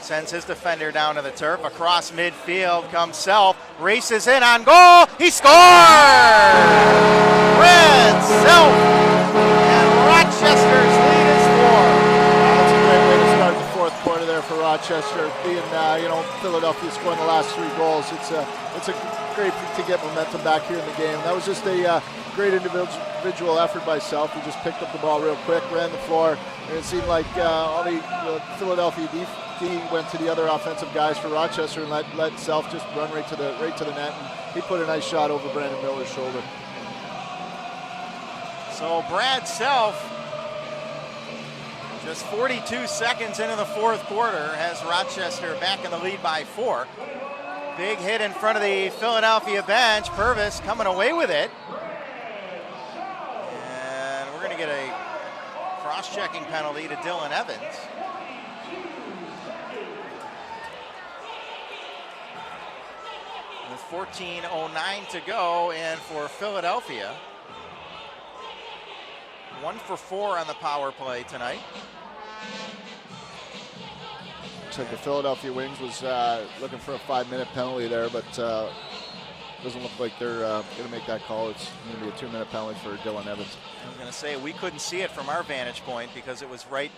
S8: sends his defender down to the turf. Across midfield comes Self. Races in on goal. He scores! Red Self. And Rochester's lead is 4.
S9: That's a great way to start the fourth quarter there for Rochester. Being, Philadelphia scoring the last 3 goals. It's a great to get momentum back here in the game. That was just a great individual effort by Self. He just picked up the ball real quick, ran the floor, and it seemed like all the Philadelphia D went to the other offensive guys for Rochester and let Self just run right to the net, and he put a nice shot over Brandon Miller's shoulder.
S8: So Brad Self, just 42 seconds into the fourth quarter, has Rochester back in the lead by 4. Big hit in front of the Philadelphia bench. Purvis coming away with it. And we're going to get a cross-checking penalty to Dylan Evans. With 14:09 to go, and for Philadelphia, 1 for 4 on the power play tonight.
S9: Looks like the Philadelphia Wings was looking for a 5-minute penalty there, but doesn't look like they're going to make that call. It's going to be a 2-minute penalty for Dylan Evans.
S8: I was going to say, we couldn't see it from our vantage point because it was right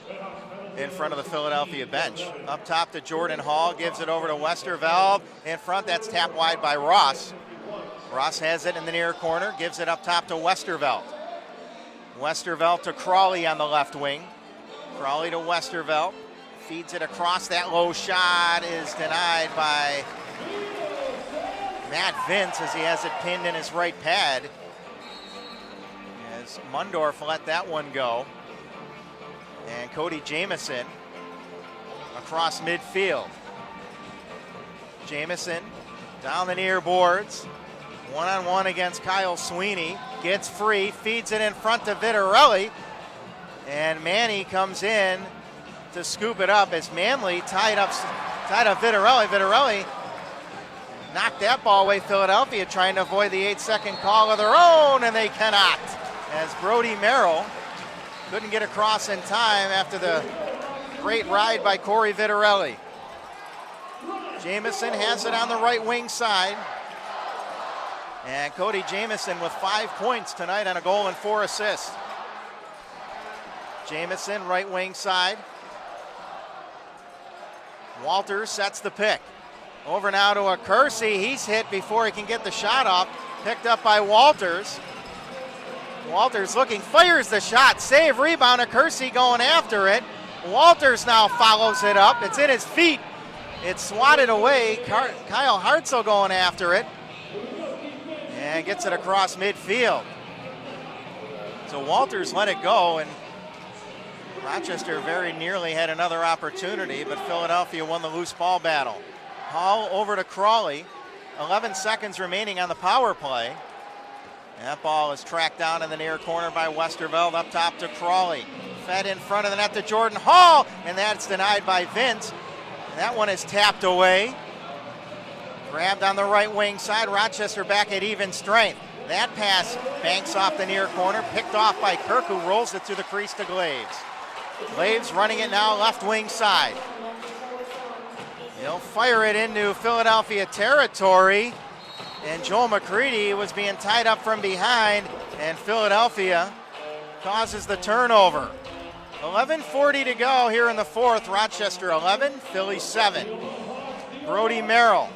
S8: in front of the Philadelphia bench. Up top to Jordan Hall, gives it over to Westerveld. In front, that's tapped wide by Ross. Ross has it in the near corner, gives it up top to Westerveld. Westerveld to Crawley on the left wing. Crawley to Westerveld. Feeds it across. That low shot is denied by Matt Vince as he has it pinned in his right pad. As Mundorf let that one go. And Cody Jamieson across midfield. Jamieson down the near boards. One-on-one against Kyle Sweeney. Gets free, feeds it in front to Vitarelli. And Manny comes in to scoop it up as Manley tied up Vitarelli. Vitarelli knocked that ball away. Philadelphia trying to avoid the 8-second call of their own, and they cannot. As Brody Merrill couldn't get across in time after the great ride by Corey Vitarelli. Jamieson has it on the right wing side. And Cody Jamieson with 5 points tonight on a goal and 4 assists. Jamieson, right wing side. Walters sets the pick. Over now to a Kersey. He's hit before he can get the shot off. Picked up by Walters. Walters looking, fires the shot. Save, rebound. A Kersey going after it. Walters now follows it up. It's in his feet. It's swatted away. Kyle Hartzell going after it. And gets it across midfield. So Walters let it go, and Rochester very nearly had another opportunity, but Philadelphia won the loose ball battle. Hall over to Crawley. 11 seconds remaining on the power play. And that ball is tracked down in the near corner by Westerveld, up top to Crawley. Fed in front of the net to Jordan Hall, and that's denied by Vince. And that one is tapped away. Grabbed on the right wing side. Rochester back at even strength. That pass banks off the near corner, picked off by Kirk, who rolls it through the crease to Glaves. Glaves running it now left wing side. He'll fire it into Philadelphia territory, and Joel McCready was being tied up from behind, and Philadelphia causes the turnover. 11:40 to go here in the fourth. Rochester 11, Philly 7. Brody Merrill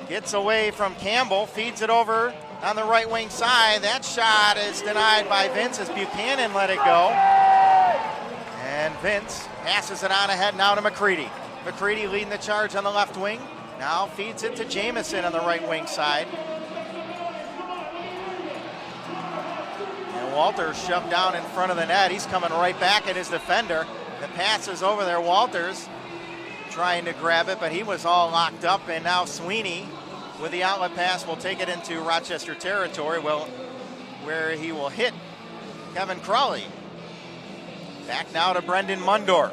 S8: gets away from Campbell, feeds it over on the right wing side. That shot is denied by Vince as Buchanan let it go. And Vince passes it on ahead now to McCready. McCready leading the charge on the left wing. Now feeds it to Jamieson on the right wing side. And Walters shoved down in front of the net. He's coming right back at his defender. The pass is over there. Walters trying to grab it, but he was all locked up. And now Sweeney with the outlet pass will take it into Rochester territory, where he will hit Kevin Crawley. Back now to Brendan Mundorf.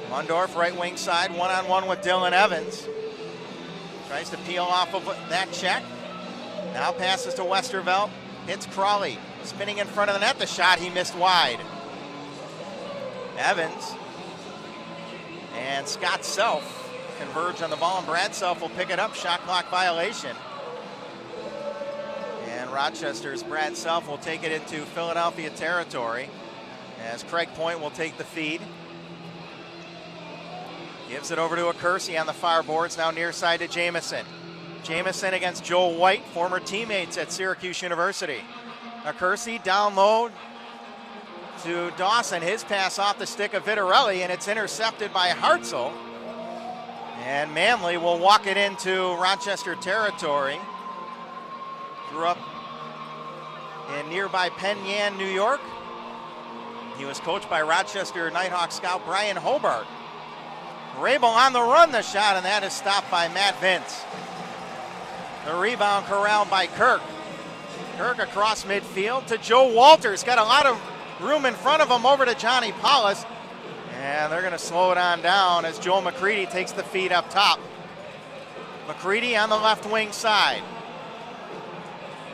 S8: Mundorf, right wing side, one-on-one with Dylan Evans. Tries to peel off of that check. Now passes to Westervelt. Hits Crawley. Spinning in front of the net. The shot he missed wide. Evans and Scott Self converge on the ball, and Brad Self will pick it up. Shot clock violation. And Rochester's Brad Self will take it into Philadelphia territory as Craig Point will take the feed. Gives it over to Acursi on the far boards, now near side to Jamison. Jamison against Joel White, former teammates at Syracuse University. Acursi down low to Dawson. His pass off the stick of Vitarelli, and it's intercepted by Hartzell. And Manley will walk it into Rochester territory. Grew up in nearby Penn Yan, New York. He was coached by Rochester Knighthawks scout Brian Hobart. Rabel on the run, the shot, and that is stopped by Matt Vince. The rebound corralled by Kirk. Kirk across midfield to Joe Walters. Got a lot of room in front of him, over to Johnny Paulus. And they're going to slow it on down as Joel McCready takes the feed up top. McCready on the left wing side.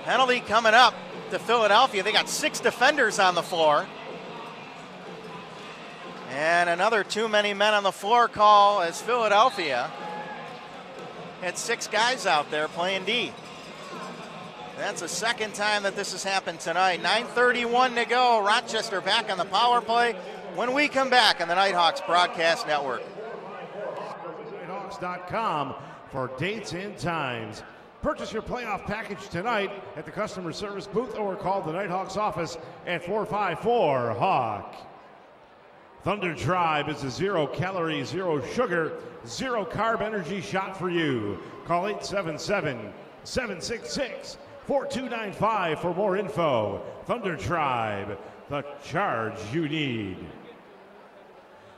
S8: Penalty coming up to Philadelphia. They got 6 defenders on the floor. And another too many men on the floor call as Philadelphia had 6 guys out there playing D. That's the second time that this has happened tonight. 9:31 to go. Rochester back on the power play when we come back on the Knighthawks Broadcast Network.
S6: Knighthawks.com for dates and times. Purchase your playoff package tonight at the customer service booth or call the Knighthawks office at 454-HAWK. Thunder Tribe is a 0-calorie, 0-sugar, 0-carb energy shot for you. Call 877-766-4295 for more info. Thunder Tribe, the charge you need.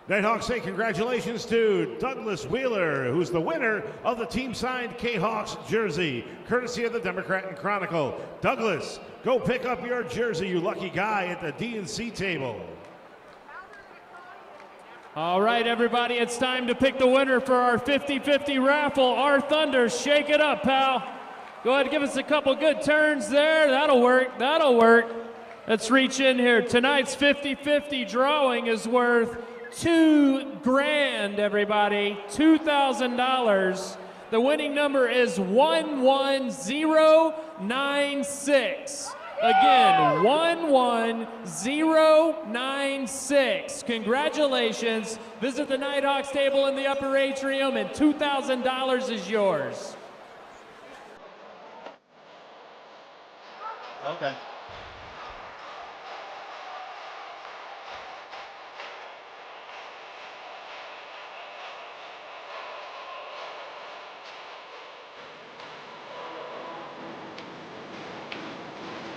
S6: Knighthawks say congratulations to Douglas Wheeler, who's the winner of the team-signed K-Hawks jersey, courtesy of the Democrat and Chronicle. Douglas, go pick up your jersey, you lucky guy, at the D&C table.
S10: All right, everybody, it's time to pick the winner for our 50-50 raffle. Our Thunder, shake it up, pal. Go ahead and give us a couple good turns there. That'll work, that'll work. Let's reach in here. Tonight's 50-50 drawing is worth $2,000, everybody, $2,000. The winning number is 11096. Again, 11096. Congratulations. Visit the Knighthawks table in the upper atrium, and $2,000 is yours.
S8: Okay.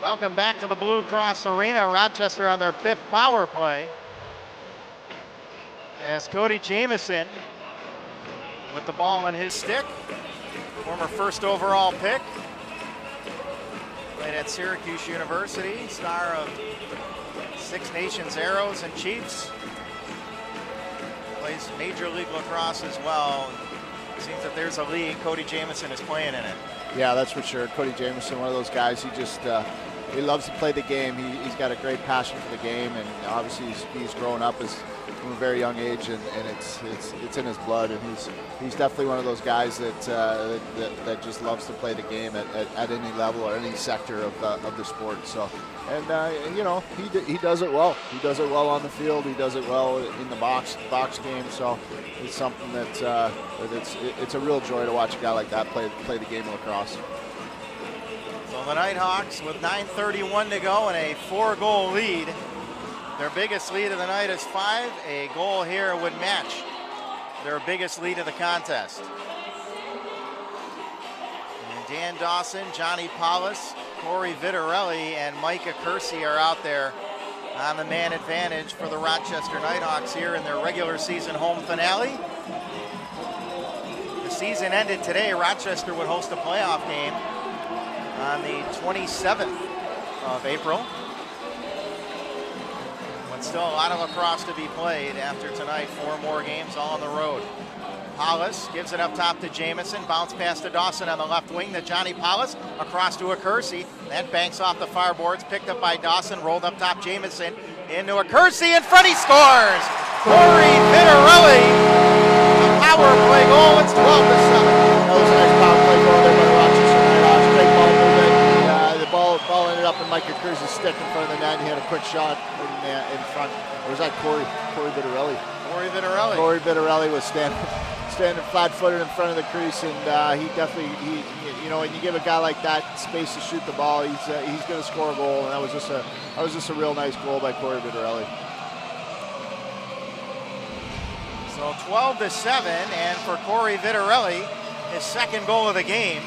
S8: Welcome back to the Blue Cross Arena. Rochester on their 5th power play. As Cody Jamison with the ball in his stick. Former 1st overall pick. Played at Syracuse University. Star of 6 Nations Arrows and Chiefs. Plays Major League Lacrosse as well. It seems that there's a league Cody Jamison is playing in it.
S9: Yeah, that's for sure. Cody Jamison, one of those guys, he just he loves to play the game. He's got a great passion for the game, and obviously he's grown up from a very young age, and it's in his blood, and he's definitely one of those guys that just loves to play the game at any level or any sector of the sport. So, and you know, he does it well. He does it well on the field. He does it well in the box game. So it's something that it's a real joy to watch a guy like that play the game of lacrosse.
S8: So the Knighthawks with 9:31 to go and a 4-goal lead. Their biggest lead of the night is 5. A goal here would match their biggest lead of the contest. And Dan Dawson, Johnny Paulus, Corey Vitarelli, and Mike Acursi are out there on the man advantage for the Rochester Knighthawks here in their regular season home finale. The season ended today. Rochester would host a playoff game on the 27th of April. But still a lot of lacrosse to be played after tonight. 4 more games all on the road. Hollis gives it up top to Jamison. Bounce pass to Dawson on the left wing to Johnny Hollis. Across to Acursi. That banks off the far boards. Picked up by Dawson. Rolled up top Jamison. Into Acursi. In front. He scores! Corey Vitarelli. A power play goal. It's 12-7.
S9: That was a nice power play goal there by the Rochester Knighthawks. Great ball movement. The ball ended up in Mike Acursi's stick in front of the net. He had a quick shot in front. Or was that Corey Vitarelli? Corey Vitarelli was standing flat-footed in front of the crease, and he definitely, when you give a guy like that space to shoot the ball, he's going to score a goal, and that was just a real nice goal by Corey Vitarelli.
S8: So 12-7, and for Corey Vitarelli, his second goal of the game.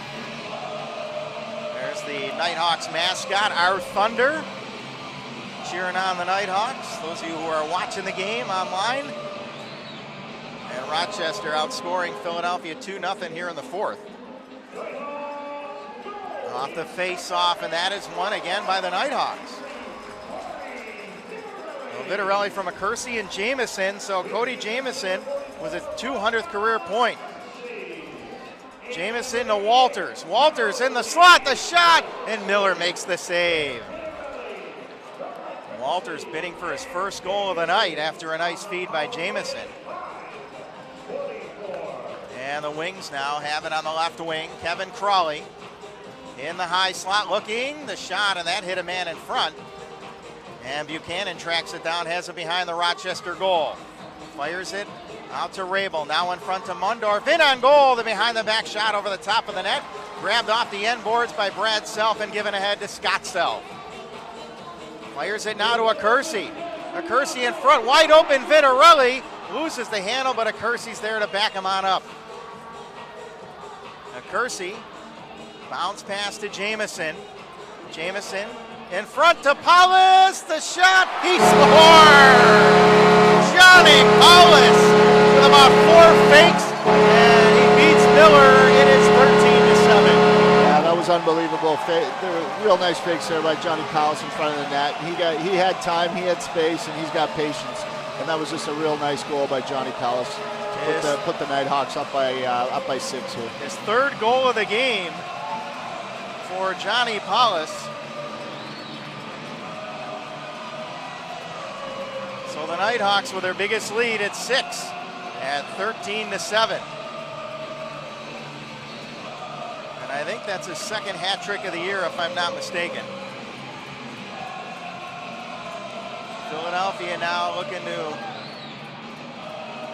S8: There's the Knighthawks mascot, our Thunder, cheering on the Knighthawks. Those of you who are watching the game online. And Rochester outscoring Philadelphia 2-0 here in the 4th. Off the face-off, and that is won again by the Knighthawks. Well, Vitarelli from Acursi and Jamison, so Cody Jamison was his 200th career point. Jamison to Walters. Walters in the slot, the shot, and Miller makes the save. Walters bidding for his first goal of the night after a nice feed by Jamison. And the Wings now have it on the left wing. Kevin Crawley in the high slot looking. The shot, and that hit a man in front. And Buchanan tracks it down, has it behind the Rochester goal. Fires it out to Rabel. Now in front to Mundorf. In on goal. The behind the back shot over the top of the net. Grabbed off the end boards by Brad Self and given ahead to Scott Self. Fires it now to Acursi. Acursi in front. Wide open Vitarelli. Loses the handle, but Acursi's there to back him on up. Acursi, bounce pass to Jamison. Jamison in front to Paulus. The shot, he scores! Johnny Paulus with about 4 fakes, and he beats Miller. It is 13-7.
S9: Yeah, that was unbelievable. There were real nice fakes there by Johnny Paulus in front of the net. He had time, he had space, and he's got patience. And that was just a real nice goal by Johnny Paulus. Put the Knighthawks up by 6 here.
S8: His 3rd goal of the game for Johnny Paulus. So the Knighthawks with their biggest lead at 6 at 13-7. And I think that's his 2nd hat trick of the year, if I'm not mistaken. Philadelphia now looking to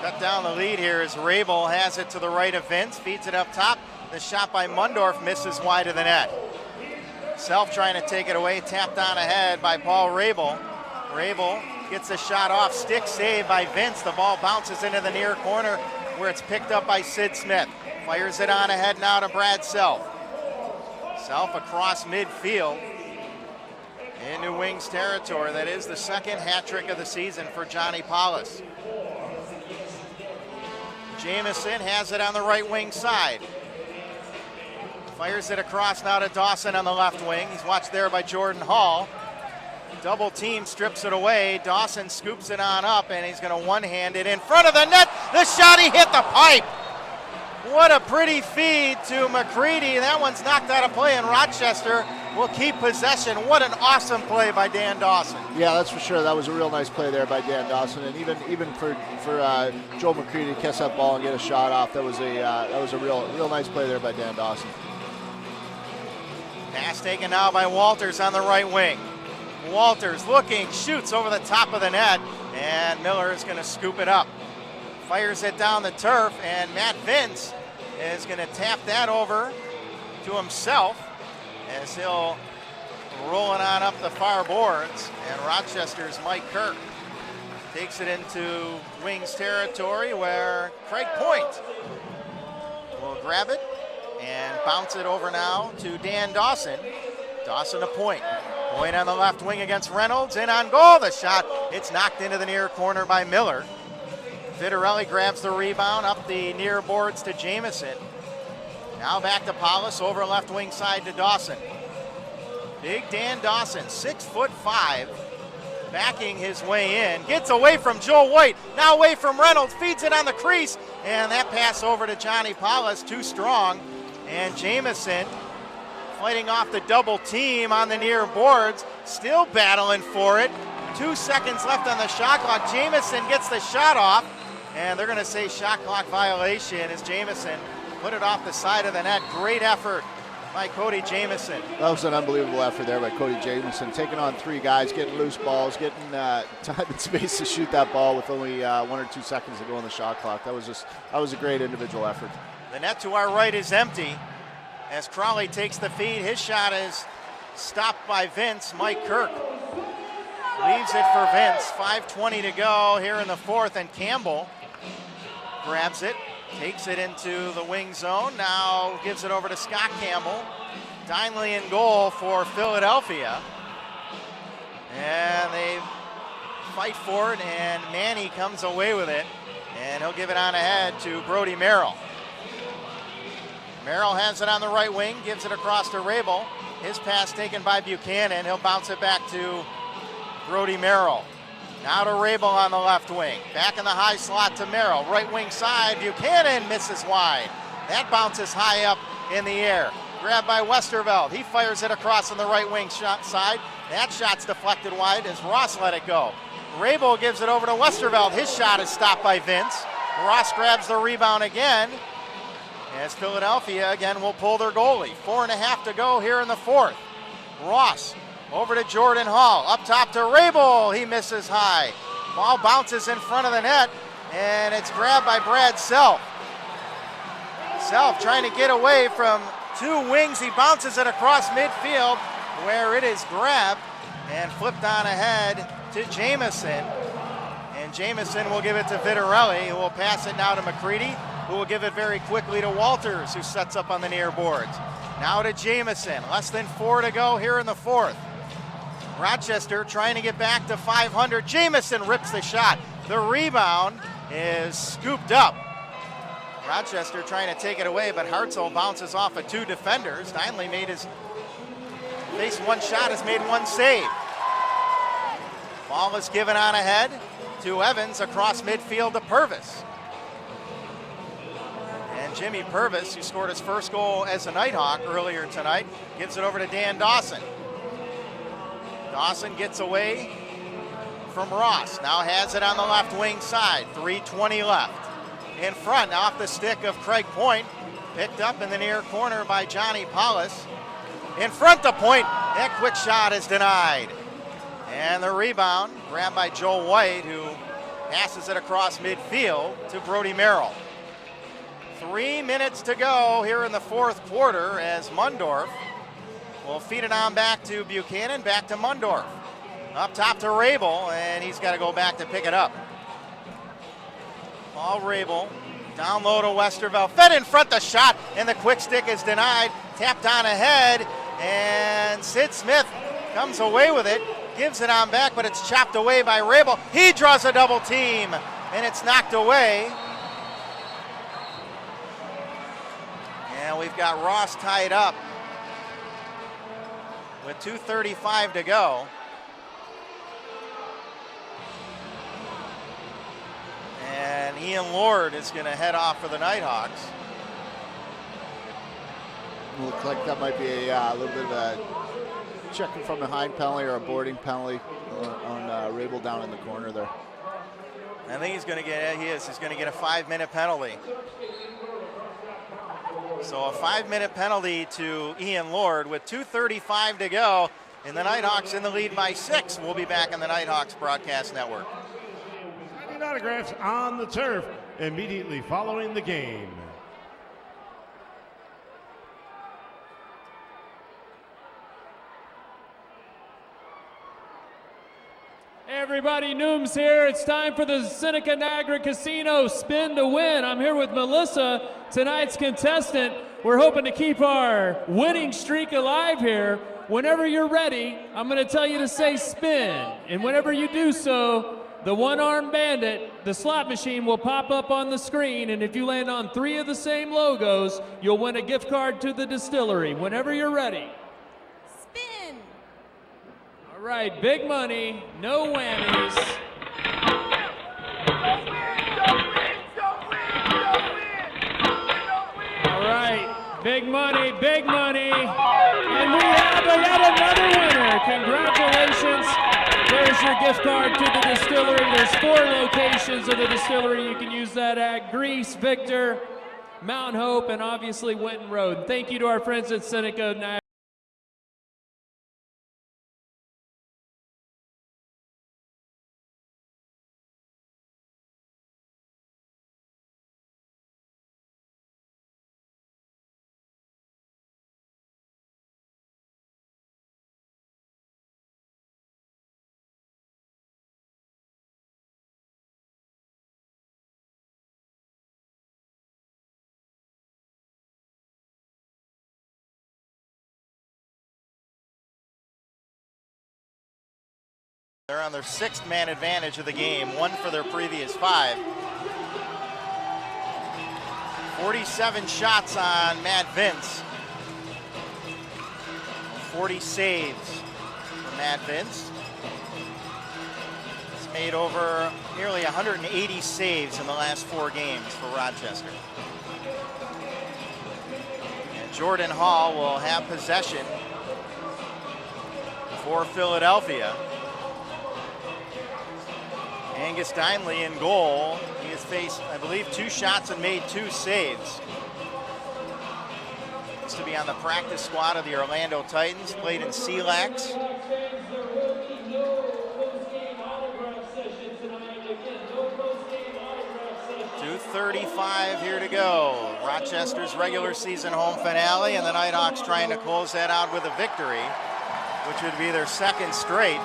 S8: cut down the lead here as Rabel has it to the right of Vince, feeds it up top. The shot by Mundorf misses wide of the net. Self trying to take it away, tapped on ahead by Paul Rabel. Rabel gets the shot off, stick save by Vince. The ball bounces into the near corner where it's picked up by Sid Smith. Fires it on ahead now to Brad Self. Self across midfield into Wings territory. That is the 2nd hat trick of the season for Johnny Paulus. Jamison has it on the right wing side. Fires it across now to Dawson on the left wing. He's watched there by Jordan Hall. Double team strips it away. Dawson scoops it on up, and he's going to one-hand it in front of the net. The shot, he hit the pipe. What a pretty feed to McCready. That one's knocked out of play, and Rochester will keep possession. What an awesome play by Dan Dawson.
S9: Yeah, that's for sure. That was a real nice play there by Dan Dawson, and even for Joe McCready to catch that ball and get a shot off, that was a real nice play there by Dan Dawson.
S8: Pass taken now by Walters on the right wing. Walters looking, shoots over the top of the net, and Miller is going to scoop it up. Fires it down the turf, and Matt Vince is going to tap that over to himself as he'll roll it on up the far boards. And Rochester's Mike Kirk takes it into Wings territory where Craig Point will grab it and bounce it over now to Dan Dawson. Dawson to Point. Point on the left wing against Reynolds, in on goal, the shot, it's knocked into the near corner by Miller. Vitarelli grabs the rebound up the near boards to Jamison. Now back to Paulus, over left wing side to Dawson. Big Dan Dawson, 6'5", backing his way in, gets away from Joel White, now away from Reynolds, feeds it on the crease, and that pass over to Johnny Paulus, too strong. And Jamison fighting off the double team on the near boards, still battling for it. 2 seconds left on the shot clock. Jamison gets the shot off, and they're going to say shot clock violation as Jamison put it off the side of the net. Great effort by Cody Jamison.
S9: That was an unbelievable effort there by Cody Jamison, taking on 3 guys, getting loose balls, getting time and space to shoot that ball with only 1 or 2 seconds to go on the shot clock. That was a great individual effort.
S8: The net to our right is empty as Crawley takes the feed. His shot is stopped by Vince. Mike Kirk leaves it for Vince. 5:20 to go here in the fourth, and Campbell grabs it, takes it into the wing zone, now gives it over to Scott Campbell. Dinley in goal for Philadelphia. And they fight for it, and Manny comes away with it, and he'll give it on ahead to Brody Merrill. Merrill has it on the right wing, gives it across to Rabel. His pass taken by Buchanan. He'll bounce it back to Brody Merrill. Now to Rabel on the left wing. Back in the high slot to Merrill. Right wing side, Buchanan misses wide. That bounces high up in the air. Grabbed by Westerveld. He fires it across on the right wing side. That shot's deflected wide as Ross let it go. Rabel gives it over to Westerveld. His shot is stopped by Vince. Ross grabs the rebound again, as Philadelphia again will pull their goalie. 4.5 to go here in the fourth. Ross over to Jordan Hall, up top to Rabel. He misses high. Ball bounces in front of the net, and it's grabbed by Brad Self. Self trying to get away from 2 wings. He bounces it across midfield, where it is grabbed and flipped on ahead to Jamison. And Jamison will give it to Vitarelli, who will pass it now to McCready, who will give it very quickly to Walters, who sets up on the near boards. Now to Jamison. Less than 4 to go here in the fourth. Rochester trying to get back to 500. Jamison rips the shot. The rebound is scooped up. Rochester trying to take it away, but Hartzell bounces off of 2 defenders. Dinley made his face 1 shot, has made 1 save. Ball is given on ahead to Evans across midfield to Purvis. And Jimmy Purvis, who scored his first goal as a Nighthawk earlier tonight, gives it over to Dan Dawson. Dawson gets away from Ross. Now has it on the left wing side. 3:20 left. In front, off the stick of Craig Point. Picked up in the near corner by Johnny Paulus. In front to Point. That quick shot is denied. And the rebound grabbed by Joel White, who passes it across midfield to Brody Merrill. 3 minutes to go here in the fourth quarter as Mundorf will feed it on back to Buchanan, back to Mundorf. Up top to Rabel, and he's got to go back to pick it up. Paul Rabel, down low to Westerveld, fed in front, the shot, and the quick stick is denied. Tapped on ahead, and Sid Smith comes away with it, gives it on back, but it's chopped away by Rabel. He draws a double team, and it's knocked away. And we've got Ross tied up with 2:35 to go. And Ian Lord is going to head off for the Nighthawks.
S9: Looks like that might be a little bit of a checking from behind penalty or a boarding penalty on Rabel down in the corner there.
S8: I think he's going to get a 5-minute penalty. So a 5-minute penalty to Ian Lord with 2:35 to go, and the Nighthawks in the lead by 6. We'll be back on the Nighthawks Broadcast Network.
S6: Signing autographs on the turf immediately following the game.
S10: Everybody, Nooms here. It's time for the Seneca Niagara Casino Spin to Win. I'm here with Melissa, tonight's contestant. We're hoping to keep our winning streak alive here. Whenever you're ready, I'm going to tell you to say spin. And whenever you do so, the one-armed bandit, the slot machine, will pop up on the screen. And if you land on 3 of the same logos, you'll win a gift card to the distillery. Whenever you're ready.
S15: Spin.
S10: All All right, big money, no whammies. All right, big money, big money. And we have yet another winner. Congratulations. There's your gift card to the distillery. There's 4 locations of the distillery. You can use that at Greece, Victor, Mount Hope, and obviously Winton Road. Thank you to our friends at Seneca.
S8: They're on their 6th man advantage of the game, 1 for their previous 5. 47 shots on Matt Vince. 40 saves for Matt Vince. He's made over nearly 180 saves in the last 4 games for Rochester. And Jordan Hall will have possession for Philadelphia. Angus Dineley in goal. He has faced, I believe, 2 shots and made 2 saves. Used to be on the practice squad of the Orlando Titans, played in CLAX. 2:35 here to go. Rochester's regular season home finale, and the Knighthawks trying to close that out with a victory, which would be their 2nd straight.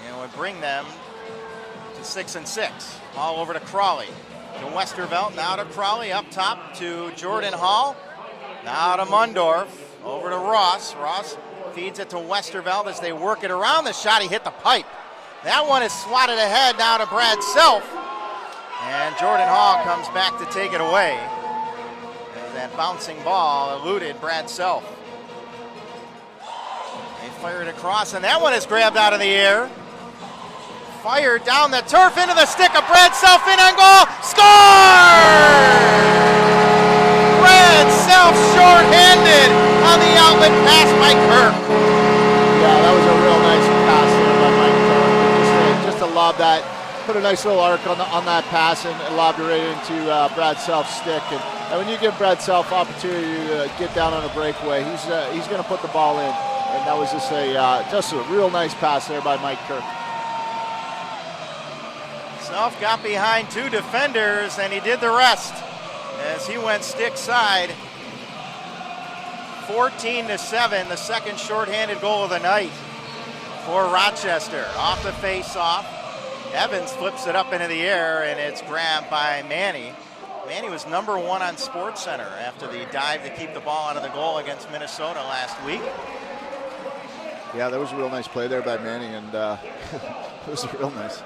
S8: And would bring them to 6-6. All over to Crawley. To Westervelt, now to Crawley, up top to Jordan Hall. Now to Mundorf, over to Ross. Ross feeds it to Westervelt as they work it around the shot. He hit the pipe. That one is swatted ahead now to Brad Self. And Jordan Hall comes back to take it away. As that bouncing ball eluded Brad Self. They fire it across, and that one is grabbed out of the air. Fired down the turf into the stick of Brad Self, in on goal. Score! Brad Self short-handed on the outlet pass by Kirk.
S9: Yeah, that was a real nice pass there by Mike Kirk. Just to lob that, put a nice little arc on that pass and lobbed it right into Brad Self's stick. And when you give Brad Self opportunity to get down on a breakaway, he's going to put the ball in. And that was just a real nice pass there by Mike Kirk.
S8: Self got behind 2 defenders, and he did the rest as he went stick side. 14-7, the 2nd shorthanded goal of the night for Rochester. Off the face-off, Evans flips it up into the air, and it's grabbed by Manny. Manny was number 1 on SportsCenter after the dive to keep the ball out of the goal against Minnesota last week.
S9: Yeah, that was a real nice play there by Manny, and it was real nice.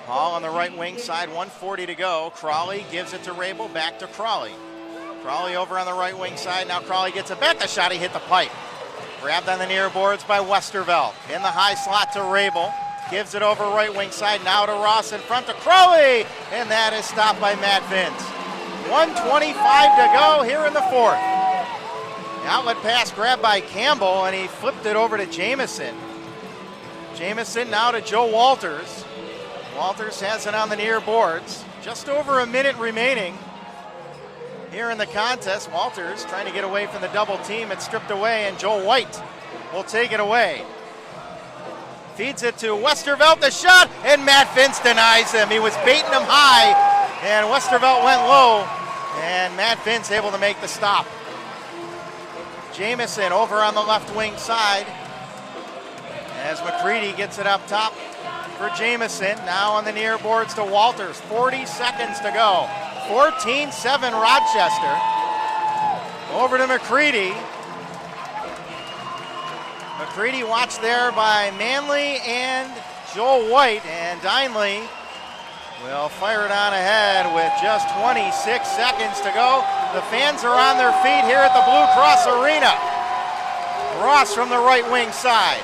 S8: Hall on the right wing side, 1:40 to go. Crawley gives it to Rabel, back to Crawley. Crawley over on the right wing side. Now Crawley gets it back. The shot, he hit the pipe. Grabbed on the near boards by Westervelt. In the high slot to Rabel. Gives it over right wing side. Now to Ross in front to Crawley. And that is stopped by Matt Vince. 1:25 to go here in the 4th. The outlet pass grabbed by Campbell, and he flipped it over to Jamison. Jamison now to Joe Walters. Walters has it on the near boards. Just over a minute remaining here in the contest. Walters trying to get away from the double team. It's stripped away, and Joe White will take it away. Feeds it to Westervelt, the shot, and Matt Vince denies him. He was baiting him high, and Westervelt went low, and Matt Vince able to make the stop. Jamison over on the left wing side as McCready gets it up top for Jamison. Now on the near boards to Walters. 40 seconds to go. 14-7 Rochester. Over to McCready. McCready watched there by Manley and Joel White. And Dineley will fire it on ahead with just 26 seconds to go. The fans are on their feet here at the Blue Cross Arena. Ross from the right wing side.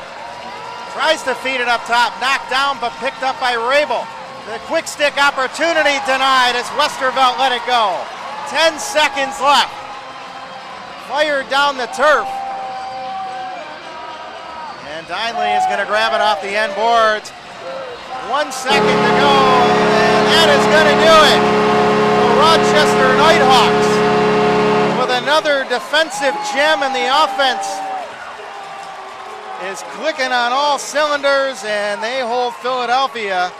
S8: Tries to feed it up top, knocked down but picked up by Rabel. The quick stick opportunity denied as Westervelt let it go. 10 seconds left. Fired down the turf. And Dinley is going to grab it off the end boards. 1 second to go, and that is going to do it. The Rochester Knighthawks with another defensive gem, and the offense is clicking on all cylinders, and they hold Philadelphia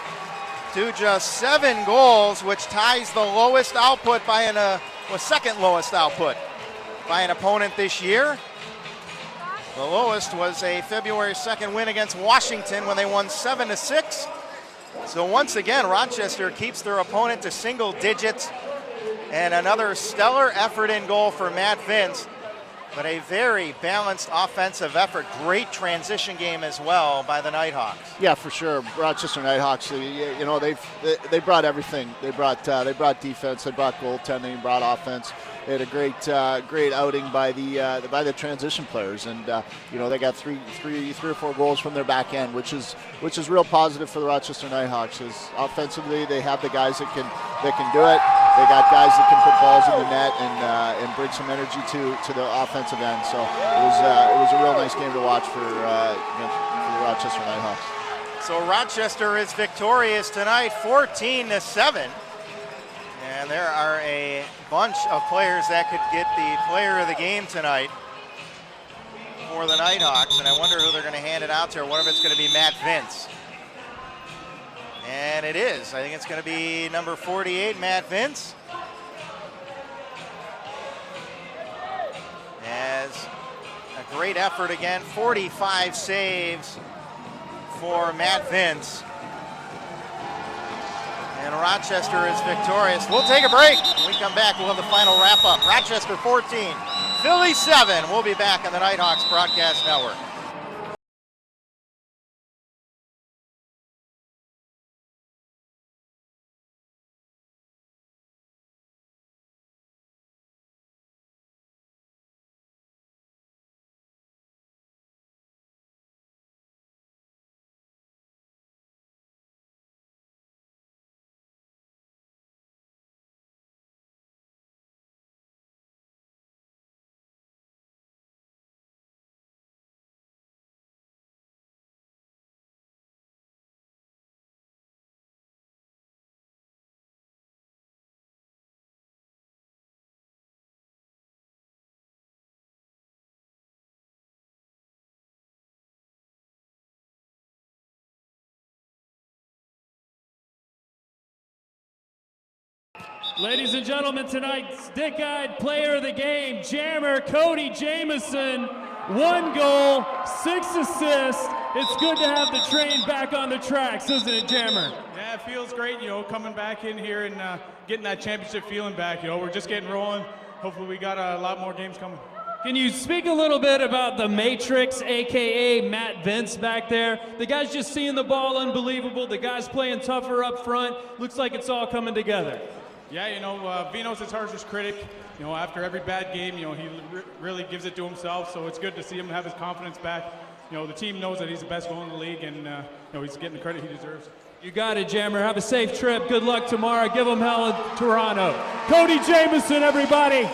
S8: to just 7 goals, which ties the lowest output by second lowest output by an opponent this year. The lowest was a February 2nd win against Washington when they won 7-6. So once again, Rochester keeps their opponent to single digits, and another stellar effort in goal for Matt Vince, but a very balanced offensive effort. Great transition game as well by the Knighthawks.
S9: Yeah, for sure. Rochester Knighthawks, you know, they brought everything. They brought defense, they brought goaltending, brought offense. They had a great outing by the transition players, and you know, they got three or four goals from their back end, which is real positive for the Rochester Knighthawks. Because offensively, they have the guys that can do it. They got guys that can put balls in the net and bring some energy to the offensive end. So it was a real nice game to watch for the Rochester Knighthawks.
S8: So Rochester is victorious tonight, 14-7. And there are a bunch of players that could get the player of the game tonight for the Knighthawks, and I wonder who they're going to hand it out to. Or what if it's going to be Matt Vince? And it is. I think it's going to be number 48, Matt Vince. As a great effort again, 45 saves for Matt Vince. And Rochester is victorious. We'll take a break. When we come back, we'll have the final wrap-up. Rochester 14, Philly 7. We'll be back on the Knighthawks Broadcast Network.
S10: Ladies and gentlemen, tonight's Dick-Eyed Player of the Game, jammer Cody Jamieson. 1 goal, 6 assists. It's good to have the train back on the tracks, isn't it, Jammer?
S4: Yeah, it feels great, you know, coming back in here and getting that championship feeling back. You know, we're just getting rolling. Hopefully we got a lot more games coming.
S10: Can you speak a little bit about the Matrix, a.k.a. Matt Vince back there? The guy's just seeing the ball unbelievable. The guy's playing tougher up front. Looks like it's all coming together.
S4: Yeah, you know, Vino's his harshest critic. You know, after every bad game, you know, he really gives it to himself, so it's good to see him have his confidence back. You know, the team knows that he's the best goalie in the league, and, you know, he's getting the credit he deserves.
S10: You got it, Jammer. Have a safe trip. Good luck tomorrow. Give him hell in Toronto. Cody Jamieson, everybody.